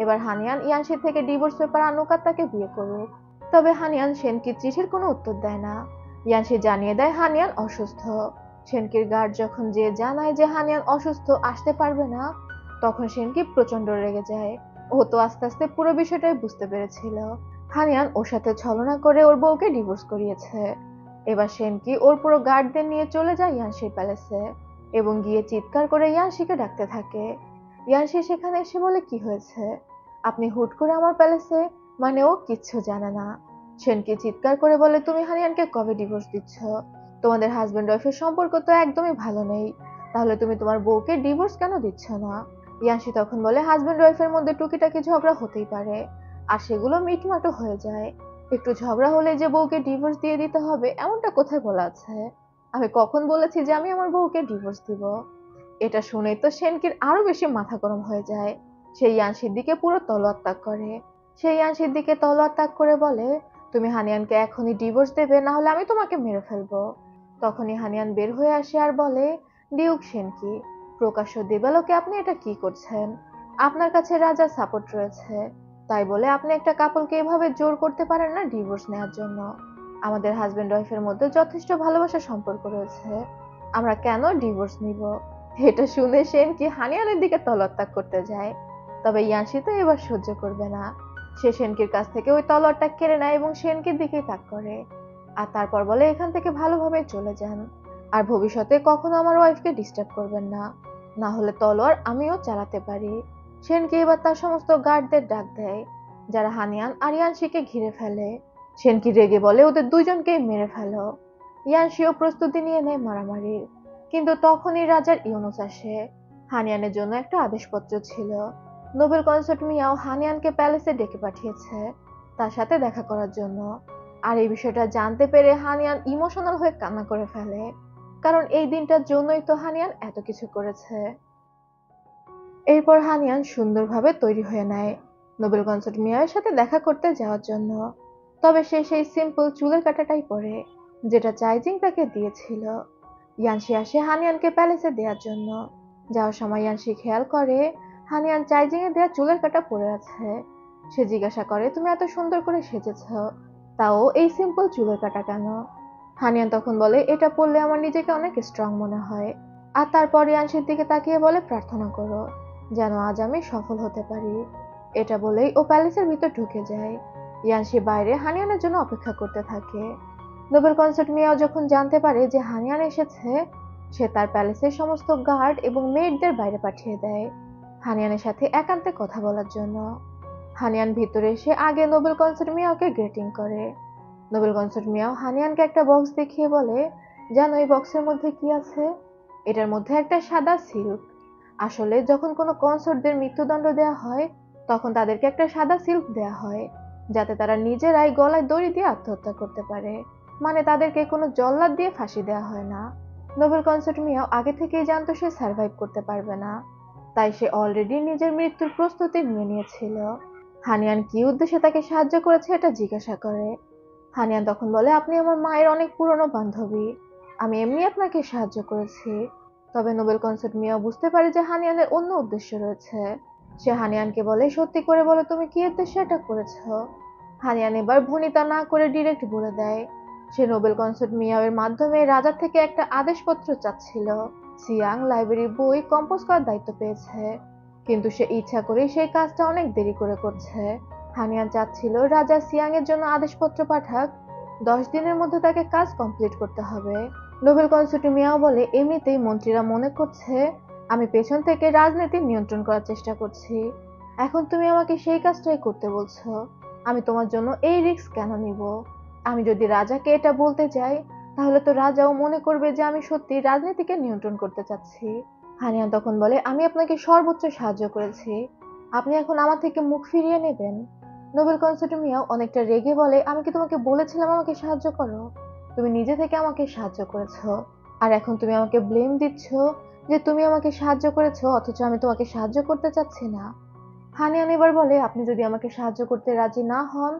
এবার হানিয়ান ইয়ানশি থেকে ডিভোর্স পেপার আনুক আর তাকে বিয়ে করুক। তবে হানিয়ান সেনকির চিঠির কোনো উত্তর দেয় না। ইয়ানশি জানিয়ে দেয় হানিয়ান অসুস্থ। সেনকির গার্ড যখন যে জানায় যে হানিয়ান অসুস্থ আসতে পারবে না তখন সেনকি প্রচন্ড রেগে যায়। ও তো আস্তে আস্তে পুরো বিষয়টাই বুঝতে পেরেছিল, হানিয়ান ওর সাথে ছলনা করে ওর বউকে ডিভোর্স করিয়েছে। এবার সেনকি ওর পুরো গার্ডদের নিয়ে চলে যায় ইয়ানশির প্যালেসে এবং গিয়ে চিৎকার করে ইয়ানশিকে ডাকতে থাকে। ইয়ানশি সেখানে এসে বলে কি হয়েছে, আপনি হুট করে আমার প্যালেসে, মানে ও কিচ্ছু জানে না। সেনকি চিৎকার করে বলে তুমি হানিয়ানকে কবে ডিভোর্স দিচ্ছ, তোমাদের হাজবেন্ড ওয়াইফের সম্পর্ক তো একদমই ভালো নেই, তাহলে তুমি তোমার বউকে ডিভোর্স কেন দিচ্ছ না। ইয়ানশি তখন বলে হাজবেন্ড ওয়াইফের মধ্যে টুকিটাকি ঝগড়া হতেই পারে, আর সেগুলো মিটমাটো হয়ে যায়। একটু ঝগড়া হলে যে বউকে ডিভোর্স দিয়ে দিতে হবে এমনটা কোথায় বলা আছে? আমি কখন বলেছি যে আমি আমার বউকে ডিভোর্স দিব? এটা শুনেই তো সেনকির আরো বেশি মাথা গরম হয়ে যায়। সেই ইয়ানশির দিকে পুরো তলোয়ার তাক করে। সেই ইয়ানশির দিকে তলোয়ার তাক করে বলে, তুমি হানিয়ানকে এখনই ডিভোর্স দেবে, না হলে আমি তোমাকে মেরে ফেলবো। তখনই হানিয়ান বের হয়ে আসে আর বলে, ডিউক সেনকি, প্রকাশ্য দেবালোকে আপনি এটা কি করছেন? আপনার কাছে রাজার সাপোর্ট রয়েছে, তাই বলে আপনি একটা কাপলকে এভাবে জোর করতে পারেন না ডিভোর্স নেওয়ার জন্য। আমাদের হাজবেন্ড ওয়াইফের মধ্যে যথেষ্ট ভালোবাসার সম্পর্ক রয়েছে, আমরা কেন ডিভোর্স নিব? এটা শুনে সেনকি হানিয়ানের দিকে তলোয়ার করতে যায়। তবে ইয়ানশি তো এবার সহ্য করবে না। সে সেনকির কাছ থেকে ওই তলোয়ারটা কেড়ে নেয় এবং সেনকির দিকেই তাক করে। আর তারপর বলে, এখান থেকে ভালোভাবে চলে যান, আর ভবিষ্যতে কখনো আমার ওয়াইফকে ডিস্টার্ব করবেন না, না হলে তলোয়ার আমিও চালাতে পারি। সেনকি এবার তার সমস্ত গার্ডদের ডাক দেয়, যারা হানিয়ান আর ইয়ানশিকে ঘিরে ফেলে। সেনকি রেগে বলে, ওদের দুজনকেই মেরে ফেলো। ইয়ানশিও প্রস্তুতি নিয়ে নেয় মারামারির। কিন্তু তখনই রাজার ইউনুস আসে। হানিয়ানের জন্য একটা আদেশপত্র ছিল। নোবেল কনসার্ট মিয়াও হানিয়ানকে প্যালেসে ডেকে পাঠিয়েছে তার সাথে দেখা করার জন্য। আর এই বিষয়টা জানতে পেরে হানিয়ান ইমোশনাল হয়ে কান্না করে ফেলে, কারণ এই দিনটার জন্যই তো হানিয়ান এত কিছু করেছে। এরপর হানিয়ান সুন্দরভাবে তৈরি হয়ে নেয় নোবেল কনসার্ট মিয়ার সাথে দেখা করতে যাওয়ার জন্য। তবে সে সেই সিম্পল চুলের কাটাটাই পরে, যেটা চাইজিং তাকে দিয়েছিল। ইয়ানশি আসে হানিয়ানকে প্যালেসে দেওয়ার জন্য। যাওয়ার সময় ইয়ানশি খেয়াল করে হানিয়ান চাইজিং এর দেওয়া চুলের কাটা পরে আছে। সে জিজ্ঞাসা করে, তুমি এত সুন্দর করে সেজেছ, তাও এই সিম্পল চুলের কাটা কেন? হানিয়ান তখন বলে, এটা পরলে আমার নিজেকে অনেক স্ট্রং মনে হয়। আর তারপর ইয়ানশির দিকে তাকিয়ে বলে, প্রার্থনা করো যেন আজ আমি সফল হতে পারি। এটা বলেই ও প্যালেসের ভিতর ঢুকে যায়। ইয়ানশি বাইরে হানিয়ানের জন্য অপেক্ষা করতে থাকে। নোবেল কনসার্ট মিয়াও যখন জানতে পারে যে হানিয়ান এসেছে, সে তার প্যালেসের সমস্ত গার্ড এবং মেইডদের বাইরে পাঠিয়ে দেয় হানিয়ানের সাথে একান্তে কথা বলার জন্য। হানিয়ান ভিতরে এসে আগে নোবেল কনসার্ট মিয়াওকে গ্রেটিং করে। নোবেল কনসার্ট মিয়াও হানিয়ানকে একটা বক্স দেখিয়ে বলে, জানো এই বক্সের মধ্যে কি আছে? এটার মধ্যে একটা সাদা সিল্ক। আসলে যখন কোনো কনসার্টদের মৃত্যুদণ্ড দেওয়া হয়, তখন তাদেরকে একটা সাদা সিল্ক দেওয়া হয়, যাতে তারা নিজেরাই গলায় দড়ি দিয়ে আত্মহত্যা করতে পারে। মানে তাদেরকে কোনো জল্লাদ দিয়ে ফাঁসি দেওয়া হয় না। নোবেল কনসার্ট মিয়াও আগে থেকেই জানতো সে সার্ভাইভ করতে পারবে না, তাই সে অলরেডি নিজের মৃত্যুর প্রস্তুতি নিয়ে নিয়েছিল। হানিয়ান কি উদ্দেশ্যে তাকে সাহায্য করেছে এটা জিজ্ঞাসা করে। হানিয়ান তখন বলে, আপনি আমার মায়ের অনেক পুরনো বান্ধবী, আমি এমনি আপনাকে সাহায্য করেছি। তবে নোবেল কনসার্ট মিয়াও বুঝতে পারে যে হানিয়ানের অন্য উদ্দেশ্য রয়েছে। সে হানিয়ানকে বলে, সত্যি করে বলো তুমি কি উদ্দেশ্যে এটা করেছো? হানিয়ান এবার ভনিতা না করে ডিরেক্ট বলে দেয়, সে নোবেল কনসার্ট মিয়াওয়ের মাধ্যমে রাজার থেকে একটা আদেশপত্র চাচ্ছিল। সিয়াং লাইব্রেরির বই কম্পোজ করার দায়িত্ব পেয়েছে, কিন্তু সে ইচ্ছা করেই সেই কাজটা অনেক দেরি করে করছে। হানিয়ান চাচ্ছিল রাজা সিয়াং এর জন্য আদেশপত্র পাঠাক, 10 দিনের মধ্যে তাকে কাজ কমপ্লিট করতে হবে। নোবেল কনসার্ট মিয়াও বলে, এমনিতেই মন্ত্রীরা মনে করছে আমি পেছন থেকে রাজনীতি নিয়ন্ত্রণ করার চেষ্টা করছি, এখন তুমি আমাকে সেই কাজটাই করতে বলছো, আমি তোমার জন্য এই রিস্ক কেন নিব? আমি যদি রাজাকে এটা বলতে যাই, তাহলে তো রাজাও মনে করবে যে আমি সত্যি রাজনীতিকে নিয়ন্ত্রণ করতে চাচ্ছি। হানিয়ান তখন বলে, আমি আপনাকে সর্বোচ্চ সাহায্য করেছি, আপনি এখন আমার থেকে মুখ ফিরিয়ে নেবেন? নোবেল কনসার্ট মিয়াও অনেকটা রেগে বলে, আমি কি তোমাকে বলেছিলাম আমাকে সাহায্য করো? তুমি নিজে থেকে আমাকে সাহায্য করেছো, আর এখন তুমি আমাকে ব্লেম দিচ্ছ যে তুমি আমাকে সাহায্য করেছো, অথচ আমি তোমাকে সাহায্য করতে চাচ্ছি না। হানিয়ান এবার বলে, আপনি যদি আমাকে সাহায্য করতে রাজি না হন,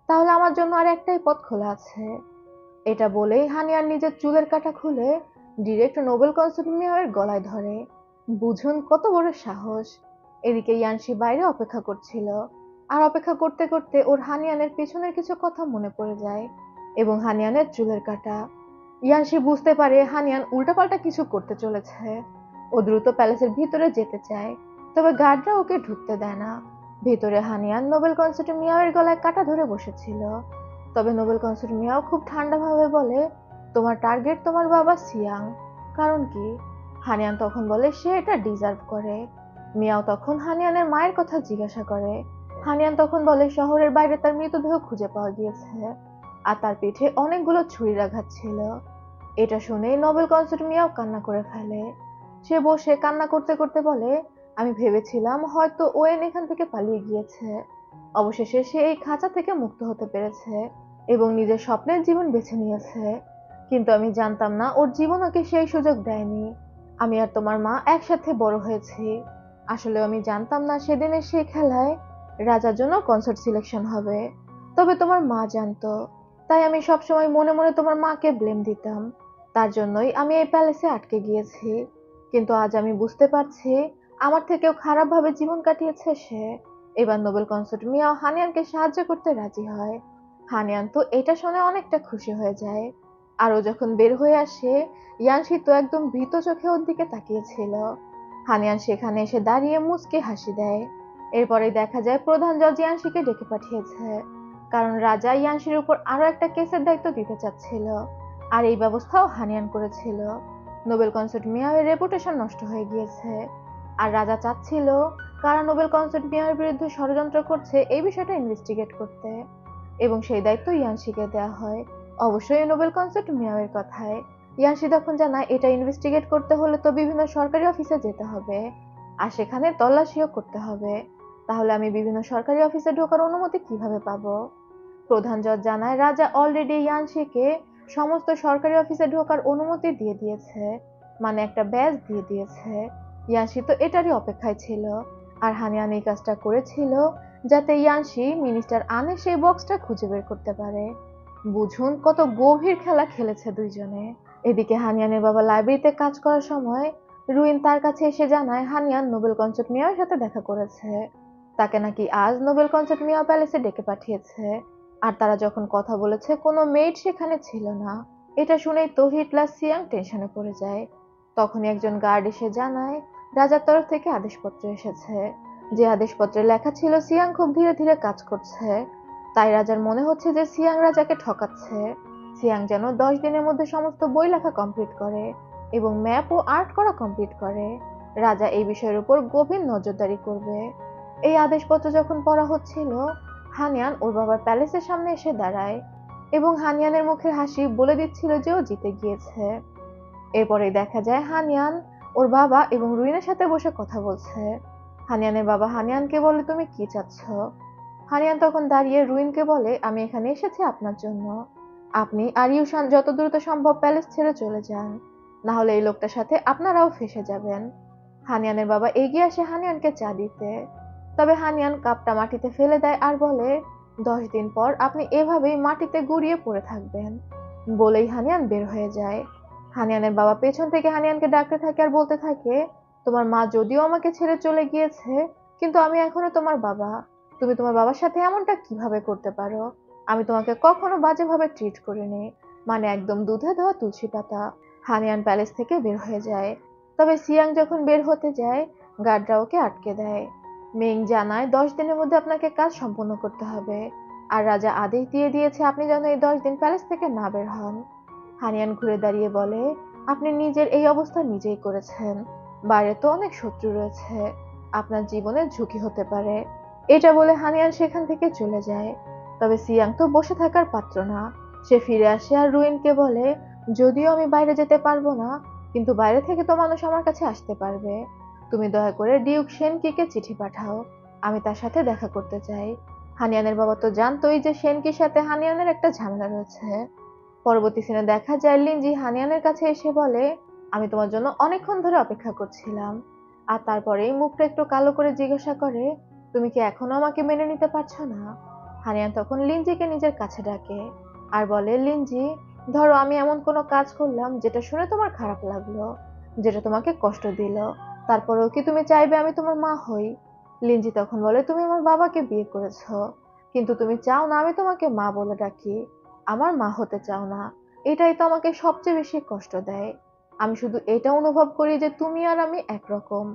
তাহলে আমার জন্য আর একটাই পথ খোলা আছে। এটা বলেই হানিয়ান নিজের চুলের কাঁটা খুলে ডিরেক্ট নোবেল কনসার্ট মিয়াওয়ের গলায় ধরে। বুঝুন কত বড় সাহস। এদিকে ইয়ানশি বাইরে অপেক্ষা করছিল, আর অপেক্ষা করতে করতে ওর হানিয়ানের পেছনের কিছু কথা মনে পড়ে যায় এবং হানিয়ানের চুলের কাঁটা। ইয়ানশি বুঝতে পারে হানিয়ান উল্টাপাল্টা কিছু করতে চলেছে। ও দ্রুত প্যালেসের ভিতরে যেতে চায়, তবে গার্ডরা ওকে ঢুকতে দেয় না। ভিতরে হানিয়ান নোবেল কনসার্ট মিয়াওয়ের গলায় কাঁটা ধরে বসেছিল। তবে নোবেল কনসার্ট মিয়াও খুব ঠান্ডা ভাবে বলে, তোমার টার্গেট তোমার বাবা সিয়াং, কারণ কি? হানিয়ান তখন বলে সে এটা ডিজার্ভ করে। মিয়াও তখন হানিয়ানের মায়ের কথা জিজ্ঞাসা করে। হানিয়ান তখন বলে শহরের বাইরে তার মৃতদেহ খুঁজে পাওয়া গিয়েছে, আর তার পিঠে অনেকগুলো ছুরির আঘাত ছিল। এটা শুনে নোবেল কনসার্ট মিয়াও কান্না করে ফেলে। সে বসে কান্না করতে করতে বলে, আমি ভেবেছিলাম হয়তো ওয়েন এখান থেকে পালিয়ে গিয়েছে, অবশেষে সে এই খাঁচা থেকে মুক্ত হতে পেরেছে এবং নিজের স্বপ্নের জীবন বেছে নিয়েছে। কিন্তু আমি জানতাম না ওর জীবন ওকে সেই সুযোগ দেয়নি। আমি আর তোমার মা একসাথে বড় হয়েছি। আসলে আমি জানতাম না সেদিনের সেই খেলায় রাজার জন্য কনসার্ট সিলেকশন হবে। তবে তোমার মা জানতো। তাই আমি সবসময় মনে মনে তোমার মাকে ব্লেম দিতাম। তার জন্যই আমি এই প্যালেসে আটকে গিয়েছি। কিন্তু আজ আমি বুঝতে পারছি আমার থেকেও খারাপভাবে জীবন কাটিয়েছে সে। এবার নোবেল কনসার্ট মিয়াও হানিয়ানকে সাহায্য করতে রাজি হয়। হানিয়ান তো এটা শুনে অনেকটা খুশি হয়ে যায়। আর ও যখন বের হয়ে আসে, ইয়ানশি তো একদম ভীত চোখে ওর দিকে তাকিয়েছিল। হানিয়ান সেখানে এসে দাঁড়িয়ে মুচকি হাসি দেয়। এরপরে দেখা যায় প্রধান জজ ইয়ানশিকে ডেকে পাঠিয়েছে, কারণ রাজা ইয়ানশির উপর আরো একটা কেসের দায়িত্ব দিতে চাচ্ছিল। আর এই ব্যবস্থাও হানিয়ান করেছিল। নোবেল কনসার্ট মিয়াওয়ের রেপুটেশন নষ্ট হয়ে গিয়েছে। আর রাজা চাচ্ছিল কারা নোবেল কনসার্ট মিয়াওয়ের বিরুদ্ধে ষড়যন্ত্র করছে এই বিষয়টা ইনভেস্টিগেট করতে, এবং সেই দায়িত্ব ইয়ানশিকে দেওয়া হয়। অবশ্যই নোবেল কনসার্ট মিয়াওয়ের কথায়। ইয়ানশি তখন জানায় এটা ইনভেস্টিগেট করতে হলে তো বিভিন্ন সরকারি অফিসে যেতে হবে, আর সেখানে তল্লাশিও করতে হবে। তাহলে আমি বিভিন্ন সরকারি অফিসে ঢোকার অনুমতি কিভাবে পাবো? প্রধান জজ জানায় রাজা অলরেডি ইয়ানশিকে সমস্ত সরকারি অফিসে ঢোকার অনুমতি দিয়ে দিয়েছে, মানে একটা ব্যাজ দিয়ে দিয়েছে। ইয়ানশি তো এটারই অপেক্ষায় ছিল। আর হানিয়ান এই কাজটা করেছিল যাতে ইয়ানশি মিনিস্টার আনে সেই বক্সটা খুঁজে বের করতে পারে। বুঝুন কত গভীর খেলা খেলেছে দুইজনে। এদিকে হানিয়ানের বাবা লাইব্রেরিতে কাজ করার সময় রুইন তার কাছে এসে জানায় হানিয়ান নোবেল কনসার্ট মিয়ার সাথে দেখা করেছে। তাকে নাকি আজ নোবেল কনসার্ট মিয়া প্যালেসে ডেকে পাঠিয়েছে। আর তারা যখন কথা বলেছে কোনো মেইড সেখানে ছিল না। এটা শুনেই তৌহিদ প্লাস সিয়াং টেনশনে পড়ে যায়। তখনই একজন গার্ড এসে জানায় রাজার তরফ থেকে আদেশপত্র এসেছে। যে আদেশপত্রে লেখা ছিল সিয়াং খুব ধীরে ধীরে কাজ করছে। তাই রাজার মনে হচ্ছে যে সিয়াং রাজাকে ঠকাচ্ছে। সিয়াং যেন 10 দিনের মধ্যে সমস্ত বই লেখা কমপ্লিট করে এবং ম্যাপ ও আর্ট করা কমপ্লিট করে। রাজা এই বিষয়ের উপর গভীর নজরদারি করবে। এই আদেশপত্র যখন পড়া হচ্ছিল, হানিয়ান ওর বাবার প্যালেসের সামনে এসে দাঁড়ায় এবং হানিয়ানের মুখের হাসি বলে দিচ্ছিল যে ও জিতে গিয়েছে। এরপরে দেখা যায় হানিয়ান ওর বাবা এবং রুইনের সাথে বসে কথা বলছে। হানিয়ানের বাবা হানিয়ানকে বলে তুমি কি চাচ্ছ? হানিয়ান তখন দাঁড়িয়ে রুইনকে বলে আমি এখানে এসেছি আপনার জন্য। আপনি আর ইউশান যত দ্রুত সম্ভব প্যালেস ছেড়ে চলে যান, না হলে এই লোকটার সাথে আপনারাও ফেঁসে যাবেন। হানিয়ানের বাবা এগিয়ে আসে হানিয়ানকে চা দিতে। তবে হানিয়ান কাপটা মাটিতে ফেলে দেয় আর বলে 10 দিন পর আপনি এভাবেই মাটিতে গুড়িয়ে পড়ে থাকবেন। বলেই হানিয়ান বের হয়ে যায়। হানিয়ানের বাবা পেছন থেকে হানিয়ানকে ডাকতে থাকে আর বলতে থাকে তোমার মা যদিও আমাকে ছেড়ে চলে গিয়েছে, কিন্তু আমি এখনো তোমার বাবা। তুমি তোমার বাবার সাথে এমনটা কিভাবে করতে পারো? আমি তোমাকে কখনো বাজেভাবে ট্রিট করিনি, মানে একদম দুধে ধোয়া তুলসী পাতা। হানিয়ান প্যালেস থেকে বের হয়ে যায়। তবে সিয়াং যখন বের হতে যায়, গার্ডরা ওকে আটকে দেয়। মেং জানায় 10 দিনের মধ্যে আপনাকে কাজ সম্পূর্ণ করতে হবে, আর রাজা আদেশ দিয়ে দিয়েছে আপনি যেন এই 10 দিন প্যালেস থেকে না বের হন। হানিয়ান ঘুরে দাঁড়িয়ে বলে আপনি নিজের এই অবস্থা নিজেই করেছেন। বাইরে তো অনেক শত্রু রয়েছে, আপনার জীবনের ঝুঁকি হতে পারে। এটা বলে হানিয়ান সেখান থেকে চলে যায়। তবে সিয়াং তো বসে থাকার পাত্র না। সে ফিরে আসে আর রুইনকে বলে যদিও আমি বাইরে যেতে পারবো না, কিন্তু বাইরে থেকে তো মানুষ আমার কাছে আসতে পারবে। তুমি দয়া করে ডিউক শেনকিকে চিঠি পাঠাও, আমি তার সাথে দেখা করতে চাই। হানিয়ানের বাবা তো জানতোই যে শেনকির সাথে হানিয়ানের একটা ঝামেলা রয়েছে। পরবর্তী সিনে দেখা যায় লিনজি হানিয়ানের কাছে এসে বলে আমি তোমার জন্য অনেকক্ষণ ধরে অপেক্ষা করছিলাম। আর তারপরেই মুখটা একটু কালো করে জিজ্ঞাসা করে তুমি কি এখনো আমাকে মেনে নিতে পারছো না? হানিয়ান তখন লিনজিকে নিজের কাছে ডাকে আর বলে লিনজি, ধরো আমি এমন কোনো কাজ করলাম যেটা শুনে তোমার খারাপ লাগলো, যেটা তোমাকে কষ্ট দিল, তারপরেও কি তুমি চাইবে আমি তোমার মা হই? লিনজি তখন বলে তুমি আমার বাবাকে বিয়ে করেছো, কিন্তু তুমি চাও না আমি তোমাকে মা বলে ডাকি। আমার মা হতে চাও না। এটাই তো আমাকে সবচেয়ে বেশি কষ্ট দেয়। আমি শুধু এটা অনুভব করি যে তুমি আর আমি একরকম।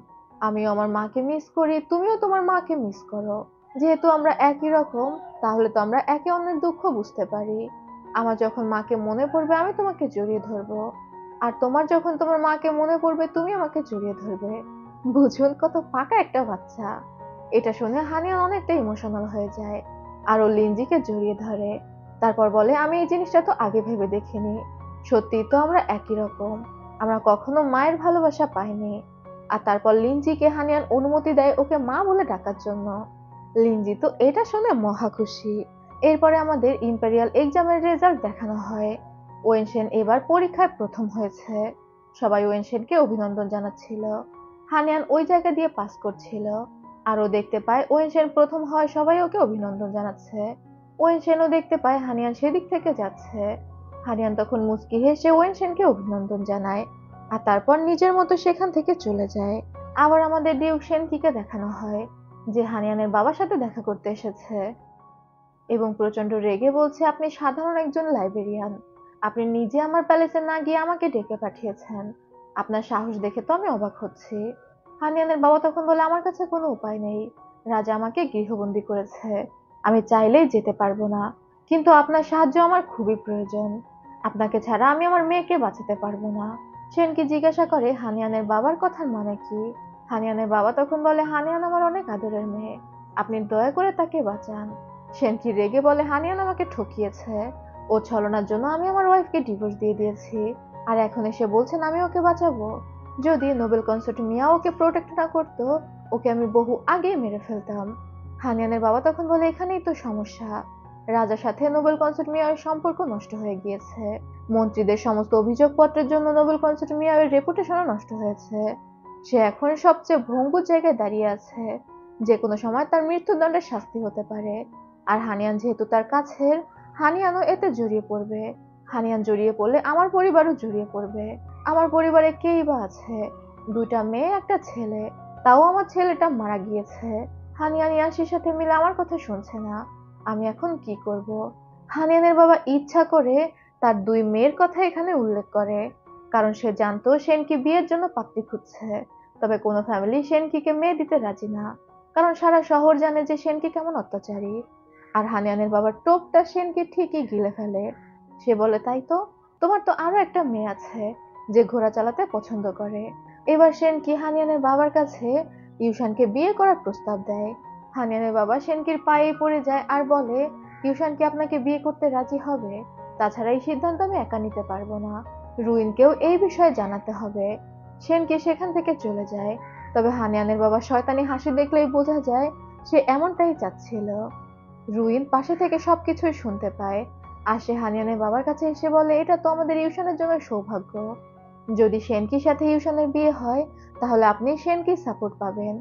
আমিও আমার মাকে মিস করি, তুমিও তোমার মাকে মিস করো। যেহেতু আমরা একই রকম, তাহলে তো আমরা একে অন্যের দুঃখ বুঝতে পারি। আমার যখন মাকে মনে পড়বে আমি তোমাকে জড়িয়ে ধরবো, আর তোমার যখন তোমার মাকে মনে পড়বে তুমি আমাকে জড়িয়ে ধরবে। বুঝুন কত ফাঁকা একটা বাচ্চা। এটা শুনে হানিয়া অনেকটা ইমোশনাল হয়ে যায় আর ও লিনজিকে জড়িয়ে ধরে। তারপর বলে আমি এই জিনিসটা তো আগে ভেবে দেখিনি। সত্যি তো আমরা একই রকম, আমরা কখনো মায়ের ভালোবাসা পাইনি। আর তারপর লিনজিকে হানিয়ান অনুমতি দেয় ওকে মা বলে ডাকার জন্য। লিনজি তো এটা শুনে মহা খুশি। এরপরে আমাদের ইম্পেরিয়াল এক্সামের রেজাল্ট দেখানো হয়। ওয়েনশেন এবার পরীক্ষায় প্রথম হয়েছে। সবাই ওয়েনশেনকে অভিনন্দন জানাচ্ছিল। হানিয়ান ওই জায়গা দিয়ে পাস করছিল। আরও দেখতে পায় ওয়েনশেন প্রথম হয়, সবাই ওকে অভিনন্দন জানাচ্ছে। ওয়েনশেনও দেখতে পায় হানিয়ান সেদিক থেকে যাচ্ছে। হানিয়ান তখন মুচকি হেসে ওয়েনশেনকে অভিনন্দন জানায় আর তারপর নিজের মতো সেখান থেকে চলে যায়। আবার আমাদের ডিউক সেনকিকে দেখানো হয় যে হানিয়ানের বাবার সাথে দেখা করতে এসেছে এবং প্রচন্ড রেগে বলছে, আপনি সাধারণ একজন লাইব্রেরিয়ান, আপনি নিজে আমার প্যালেসে না গিয়ে আমাকে ডেকে পাঠিয়েছেন। আপনার সাহস দেখে তো আমি অবাক হচ্ছি। হানিয়ানের বাবা তখন বলে, আমার কাছে কোনো উপায় নেই, রাজা আমাকে গৃহবন্দী করেছে, আমি চাইলেই যেতে পারবো না, কিন্তু আপনার সাহায্য আমার খুবই প্রয়োজন, আপনাকে ছাড়া আমি আমার মেয়েকে বাঁচাতে পারবো না। সেনকি জিজ্ঞাসা করে হানিয়ানের বাবার কথার মানে কি। হানিয়ানের বাবা তখন বলে, হানিয়ান আমার অনেক আদরের মেয়ে, আপনি দয়া করে তাকে বাঁচান। সেনকি রেগে বলে, হানিয়ান আমাকে ঠকিয়েছে, ও ছলনার জন্য আমি আমার ওয়াইফকে ডিভোর্স দিয়ে দিয়েছি, আর এখন এসে বলছেন আমি ওকে বাঁচাবো। যদি নোবেল কনসার্ট মিয়া ওকে প্রোটেক্ট না করতো, ওকে আমি বহু আগেই মেরে ফেলতাম। হানিয়ানের বাবা তখন বলে, এখানেই তো সমস্যা, রাজার সাথে নোবেল কনসার্ট মিয়ার সম্পর্ক নষ্ট হয়ে গিয়েছে, মন্ত্রীদের সমস্ত অভিযোগপত্রের জন্য নোবেল কনসার্ট মিয়ার রেপুটেশনও নষ্ট হয়েছে, সে এখন সবচেয়ে ভঙ্গুর জায়গায় দাঁড়িয়ে আছে, যে কোনো সময় তার মৃত্যুদণ্ডের শাস্তি হতে পারে। আর হানিয়ান যেহেতু তার কাছের, হানিয়ানও এতে জড়িয়ে পড়বে। হানিয়ান জড়িয়ে পড়লে আমার পরিবারও জড়িয়ে পড়বে। আমার পরিবারে কেই বা আছে, দুইটা মেয়ে একটা ছেলে, তাও আমার ছেলেটা মারা গিয়েছে। হানিয়ান ইয়াসির সাথে মিলে আমার কথা শুনছে না, আমি এখন কি করব? হানিয়ানের বাবা ইচ্ছা করে তার দুই মেয়ের কথা এখানে উল্লেখ করে, কারণ সে জানতো সেনকি বিয়ের জন্য পাত্রী খুঁজছে। তবে কোনো ফ্যামিলি সেনকিকে মেয়ে দিতে রাজি না, কারণ সারা শহর জানে যে সেনকি কেমন অত্যাচারী। আর হানিয়ানের বাবার টোপটা সেনকি ঠিকই গিলে ফেলে। সে বলে, তাই তো, তোমার তো আরো একটা মেয়ে আছে যে ঘোড়া চালাতে পছন্দ করে। এবার সেনকি হানিয়ানের বাবার কাছে ইউশানকে বিয়ে করার প্রস্তাব দেয়। হানিয়ানের বাবা সেনকির পায়ে পড়ে যায় আর বলে, ইউশান কি আপনাকে বিয়ে করতে রাজি হবে? তাছাড়া এই সিদ্ধান্ত আমি একা নিতে পারবো না, রুইনকেও এই বিষয়ে জানাতে হবে। সেনকি সেখান থেকে চলে যায়। তবে হানিয়ানের বাবা শয়তানি হাসি দেখলেই বোঝা যায় সে এমনটাই চাচ্ছিল। রুইন পাশে থেকে সবকিছুই শুনতে পায় আর সে হানিয়ানের বাবার কাছে এসে বলে, এটা তো আমাদের ইউশানের জন্য সৌভাগ্য, যদি সেনকির সাথে ইউশানের বিয়ে হয় তাহলে আপনি সেনকির সাপোর্ট পাবেন,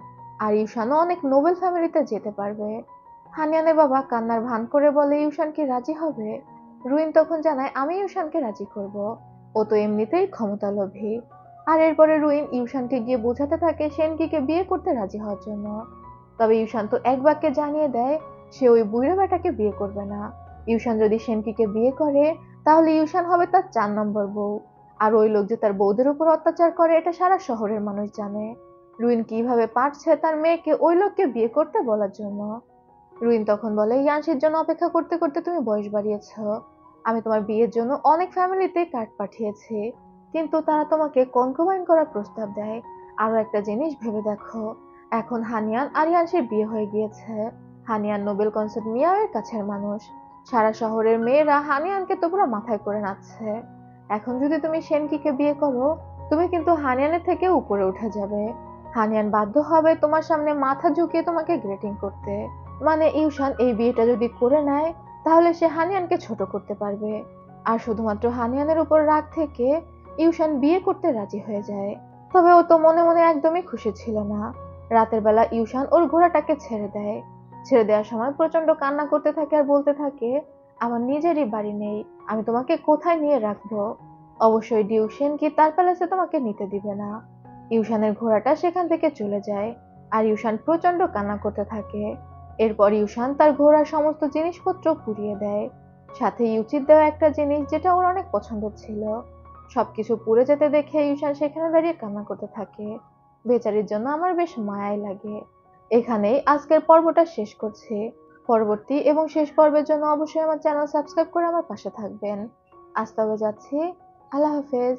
আর ইউশানও অনেক নোবেল ফ্যামিলিতে যেতে পারবে। হানিয়ানের বাবা কান্নার ভান করে বলে, ইউশান কি রাজি হবে? রুইন তখন জানায়, আমি ইউশানকে রাজি করব, ও তো এমনিতেই ক্ষমতালোভী। আর এরপরে রুইন ইউশানকে গিয়ে বোঝাতে থাকে সেনকিকে বিয়ে করতে রাজি হওয়ার জন্য। তবে ইউশান তো এক বাক্যে জানিয়ে দেয় সে ওই বুড়ো বেটাকে বিয়ে করবে না। ইউশান যদি সেনকিকে বিয়ে করে তাহলে ইউশান হবে তার 4 নম্বর বউ, আর ওই লোক যে তার বউদের উপর অত্যাচার করে এটা সারা শহরের মানুষ জানে। রুইন কিভাবে পারছে তার মেয়েকে ওই লোককে বিয়ে করতে বলার জন্য। রুইন তখন বলে, ইয়ানসির জন্য অপেক্ষা করতে করতে তুমি বয়স বাড়িয়েছ, আমি তোমার বিয়ের জন্য অনেক ফ্যামিলিতে কার্ড পাঠিয়েছি, কিন্তু তারা তোমাকে কনকুবাইন করার প্রস্তাব দেয়। আরো একটা জিনিস ভেবে দেখো, এখন হানিয়ান আর ইয়ানসির বিয়ে হয়ে গিয়েছে। হানিয়ান নোবেল কনসার্ট মিয়াওয়ের কাছের মানুষ, সারা শহরের মেয়েরা হানিয়ানকে তো পুরো মাথায় করে নাচছে। এখন যদি তুমি সেনকিকে বিয়ে করো, তুমি কিন্তু হানিয়ানের থেকে উপরে উঠে যাবে। হানিয়ান বাধ্য হবে তোমার সামনে মাথা ঝুঁকিয়ে তোমাকে গ্রেটিং করতে। মানে ইউশান এই বিয়েটা যদি করে নেয় তাহলে সে হানিয়ানকে ছোট করতে পারবে। আর শুধুমাত্র হানিয়ানের উপর রাগ থেকে ইউশান বিয়ে করতে রাজি হয়ে যায়। তবে ও তো মনে মনে একদমই খুশি ছিল না। রাতের বেলা ইউশান ওর ঘোড়াটাকে ছেড়ে দেয়। ছেড়ে দেওয়ার সময় প্রচন্ড কান্না করতে থাকে আর বলতে থাকে, আমার নিজেরই বাড়ি নেই, আমি তোমাকে কোথায় নিয়ে রাখবো? অবশ্যই ডিউশন কি তার প্যালেসে তোমাকে নিতে দিবে না। ইউশানের ঘোড়াটা সেখান থেকে চলে যায় আর ইউশান প্রচন্ড কান্না করতে থাকে। এরপর ইউশান তার ঘোড়ার সমস্ত জিনিসপত্র পুড়িয়ে দেয়, সাথে ইউচির দেওয়া একটা জিনিস যেটা ওর অনেক পছন্দ ছিল। সবকিছু পুড়ে যেতে দেখে ইউশান সেখানে দাঁড়িয়ে কান্না করতে থাকে। বেচারির জন্য আমার বেশ মায়াই লাগে। এখানেই আজকের পর্বটা শেষ করছি। পরবর্তী এবং শেষ পর্বের জন্য অবশ্যই আমার চ্যানেল সাবস্ক্রাইব করে আমার পাশে থাকবেন। আজ তবে যাচ্ছি, আল্লাহ হাফেজ।